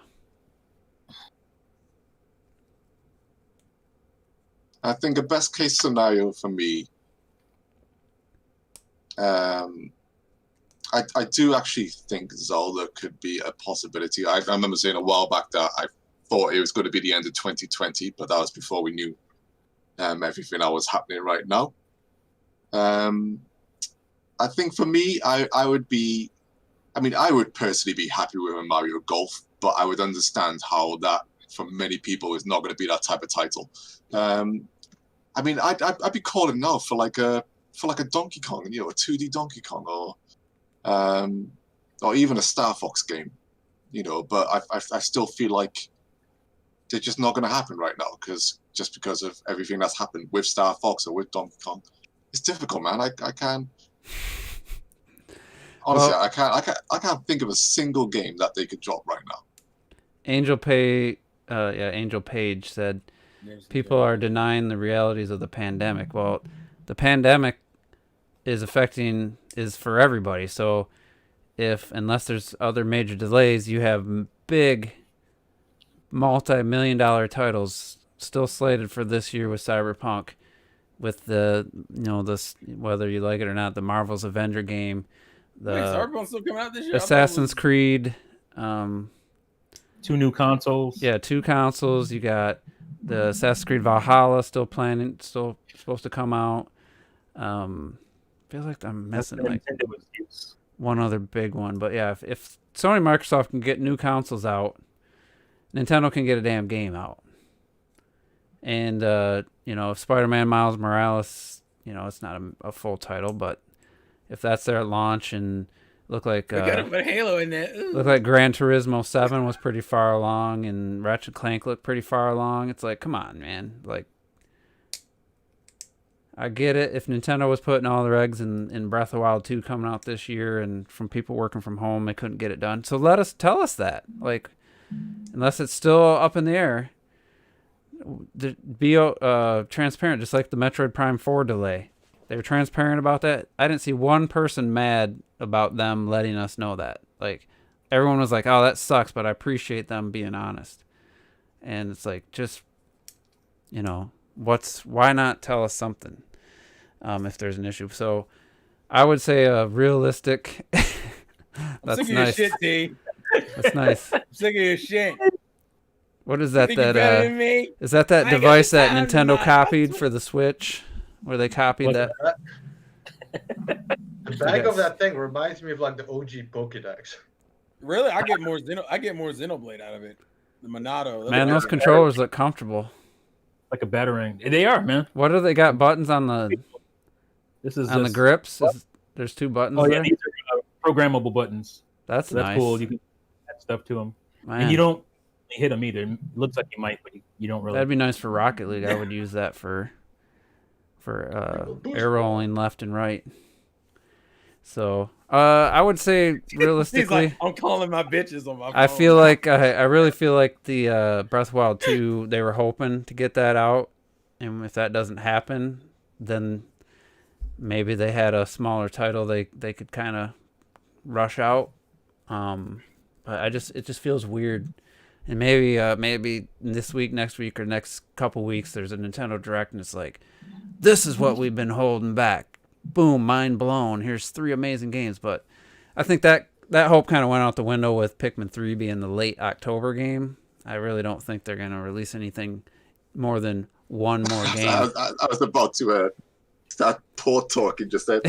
I think a best case scenario for me. I do actually think Zelda could be a possibility. I remember saying a while back that I thought it was going to be the end of 2020, but that was before we knew everything that was happening right now. I think for me, I would personally be happy with a Mario Golf, but I would understand how that for many people is not going to be that type of title. I'd be calling now for like a Donkey Kong, a 2D Donkey Kong, or even a Star Fox game, But I still feel like they're just not going to happen right now because of everything that's happened with Star Fox or with Donkey Kong. It's difficult, man. I can't. Honestly, I can't think of a single game that they could drop right now. Angel Page said people are denying the realities of the pandemic. Well, the pandemic is for everybody. So unless there's other major delays, you have big multi-million-dollar titles still slated for this year with Cyberpunk, with this, whether you like it or not, the Marvel's Avenger game, Wait, the Cyberpunk's still coming out this year? Assassin's Creed. 2 new consoles. Yeah, 2 consoles. You got the Assassin's Creed Valhalla still supposed to come out. Feels like I'm missing like one other big one, but yeah, if Sony and Microsoft can get new consoles out, Nintendo can get a damn game out. And if Spider-Man Miles Morales, it's not a full title, but if that's their launch and look like we gotta put Halo in there. Look like Gran Turismo 7 was pretty far along, and Ratchet & Clank looked pretty far along. It's like, come on, man. Like, I get it. If Nintendo was putting all their eggs in Breath of the Wild 2 coming out this year, and from people working from home, they couldn't get it done. So tell us that. Like, unless it's still up in the air, be transparent, just like the Metroid Prime 4 delay. They were transparent about that. I didn't see one person mad about them letting us know that. Like, everyone was like, oh, that sucks, but I appreciate them being honest. And it's like, just, why not tell us something if there's an issue? So I would say a realistic. That's sick nice. Of your shit, T. That's nice. I'm sick of your shit. What is that? Is that Device that Nintendo copied for the Switch, where they copied that? The back of that thing reminds me of like the OG Pokédex. Really, I get more Xenoblade out of it. The Monado. Man, those controllers look comfortable. Like a batarang. They are, man. What do they got? Buttons on the? The grips. There's 2 buttons. Oh yeah, there? these are programmable buttons. That's nice. Nice. Cool. You can add stuff to them, Man. and you don't hit them either. It looks like you might, but you don't really. That'd be nice for Rocket League. I would use that for air rolling left and right. So I would say realistically, He's like, I'm calling my bitches on my phone. I feel like I really feel like the Breath of the Wild 2, they were hoping to get that out, and if that doesn't happen, then maybe they had a smaller title they could kind of rush out. But it just feels weird. And maybe this week, next week, or next couple weeks, there's a Nintendo Direct, and it's like, this is what we've been holding back. Boom, mind blown. Here's 3 amazing games. But I think that hope kind of went out the window with Pikmin 3 being the late October game. I really don't think they're going to release anything more than one more game. I was about to start poor talking just then.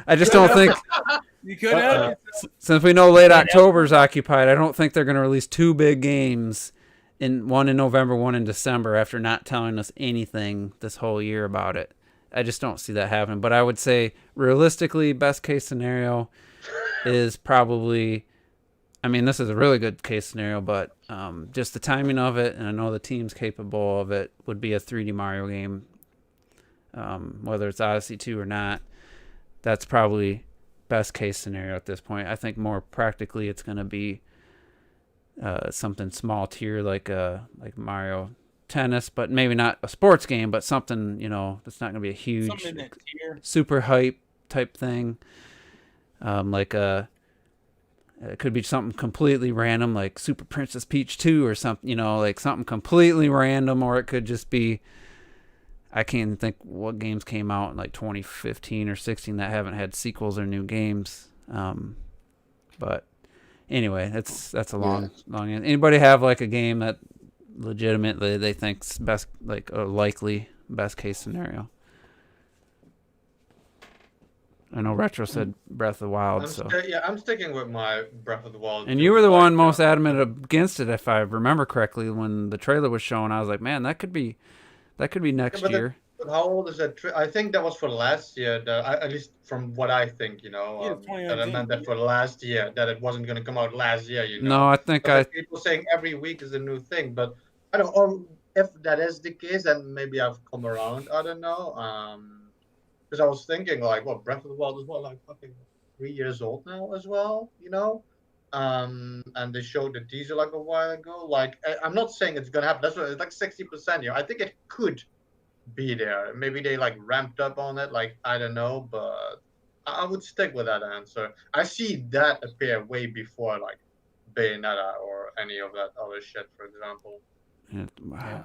I just don't think. You could have. Since we know late October's occupied, I don't think they're going to release 2 big games, one in November, one in December, after not telling us anything this whole year about it. I just don't see that happening. But I would say, realistically, best case scenario is probably, I mean, this is a really good case scenario, but just the timing of it, and I know the team's capable of it, would be a 3D Mario game, whether it's Odyssey 2 or not. That's probably best case scenario at this point. I think more practically it's going to be something small tier like Mario Tennis, but maybe not a sports game, but something, that's not going to be a huge super hype type thing. It could be something completely random like Super Princess Peach 2 or something, like something completely random, or it could just be, I can't think what games came out in like 2015 or 16 that haven't had sequels or new games. But anyway, that's a long end. Anybody have like a game that legitimately they think's best, like a likely best case scenario? I know Retro said Breath of the Wild. I'm sticking with my Breath of the Wild. And you were the one most adamant against it, if I remember correctly, when the trailer was shown. I was like, man, that could be next year. But how old is that? I think that was for last year. At least from what I think, that I meant that for last year, that it wasn't going to come out last year. No, I think people saying every week is a new thing, but I don't. Or if that is the case, then maybe I've come around. I don't know. Because I was thinking like, Breath of the Wild is like fucking 3 years old now as well, and they showed the teaser like a while ago. Like, I'm not saying it's gonna happen. That's what it's like 60%. I think it could be there. Maybe they like ramped up on it. Like, I don't know, but I would stick with that answer. I see that appear way before like Bayonetta or any of that other shit, for example. Yeah,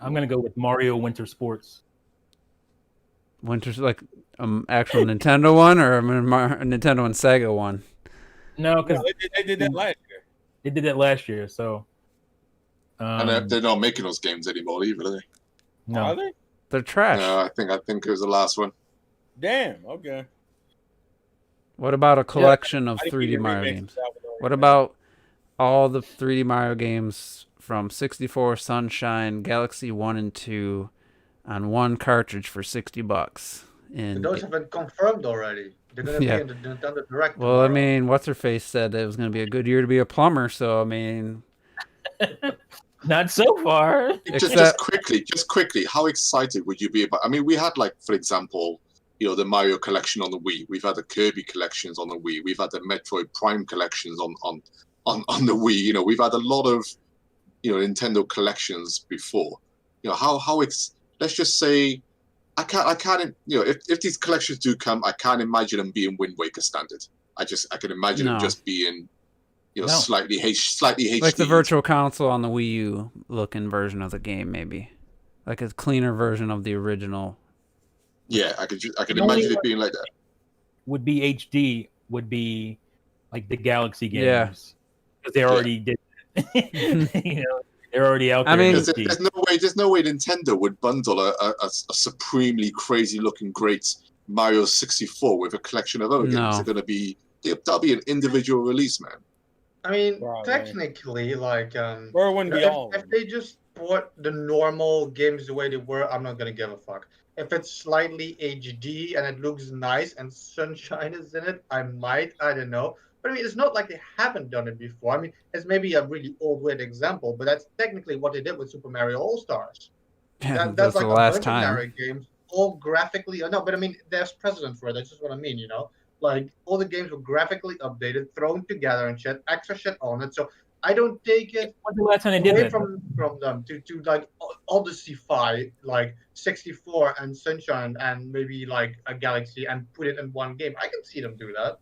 I'm gonna go with Mario Winter Sports. Winter's like actual Nintendo one or a Nintendo and Sega one? No, No, because they did that last year. they did that last year. So And they're not making those games anymore either, are they? no. Are they? They're trash. No, I think it was the last one. Damn. Okay. What about a collection of I didn't 3D get Mario remakes games? of that one already. What about all the 3D Mario games from 64, Sunshine, Galaxy 1 and 2 on one cartridge for $60? And those have been confirmed already. They're gonna Yeah. be in the Nintendo Direct. Well, I tomorrow. mean, what's her face said it was going to be a good year to be a plumber. So I mean, Not so far. Except- Just quickly, how excited would you be about? I mean, we had like, for example, the Mario collection on the Wii. We've had the Kirby collections on the Wii. We've had the Metroid Prime collections on the Wii. We've had a lot of Nintendo collections before. Let's just say, I can't. If these collections do come, I can't imagine them being Wind Waker standard. I can imagine them just being, No. slightly HD. like the Virtual Console on the Wii U looking version of the game, maybe like a cleaner version of the original. Yeah, I can The only imagine it one- being like that. Would be HD. Would be like the Galaxy games. Yeah. Because they already did. They're already out there. I mean- in There's, HD. there's no way Nintendo would bundle a supremely crazy looking great Mario 64 with a collection of other games. No. They're gonna be that'll be an individual release, man. I mean, Probably. technically, like, Or it wouldn't be all. if they just put the normal games the way they were, I'm not gonna give a fuck. If it's slightly HD and it looks nice and Sunshine is in it, I don't know. But I mean, it's not like they haven't done it before. I mean, it's maybe a really old, weird example, but that's technically what they did with Super Mario All-Stars. Yeah, That's that's like the a last bunch of time. Mario games, all graphically. No, but I mean, there's precedent for it. That's just what I mean, Like, all the games were graphically updated, thrown together and shit, extra shit on it. So I don't take it When's the last time they did away that? from them to like Odyssey-fy, like 64 and Sunshine and maybe like a Galaxy and put it in one game. I can see them do that.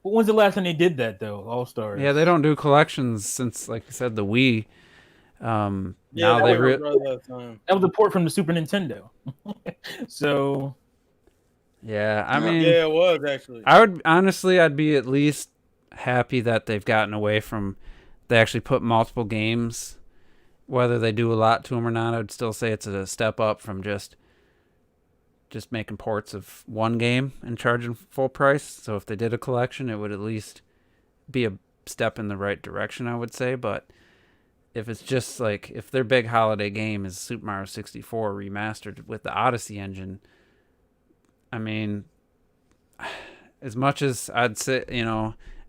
But when's the last time they did that though? All Stars. Yeah, they don't do collections since, like you said, the Wii. Yeah, Now that they was around that time. That was a port from the Super Nintendo. So yeah, I mean, Yeah, it was actually. I'd be at least happy that they've gotten away from. They actually put multiple games. Whether they do a lot to them or not, I'd still say it's a step up from just making ports of one game and charging full price. So if they did a collection, it would at least be a step in the right direction, I would say. But if it's just like, if their big holiday game is Super Mario 64 remastered with the Odyssey engine, I mean, as much as I'd say,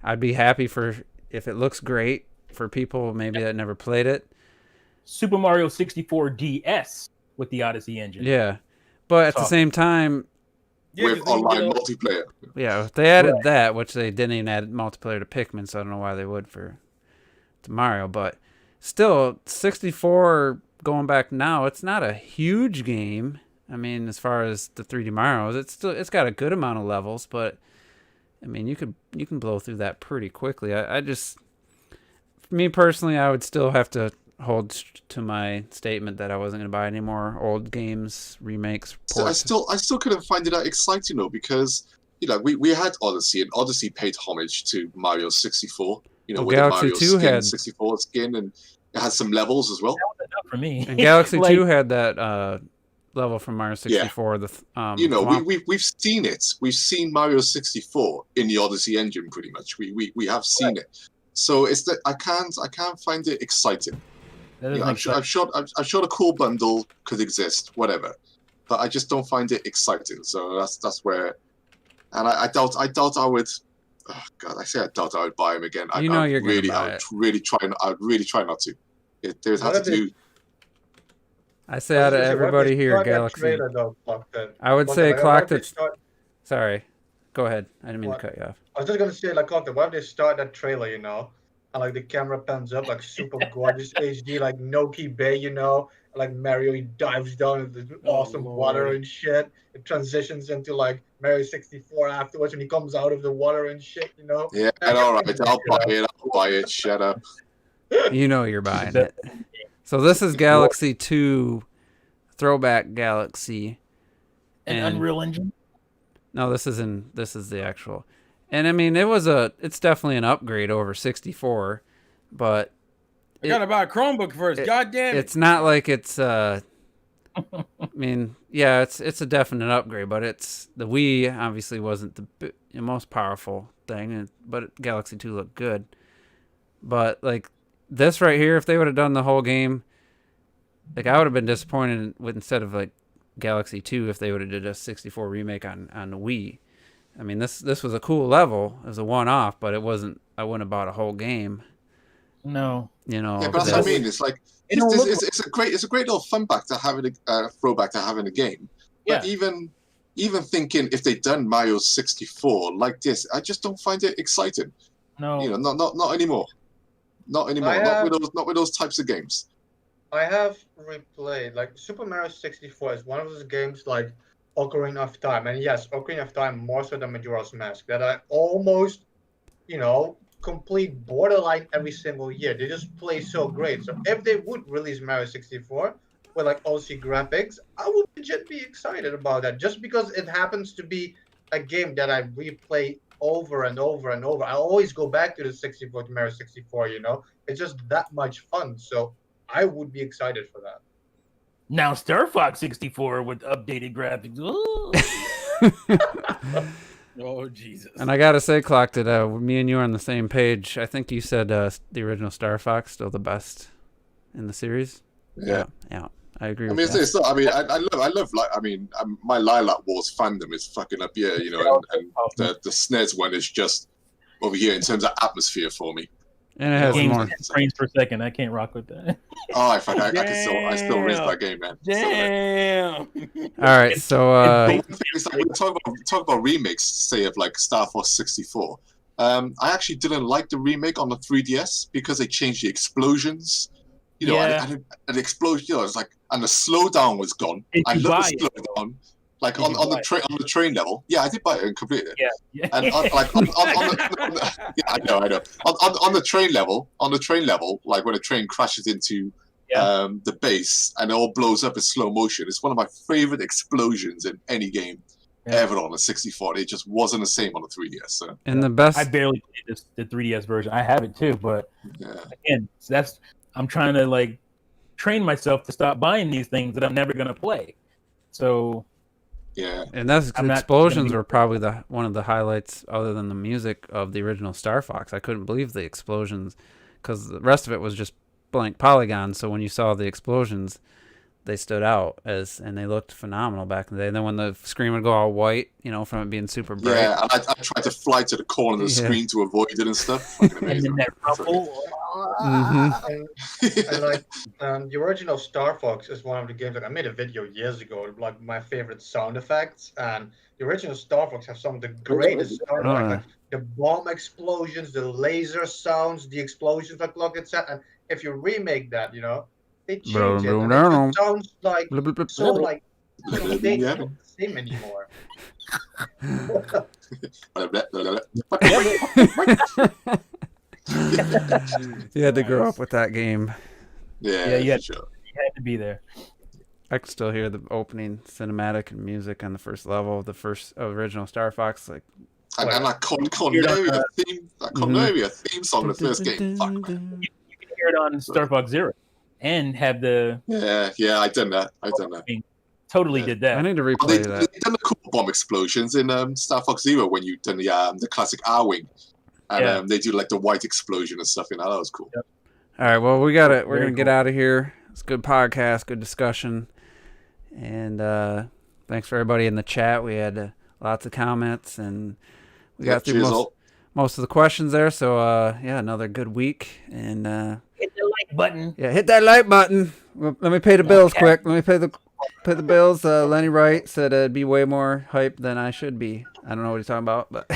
I'd be happy if it looks great for people maybe that never played it. Super Mario 64 DS with the Odyssey engine. Yeah. But at the Tough. same time, Yeah, with 'cause then, online multiplayer. yeah, if they added that, which they didn't even add multiplayer to Pikmin, so I don't know why they would to Mario. But still, 64 going back now, it's not a huge game. I mean, as far as the 3D Marios, it's got a good amount of levels, but I mean, you can blow through that pretty quickly. I just, for me personally, I would still have to hold to my statement that I wasn't going to buy any more old games, remakes, So ports. I still couldn't find it that exciting though, because we had Odyssey, and Odyssey paid homage to Mario 64. Well, with Galaxy the 2 Mario skin, had 64 skin, and it had some levels as well. That was enough for me. And Galaxy Like, 2 had that level from Mario 64. The swamp. We've seen it. We've seen Mario 64 in the Odyssey engine pretty much. We have seen it. So it's that I can't find it exciting. that I'm sure the cool bundle could exist, whatever, but I just don't find it exciting. So that's where, and I doubt I would. Oh God, I doubt I would buy him again. You're gonna buy I would really try not to. There's have to do. I say out of everybody here, Galaxy. I would say clock that's. Sorry, go ahead. I didn't mean What? to cut you off. I was just gonna say, like, what if they start that trailer, and like the camera pans up, like super gorgeous HD, like Noki Bay, and like Mario, he dives down into the awesome water and shit. It transitions into like Mario 64 afterwards when he comes out of the water and shit, Yeah, and all right, I'll buy it. Shut up. You know you're buying it. So this is Galaxy 2 Throwback Galaxy. An And- Unreal Engine. No, this is the actual. And I mean, it's definitely an upgrade over 64, but I gotta buy a Chromebook first. God damn it! it's not like it's I mean, yeah, it's a definite upgrade, but the Wii obviously wasn't the most powerful thing, but Galaxy 2 looked good. But like this right here, if they would have done the whole game, like I would have been disappointed with, instead of like Galaxy 2, if they would have did a 64 remake on the Wii. I mean, this was a cool level. It was a one-off, but it wasn't. I wouldn't have bought a whole game. No. You know. Yeah, but that's what I mean. It's like it's a great little fun back to having a throwback to having a game. But even thinking if they'd done Mario 64 like this, I just don't find it exciting. No. You know, not anymore. Not anymore. Not with those types of games. I have replayed like Super Mario 64 is one of those games like Ocarina of Time, and yes, Ocarina of Time more so than Majora's Mask that I almost, complete borderline every single year. They just play so great. So if they would release Mario 64 with like OC graphics, I would legit be excited about that. Just because it happens to be a game that I replay over and over and over. I always go back to the 64 to Mario 64. It's just that much fun. So I would be excited for that. Now Star Fox 64 with updated graphics. Oh Jesus! And I gotta say, Clock, that me and you are on the same page. I think you said the original Star Fox still the best in the series. Yeah. I agree. I with mean, that. it's not. I mean, I love like. I mean, my Lilac Wars fandom is fucking up here, and the SNES one is just over here in terms of atmosphere for me. And it has Game's more 10 frames per second. I can't rock with that. Oh, I still raise that game, man. Damn. All right, so It's like when we talk about remakes, say of like Star Fox 64. I actually didn't like the remake on the 3DS because they changed the explosions. And the explosion, it's like, and the slowdown was gone. I love the slowdown. Like on the train level, yeah, I did buy it and complete it. Yeah. And on yeah, I know. On the train level, like when a train crashes into the base and it all blows up in slow motion, it's one of my favorite explosions in any game ever on a 64. It just wasn't the same on the 3DS. So. And the best, I barely played the 3DS version. I have it too, but again, I'm trying to like train myself to stop buying these things that I'm never gonna play. So. Yeah, and those explosions were probably one of the highlights, other than the music, of the original Star Fox. I couldn't believe the explosions, because the rest of it was just blank polygons. So when you saw the explosions, they stood out and they looked phenomenal back in the day. And then when the screen would go all white, from it being super bright. Yeah, and I tried to fly to the corner of the screen to avoid it and stuff. Fucking amazing. And then that rumble. And like the original Star Fox is one of the games that I made a video years ago, like my favorite sound effects. And the original Star Fox have some of the greatest sound effects, like the bomb explosions, the laser sounds, the explosions like Lockett said. And if you remake that, they change it. And it just sounds like so like they don't the same anymore. You had to grow up with that game. Yeah, you had, sure. you had to be there. I can still hear the opening cinematic and music on the first level of the first original Star Fox. Like, and that Cornelia theme song in the first game. Fuck, man. You can hear it on Star Fox Zero, and have the yeah. I done that. Totally did that. I need to replay that. They done the cool bomb explosions in Star Fox Zero when you done the classic R-wing, and they do like the white explosion and stuff. That was cool. Yep. All right, well, we're gonna get cool. out of here. It's a good podcast, good discussion, and thanks for everybody in the chat. We had lots of comments, and we got through most of the questions there. So another good week, and hit the like button. Yeah, hit that like button. Well, let me pay the bills quick. Let me pay the bills. Lenny Wright said it'd be way more hype than I should be. I don't know what he's talking about, but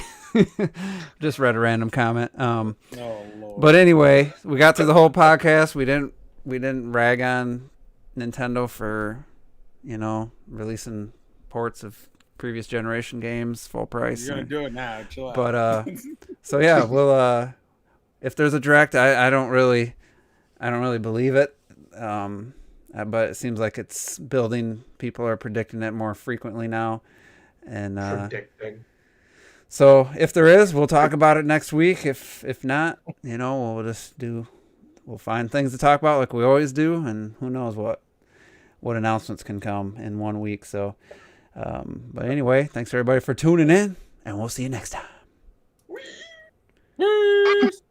just read a random comment. Oh, Lord. But anyway, we got through the whole podcast. We didn't rag on Nintendo for, releasing ports of previous generation games full price. You're gonna do it now. Chill out. But so yeah, we'll if there's a direct, I don't really believe it. but it seems like it's building. People are predicting it more frequently now. And Predicting. so if there is, we'll talk about it next week. If not, we'll find things to talk about like we always do, and who knows what announcements can come in 1 week. So, but anyway, thanks everybody for tuning in, and we'll see you next time. Peace.